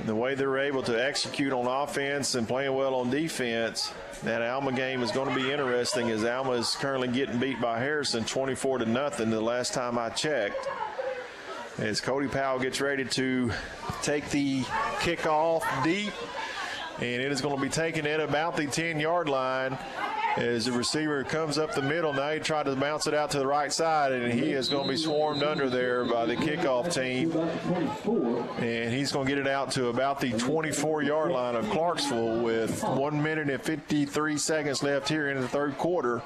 Speaker 14: the way they're able to execute on offense and playing well on defense, that Alma game is going to be interesting, as Alma is currently getting beat by Harrison 24-0 the last time I checked. As Cody Powell gets ready to take the kickoff deep And it is going to be taken at about the 10-yard line as the receiver comes up the middle. Now he tried to bounce it out to the right side, and he is going to be swarmed under there by the kickoff team. And he's going to get it out to about the 24-yard line of Clarksville with 1 minute and 53 seconds left here in the third quarter.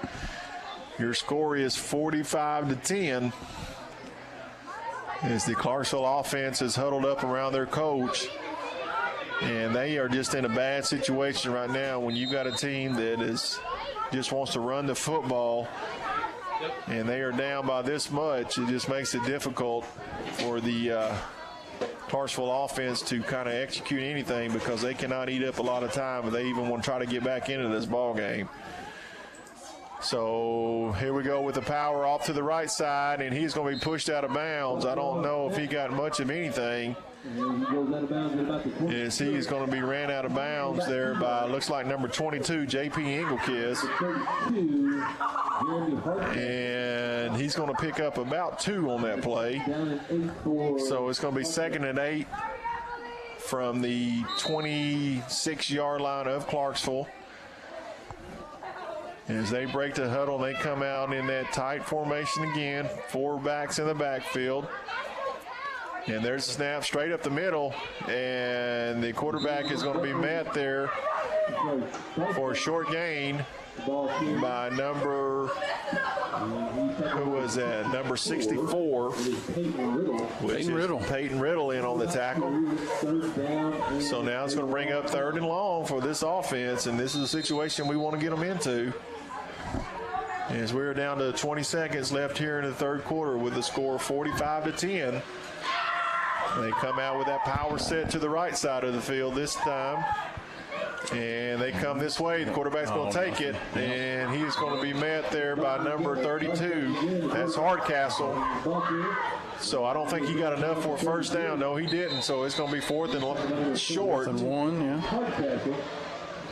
Speaker 14: Your score is 45-10 as the Clarksville offense is huddled up around their coach. And they are just in a bad situation right now when you've got a team that just wants to run the football, and they are down by this much. It just makes it difficult for the Clarksville offense to kind of execute anything because they cannot eat up a lot of time if they even want to try to get back into this ball game. So here we go with the power off to the right side, and he's going to be pushed out of bounds. I don't know if he got much of anything. As he is going to be ran out of bounds there by, looks like number 22, J.P. Engelkiss. And he's going to pick up about 2 on that play. So it's going to be 2nd and 8 from the 26-yard line of Clarksville. As they break the huddle, they come out in that tight formation again. 4 backs in the backfield. And there's a snap straight up the middle, and the quarterback is going to be met there for a short gain by number, who was that? Number 64, which is Peyton Riddle in on the tackle. So now it's going to bring up 3rd and long for this offense, and this is a situation we want to get them into. As we're down to 20 seconds left here in the third quarter with the score 45-10. They come out with that power set to the right side of the field this time. And they come this way. The quarterback's going to take it. And he's going to be met there by number 32. That's Hardcastle. So I don't think he got enough for a first down. No, he didn't. So it's going to be 4th and short.
Speaker 3: 4th and 1, yeah.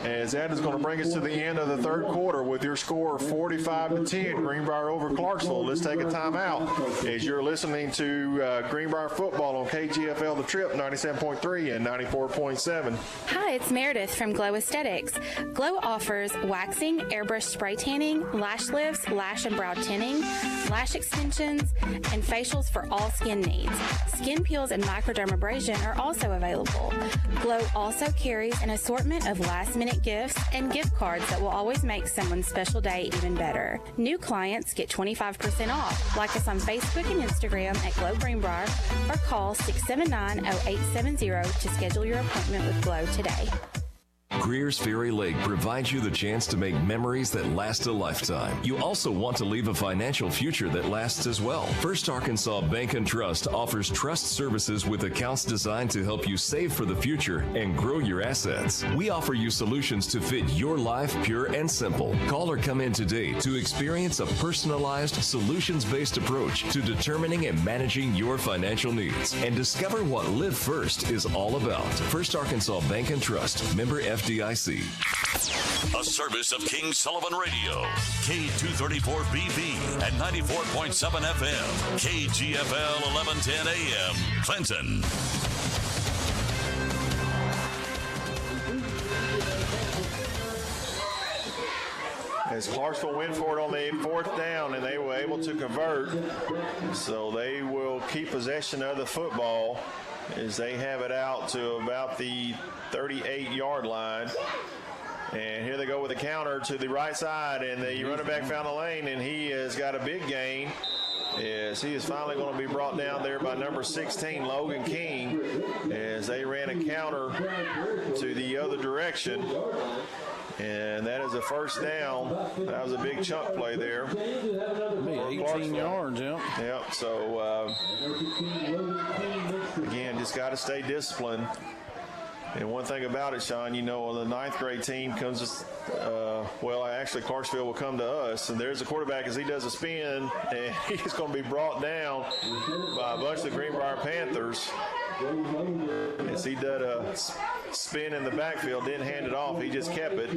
Speaker 14: As that is going to bring us to the end of the third quarter with your score of 45-10, Greenbrier over Clarksville. Let's take a timeout as you're listening to Greenbrier football on KGFL The Trip 97.3 and 94.7.
Speaker 8: Hi, it's Meredith from Glow Aesthetics. Glow offers waxing, airbrush spray tanning, lash lifts, lash and brow tinning, lash extensions, and facials for all skin needs. Skin peels and microdermabrasion are also available. Glow also carries an assortment of last-minute gifts and gift cards that will always make someone's special day even better. New clients get 25% off. Like us on Facebook and Instagram at Glow Greenbrier or call 679-0870 to schedule your appointment with Glow today.
Speaker 1: Greer's Ferry Lake provides you the chance to make memories that last a lifetime. You also want to leave a financial future that lasts as well. First Arkansas Bank and Trust offers trust services with accounts designed to help you save for the future and grow your assets. We offer you solutions to fit your life pure and simple. Call or come in today to experience a personalized, solutions-based approach to determining and managing your financial needs and discover what Live First is all about. First Arkansas Bank and Trust, member FDIC.
Speaker 7: A service of King Sullivan Radio, K234BB at 94.7 FM, KGFL 1110 AM, Clinton.
Speaker 14: As Clarksville went for it on the 4th down, and they were able to convert, so they will keep possession of the football as they have it out to about the 38-yard line. And here they go with a counter to the right side, and the running back found the lane, and he has got a big gain. Yes, he is finally going to be brought down there by number 16, Logan King, as they ran a counter to the other direction. And that is a first down. That was a big chunk play there.
Speaker 3: 18 yards, yeah.
Speaker 14: Yep, so again, just got to stay disciplined. And one thing about it, Sean, you know, the 9th grade team comes, actually Clarksville will come to us, and there's a quarterback as he does a spin, and he's going to be brought down by a bunch of the Greenbrier Panthers. As he did a spin in the backfield, didn't hand it off, he just kept it.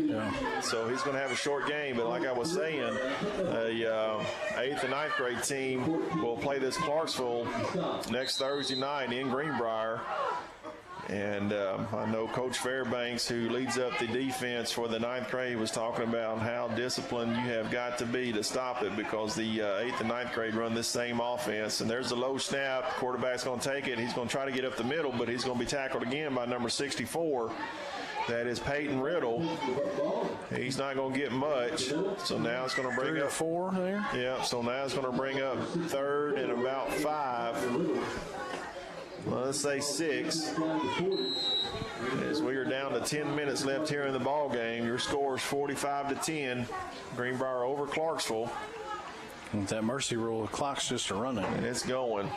Speaker 14: So he's going to have a short game, but like I was saying, the 8th and 9th grade team will play this Clarksville next Thursday night in Greenbrier.
Speaker 2: And I know Coach Fairbanks, who leads up the defense for the 9th grade, was talking about how disciplined you have got to be to stop it, because the 8th and 9th grade run this same offense. And there's the low snap. Quarterback's going to take it. He's going to try to get up the middle, but he's going to be tackled again by number 64. That is Peyton Riddle. He's not going to get much. So now it's going to bring up
Speaker 3: 4 there.
Speaker 2: Yeah, so now it's going to bring up 3rd and about 5. Well, let's say 6. As we are down to 10 minutes left here in the ball game, your score is 45-10. Greenbrier over Clarksville.
Speaker 3: With that mercy rule, the clock's just running.
Speaker 2: And it's going.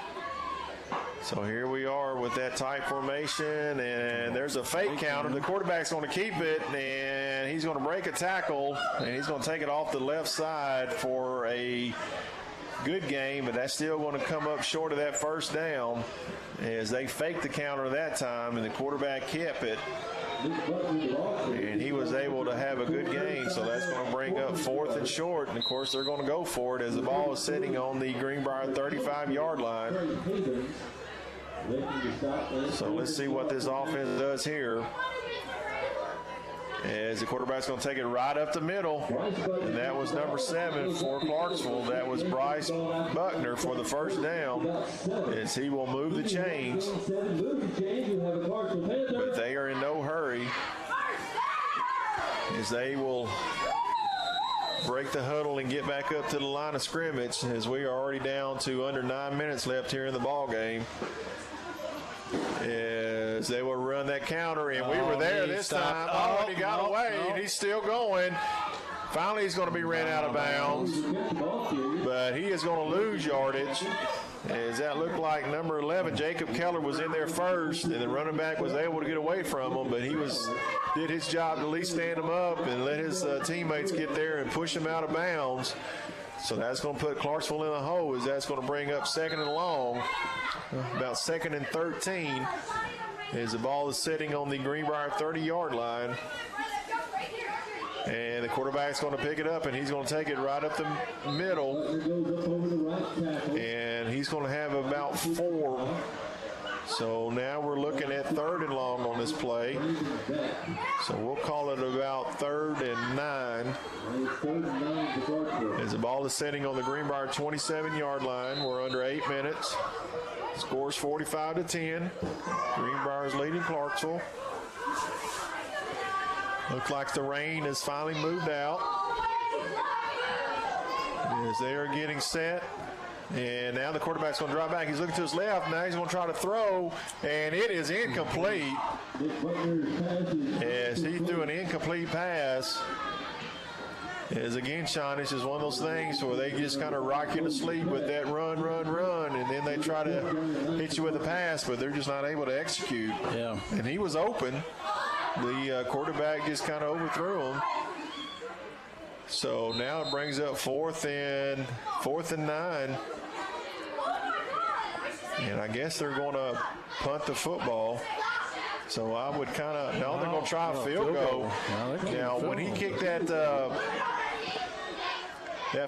Speaker 2: So here we are with that tight formation, and there's a fake counter. The quarterback's going to keep it, and he's going to break a tackle, and he's going to take it off the left side for a good game, but that's still going to come up short of that first down, as they faked the counter that time, and the quarterback kept it. And he was able to have a good game, so that's going to bring up 4th and short. And, of course, they're going to go for it as the ball is sitting on the Greenbrier 35-yard line. So let's see what this offense does here. As the quarterback's going to take it right up the middle. And that was number 7 for Clarksville. That was Bryce Buckner for the first down, as he will move the chains. But they are in no hurry, as they will break the huddle and get back up to the line of scrimmage, as we are already down to under 9 minutes left here in the ball game. As they will run that counter, and we were there this time. Oh, and he got away, and he's still going. Finally, he's going to be ran out of bounds, but he is going to lose yardage. As that looked like number 11, Jacob Keller, was in there first, and the running back was able to get away from him, but he did his job to at least stand him up and let his teammates get there and push him out of bounds. So that's going to put Clarksville in a hole, as that's going to bring up 2nd and long, about 2nd and 13, as the ball is sitting on the Greenbrier 30-yard line. And the quarterback's going to pick it up, and he's going to take it right up the middle. And he's going to have about 4. So now we're looking at 3rd and long on this play. So we'll call it about 3rd and 9. As the ball is sitting on the Greenbrier 27-yard line. We're under 8 minutes. Score's 45-10. Greenbrier's leading Clarksville. Looks like the rain has finally moved out, as they are getting set. And now the quarterback's going to drop back. He's looking to his left. Now he's going to try to throw, and it is incomplete, as he threw an incomplete pass. As again, Sean, this is one of those things where they just kind of rock you to sleep with that run, and then they try to hit you with a pass, but they're just not able to execute.
Speaker 3: Yeah.
Speaker 2: And he was open. The quarterback just kind of overthrew him. So now it brings up 4th and 9. And I guess they're going to punt the football. So I would kind of, now they're going to try a field goal. Now, when he kicked that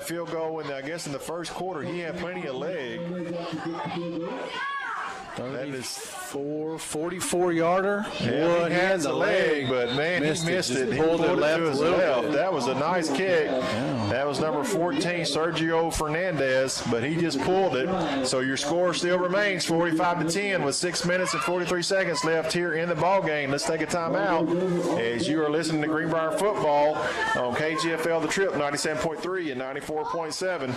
Speaker 2: field goal, I guess in the first quarter, he had plenty of leg. That is
Speaker 3: 44-yarder.
Speaker 2: Yeah, he had the leg, but man, he missed it. He pulled it to his left. That was a nice kick.
Speaker 3: Yeah.
Speaker 2: That was number 14, Sergio Fernandez, but he just pulled it. So your score still remains 45-10 with 6 minutes and 43 seconds left here in the ball game. Let's take a timeout as you are listening to Greenbrier football on KGFL The Trip 97.3 and 94.7.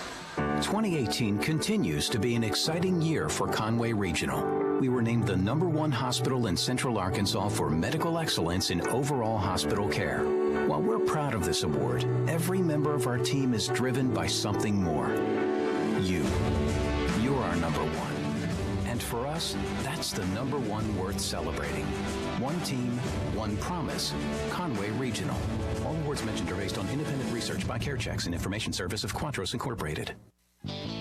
Speaker 10: 2018 continues to be an exciting year for Conway Regional. We were named the #1 hospital in Central Arkansas for medical excellence in overall hospital care. While we're proud of this award, every member of our team is driven by something more. You. You're our #1. And for us, that's the #1 worth celebrating. One team, one promise. Conway Regional. All awards mentioned are based on independent research by CareChecks and Information Service of Quatros Incorporated.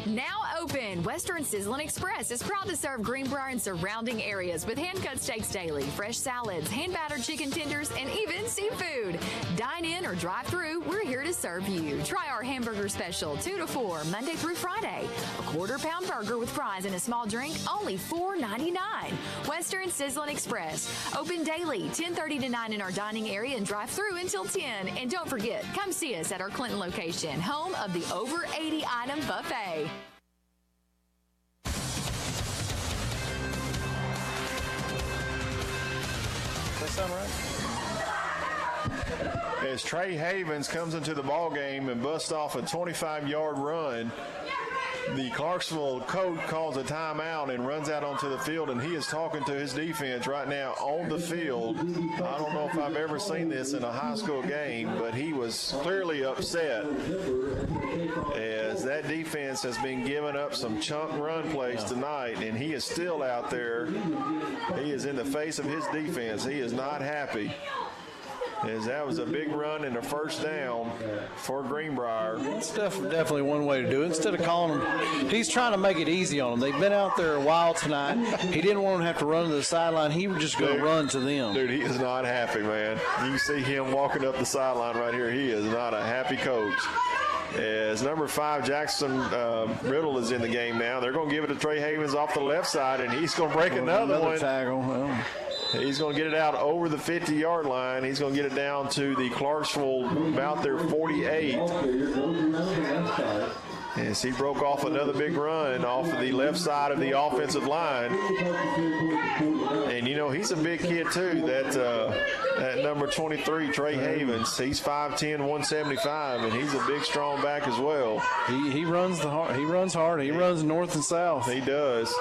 Speaker 6: Now open. Western Sizzlin' Express is proud to serve Greenbrier and surrounding areas with hand-cut steaks daily, fresh salads, hand-battered chicken tenders, and even seafood. Dine in or drive through, we're here to serve you. Try our hamburger special, 2 to 4, Monday through Friday. A quarter-pound burger with fries and a small drink, only $4.99. Western Sizzlin' Express, open daily, 10:30 to 9 in our dining area and drive through until 10. And don't forget, come see us at our Clinton location, home of the over 80 item buffet.
Speaker 3: That sound right?
Speaker 14: As Trey Havens comes into the ball game and busts off a 25-yard run, the Clarksville coach calls a timeout and runs out onto the field, and he is talking to his defense right now on the field. I don't know if I've ever seen this in a high school game, but he was clearly upset as that defense has been giving up some chunk run plays tonight, and he is still out there. He is in the face of his defense. He is not happy, as that was a big run and a first down for Greenbrier.
Speaker 3: It's definitely one way to do it. Instead of calling him, he's trying to make it easy on them. They've been out there a while tonight. He didn't want them to have to run to the sideline. He would just go run to them.
Speaker 14: Dude, he is not happy, man. You see him walking up the sideline right here. He is not a happy coach. As number 5, Jackson Riddle is in the game now. They're going to give it to Trey Havens off the left side, and he's going to break another one.
Speaker 3: Tackle. Well,
Speaker 14: he's going to get it out over the 50-yard line. He's going to get it down to the Clarksville, about their 48. As he broke off another big run off of the left side of the offensive line. And, you know, he's a big kid, too, that number 23, Trey Havens. He's 5'10", 175, and he's a big, strong back as well.
Speaker 3: He runs hard. He runs north and south.
Speaker 14: He does.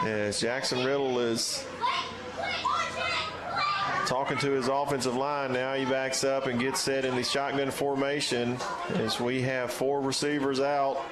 Speaker 14: As Jackson Riddle is talking to his offensive line now, he backs up and gets set in the shotgun formation as we have 4 receivers out.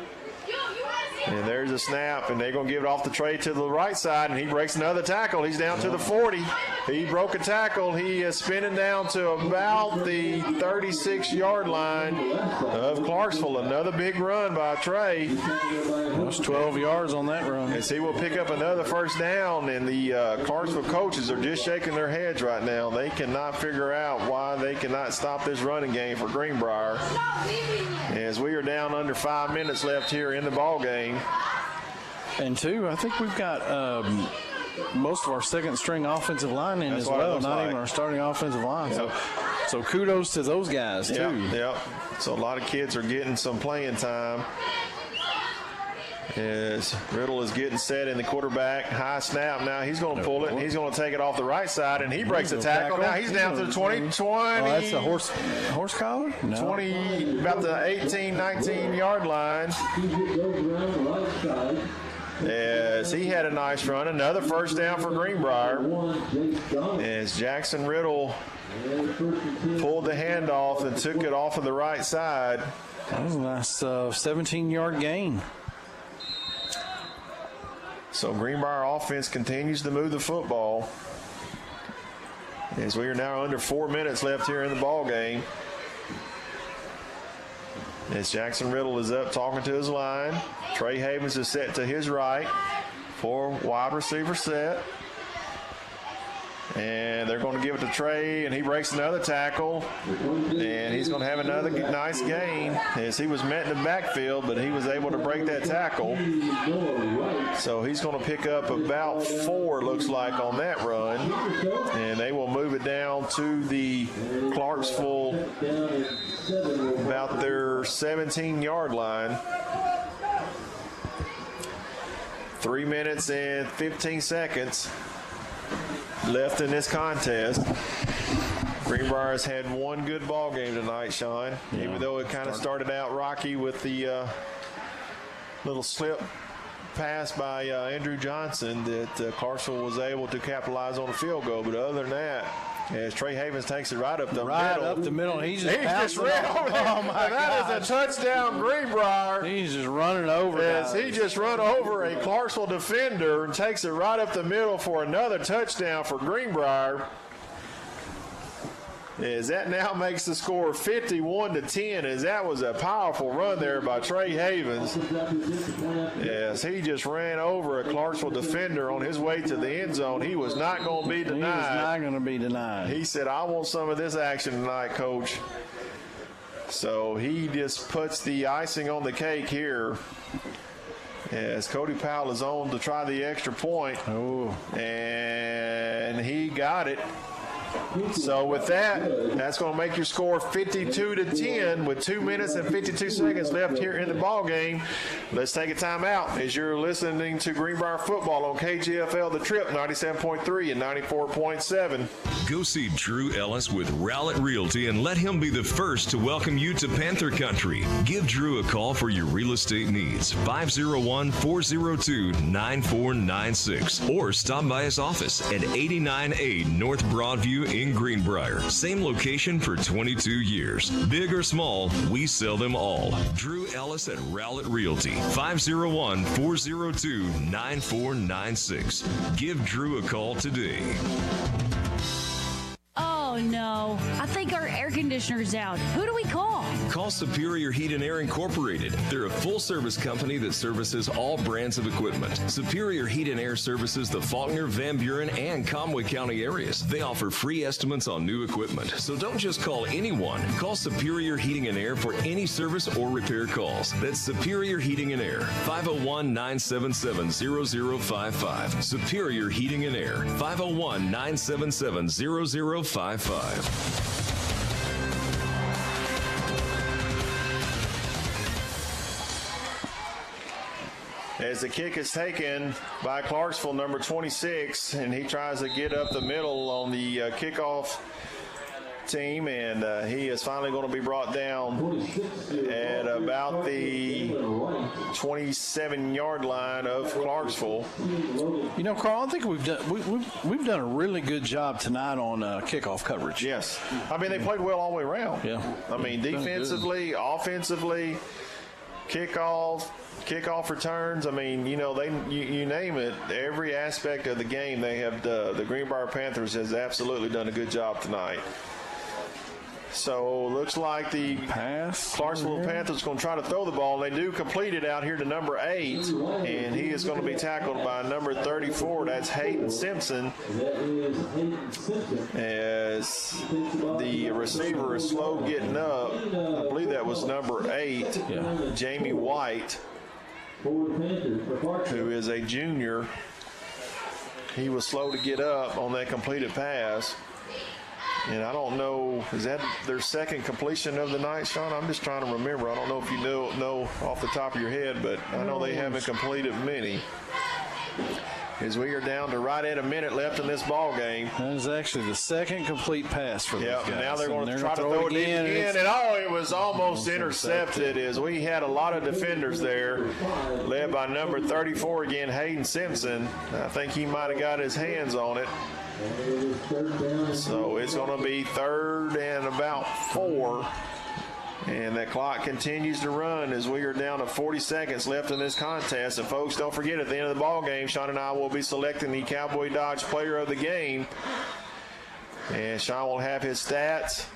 Speaker 14: And there's a snap, and they're going to give it off the Trey to the right side, and he breaks another tackle. He's down to the 40. He broke a tackle. He is spinning down to about the 36-yard line of Clarksville. Another big run by Trey.
Speaker 3: That's 12 yards on that run.
Speaker 14: As he will pick up another first down, and the Clarksville coaches are just shaking their heads right now. They cannot figure out why they cannot stop this running game for Greenbrier. As we are down under 5 minutes left here in the ball game.
Speaker 3: And 2, I think we've got most of our second-string offensive line in as well, not even our starting offensive line. Yep. So kudos to those guys, too.
Speaker 14: Yep. So a lot of kids are getting some playing time. As Riddle is getting set in the quarterback. High snap. Now he's going to pull it, and he's going to take it off the right side, and he breaks a tackle. Now he's down to the 20.
Speaker 3: Oh, that's a horse collar? No.
Speaker 14: 20, about the 18, 19-yard line. As he had a nice run. Another first down for Greenbrier. As Jackson Riddle pulled the handoff and took it off of the right side.
Speaker 3: That was a nice 17-yard gain.
Speaker 14: So Greenbrier offense continues to move the football. As we are now under 4 minutes left here in the ball game. As Jackson Riddle is up talking to his line. Trey Havens is set to his right for wide receiver set. And they're going to give it to Trey, and he breaks another tackle. And he's going to have another nice gain as he was met in the backfield, but he was able to break that tackle. So he's going to pick up about 4, looks like, on that run. And they will move it down to the Clarksville, about their 17-yard line. 3 minutes and 15 seconds left in this contest. Greenbrier has had one good ball game tonight, Sean, even though it kind of started out rocky with the little slip pass by Andrew Johnson that Clarksville was able to capitalize on a field goal. But other than that, as Trey Havens takes it right up the middle.
Speaker 3: Right up the middle. He just
Speaker 14: ran over.
Speaker 3: Oh, my God.
Speaker 14: That is a touchdown, Greenbrier.
Speaker 3: He's just running over.
Speaker 14: As he just run over a Clarksville defender and takes it right up the middle for another touchdown for Greenbrier. As that now makes the score 51-10, as that was a powerful run there by Trey Havens. As he just ran over a Clarksville defender on his way to the end zone. He was not going to be denied.
Speaker 3: He was not going to be denied.
Speaker 14: He said, I want some of this action tonight, Coach. So he just puts the icing on the cake here as Cody Powell is on to try the extra point.
Speaker 3: Oh.
Speaker 14: And he got it. So with that, that's going to make your score 52-10 with 2 minutes and 52 seconds left here in the ball game. Let's take a timeout as you're listening to Greenbrier football on KGFL The Trip 97.3 and 94.7.
Speaker 1: Go see Drew Ellis with Rowlett Realty and let him be the first to welcome you to Panther Country. Give Drew a call for your real estate needs, 501-402-9496, or stop by his office at 89A North Broadview in Greenbrier. Same location for 22 years. Big or small, we sell them all. Drew Ellis at Rowlett Realty, 501-402-9496. Give Drew a call today.
Speaker 11: Oh no, I think our air conditioner's out. Who do we call?
Speaker 1: Call Superior Heat and Air Incorporated. They're a full-service company that services all brands of equipment. Superior Heat and Air services the Faulkner, Van Buren, and Conway County areas. They offer free estimates on new equipment. So don't just call anyone. Call Superior Heating and Air for any service or repair calls. That's Superior Heating and Air, 501-977-0055. Superior Heating and Air, 501-977-0055.
Speaker 14: As the kick is taken by Clarksville, number 26, and he tries to get up the middle on the kickoff team, and he is finally going to be brought down at about the 27-yard line of Clarksville.
Speaker 3: You know, Carl, I think we've done a really good job tonight on kickoff coverage.
Speaker 14: Yes, I mean they played well all the way around.
Speaker 3: Yeah,
Speaker 14: I mean defensively, offensively, kickoff returns. I mean, you know, you name it, every aspect of the game they have. The Greenbrier Panthers has absolutely done a good job tonight. So looks like the Clarksville Panthers going to try to throw the ball. They do complete it out here to number 8, and he is going to be tackled by number 34. That's Hayden Simpson. As the receiver is slow getting up, I believe that was number 8, Jamie White, who is a junior. He was slow to get up on that completed pass. And I don't know, is that their second completion of the night, Sean? I'm just trying to remember. I don't know if you know off the top of your head, but I know they haven't completed many. As we are down to right at a minute left in this ball game.
Speaker 3: That is actually the second complete pass for those guys.
Speaker 14: Now they're going to try to throw it again. And it was almost intercepted as we had a lot of defenders there, led by number 34 again, Hayden Simpson. I think he might have got his hands on it. So it's going to be 3rd and about 4. And the clock continues to run as we are down to 40 seconds left in this contest. And folks, don't forget, at the end of the ball game, Sean and I will be selecting the Cowboy Dodge player of the game. And Sean will have his stats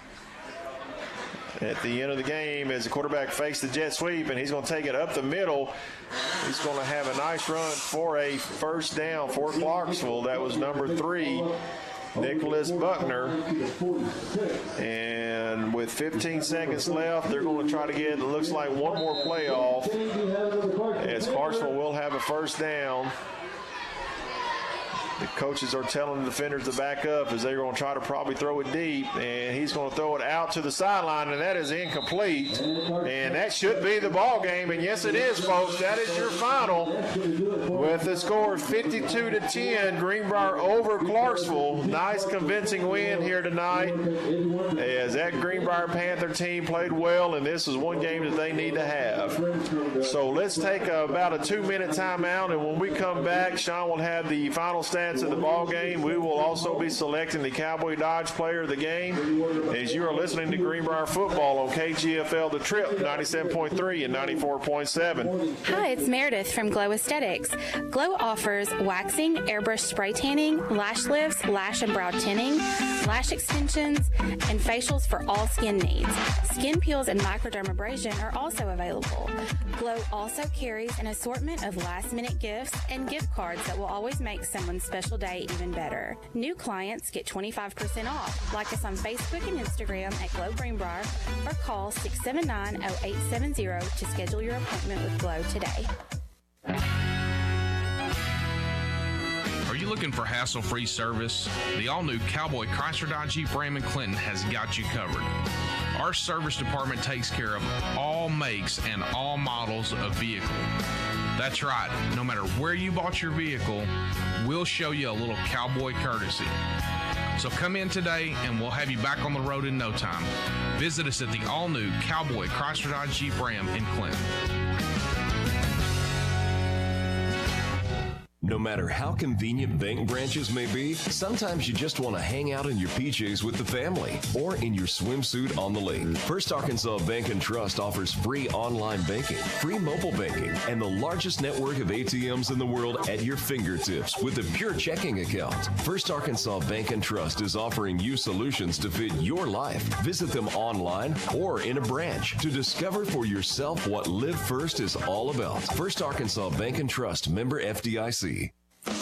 Speaker 14: at the end of the game as the quarterback fakes the jet sweep, and he's going to take it up the middle. He's going to have a nice run for a first down for Clarksville. That was number 3, Nicholas Buckner. And with 15 seconds left, they're going to try to get, it looks like, one more play off, as Clarksville will have a first down. The coaches are telling the defenders to back up as they're going to try to probably throw it deep, and he's going to throw it out to the sideline, and that is incomplete. And that should be the ball game, and yes, it is, folks. That is your final with the score 52-10. Greenbrier over Clarksville. Nice, convincing win here tonight, as that Greenbrier Panther team played well, and this is one game that they need to have. So let's take about a 2-minute timeout, and when we come back, Sean will have the final stats minutes of the ball game, we will also be selecting the Cowboy Dodge Player of the Game as you are listening to Greenbrier Football on KGFL The Trip 97.3 and 94.7.
Speaker 8: Hi, it's Meredith from Glow Aesthetics. Glow offers waxing, airbrush spray tanning, lash lifts, lash and brow tinning, lash extensions, and facials for all skin needs. Skin peels and microdermabrasion are also available. Glow also carries an assortment of last-minute gifts and gift cards that will always make someone's special day even better. New clients get 25% off. Like us on Facebook and Instagram at Glow Greenbrier or call 679-0870 to schedule your appointment with Glow today.
Speaker 9: Are you looking for hassle-free service? The all-new Cowboy Chrysler Dodge Jeep Ram and Clinton has got you covered. Our service department takes care of all makes and all models of vehicle. That's right, no matter where you bought your vehicle, we'll show you a little cowboy courtesy. So come in today and we'll have you back on the road in no time. Visit us at the all-new Cowboy Chrysler Dodge Jeep Ram in Clinton.
Speaker 1: No matter how convenient bank branches may be, sometimes you just want to hang out in your PJs with the family or in your swimsuit on the lake. First Arkansas Bank and Trust offers free online banking, free mobile banking, and the largest network of ATMs in the world at your fingertips with a pure checking account. First Arkansas Bank and Trust is offering you solutions to fit your life. Visit them online or in a branch to discover for yourself what Live First is all about. First Arkansas Bank and Trust, member FDIC.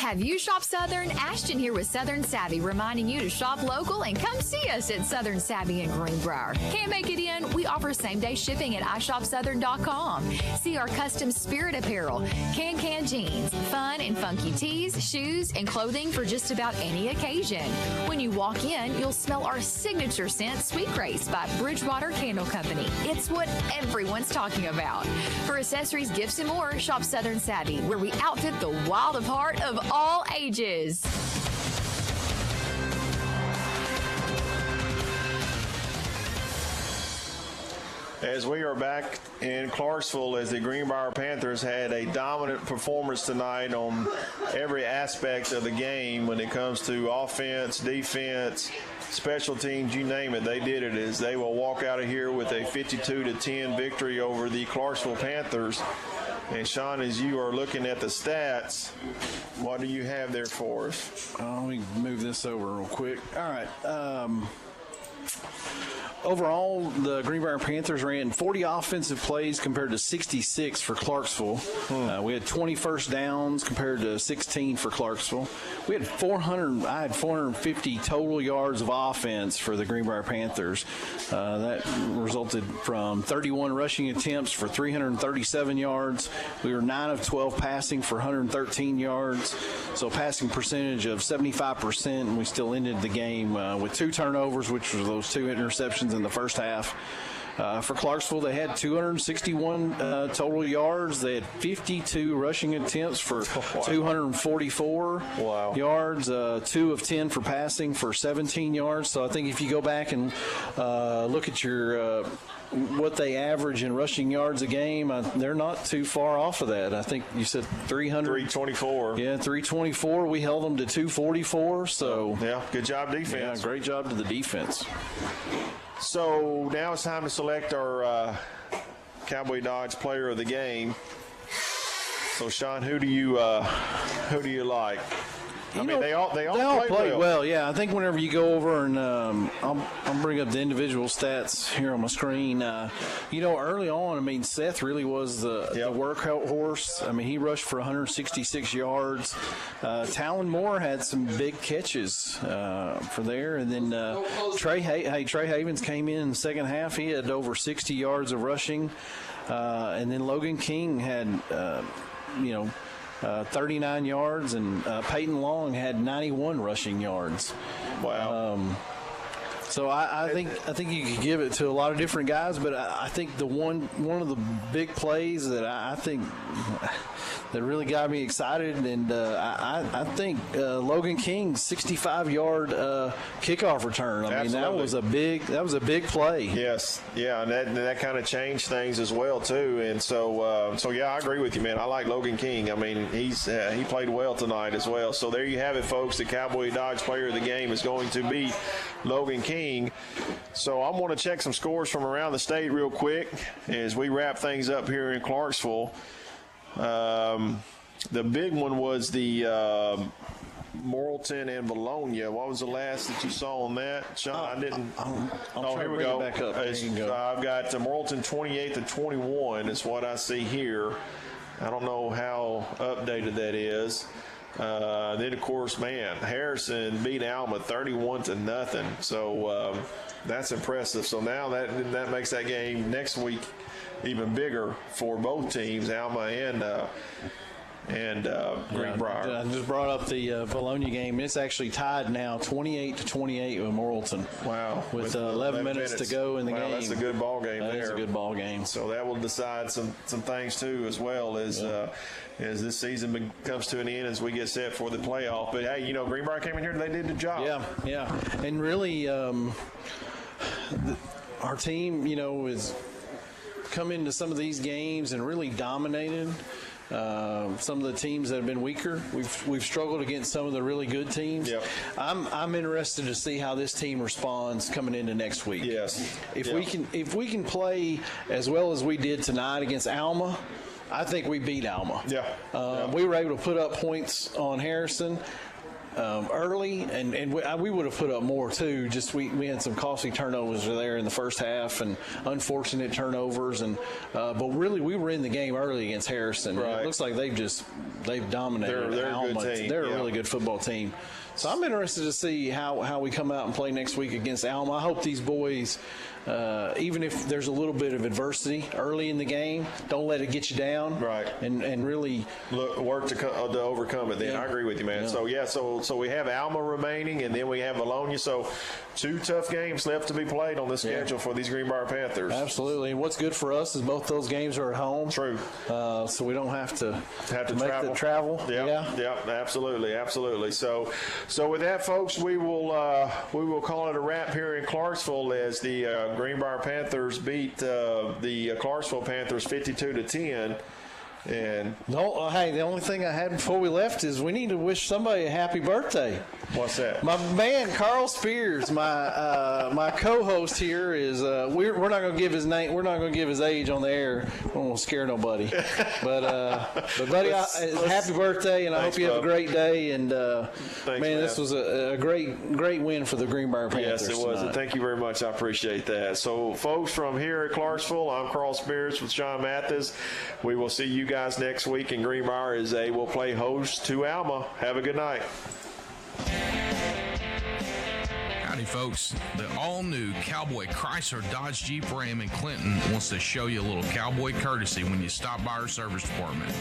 Speaker 6: Have you shopped Southern? Ashton here with Southern Savvy, reminding you to shop local and come see us at Southern Savvy in Greenbrier. Can't make it in? We offer same-day shipping at iShopSouthern.com. See our custom spirit apparel, can jeans, fun and funky tees, shoes, and clothing for just about any occasion. When you walk in, you'll smell our signature scent, Sweet Grace by Bridgewater Candle Company. It's what everyone's talking about. For accessories, gifts, and more, shop Southern Savvy, where we outfit the wild of heart of all ages.
Speaker 14: As we are back in Clarksville, as the Greenbrier Panthers had a dominant performance tonight on every aspect of the game when it comes to offense, defense, special teams, you name it, they did it. As they will walk out of here with a 52-10 victory over the Clarksville Panthers. And Sean, as you are looking at the stats, what do you have there for us?
Speaker 3: Let me move this over real quick. All right. Overall, the Greenbrier Panthers ran 40 offensive plays compared to 66 for Clarksville. We had 20 first downs compared to 16 for Clarksville. I had 450 total yards of offense for the Greenbrier Panthers. That resulted from 31 rushing attempts for 337 yards. We were 9 of 12 passing for 113 yards. So a passing percentage of 75%, and we still ended the game with 2 turnovers, which were those 2 interceptions in the first half. For Clarksville, they had 261 total yards. They had 52 rushing attempts for 244 yards, 2 of 10 for passing for 17 yards. So I think if you go back and look at your what they average in rushing yards a game, they're not too far off of that. I think you said
Speaker 14: 324.
Speaker 3: Yeah, 324. We held them to 244. So
Speaker 14: yeah, good job defense.
Speaker 3: Yeah, great job to the defense.
Speaker 14: So now it's time to select our Cowboy Dodge Player of the Game. So Sean, who do you like? They all played
Speaker 3: well. Yeah, I think whenever you go over and I'll bring up the individual stats here on my screen. Early on, Seth really was the workhorse. He rushed for 166 yards. Talon Moore had some big catches for there, and then Trey Havens came in the second half. He had over 60 yards of rushing, and then Logan King had 39 yards, and Peyton Long had 91 rushing yards.
Speaker 14: Wow.
Speaker 3: So I think you could give it to a lot of different guys, but I think one of the big plays that I think that really got me excited, and I think Logan King's 65-yard kickoff return. I mean, that was a big play.
Speaker 14: Yes, yeah, and that kind of changed things as well too. And so yeah, I agree with you, man. I like Logan King. I mean, he played well tonight as well. So there you have it, folks. The Cowboy Dodge Player of the Game is going to be Logan King. So I'm going to check some scores from around the state real quick as we wrap things up here in Clarksville. The big one was the Morrilton and Bologna. What was the last that you saw on that, Sean? I didn't. Here we go.
Speaker 3: Back up. There you go.
Speaker 14: I've got Morrilton 28-21 is what I see here. I don't know how updated that is. Then, of course, man, Harrison beat Alma 31-0. So that's impressive. So now that makes that game next week even bigger for both teams, Alma and Greenbrier.
Speaker 3: I just brought up the Bologna game. It's actually tied now 28-28 with Morrilton.
Speaker 14: Wow.
Speaker 3: With 11 minutes to go in the game.
Speaker 14: That's a good ball game there.
Speaker 3: That's a good ball game.
Speaker 14: So that will decide some things too, as well as this season comes to an end as we get set for the playoff. But hey, Greenbrier came in here and they did the job.
Speaker 3: Yeah. And really, our team, is come into some of these games and really dominated. Some of the teams that have been weaker, we've struggled against some of the really good teams.
Speaker 14: Yep.
Speaker 3: I'm interested to see how this team responds coming into next week.
Speaker 14: Yes.
Speaker 3: If we can play as well as we did tonight against Alma, I think we beat Alma.
Speaker 14: Yeah.
Speaker 3: We were able to put up points on Harrison early, and we would have put up more too. Just we had some costly turnovers there in the first half and unfortunate turnovers, but really we were in the game early against Harrison.
Speaker 14: Right.
Speaker 3: It looks like they've dominated.
Speaker 14: They're a good team.
Speaker 3: They're a really good football team. So I'm interested to see how we come out and play next week against Alma. I hope these boys, even if there's a little bit of adversity early in the game, don't let it get you down.
Speaker 14: Right.
Speaker 3: And really
Speaker 14: work to overcome it. Then I agree with you, man.
Speaker 3: Yeah.
Speaker 14: So we have Alma remaining, and then we have Bologna. So 2 tough games left to be played on the schedule for these Greenbrier Panthers.
Speaker 3: Absolutely. And what's good for us is both those games are at home.
Speaker 14: True.
Speaker 3: So we don't have to make the travel.
Speaker 14: Yeah. Absolutely. So with that, folks, we will call it a wrap here in Clarksville as the Greenbrier Panthers beat the Clarksville Panthers 52-10. And
Speaker 3: hey, the only thing I had before we left is we need to wish somebody a happy birthday.
Speaker 14: What's that?
Speaker 3: My man Carl Spears, my co-host here, is we're not going to give his name. We're not going to give his age on the air. We don't want to scare nobody. But buddy, happy birthday, and I hope you have a great day. And
Speaker 14: thanks, man,
Speaker 3: this was a great win for the Greenbrier Panthers.
Speaker 14: Yes, it was. And thank you very much. I appreciate that. So, folks, from here at Clarksville, I'm Carl Spears with Sean Mathis. We will see you guys next week in Greenbrier as they will play host to Alma. Have a good night.
Speaker 9: Howdy, folks. The all-new Cowboy Chrysler Dodge Jeep Ram in Clinton wants to show you a little cowboy courtesy when you stop by our service department.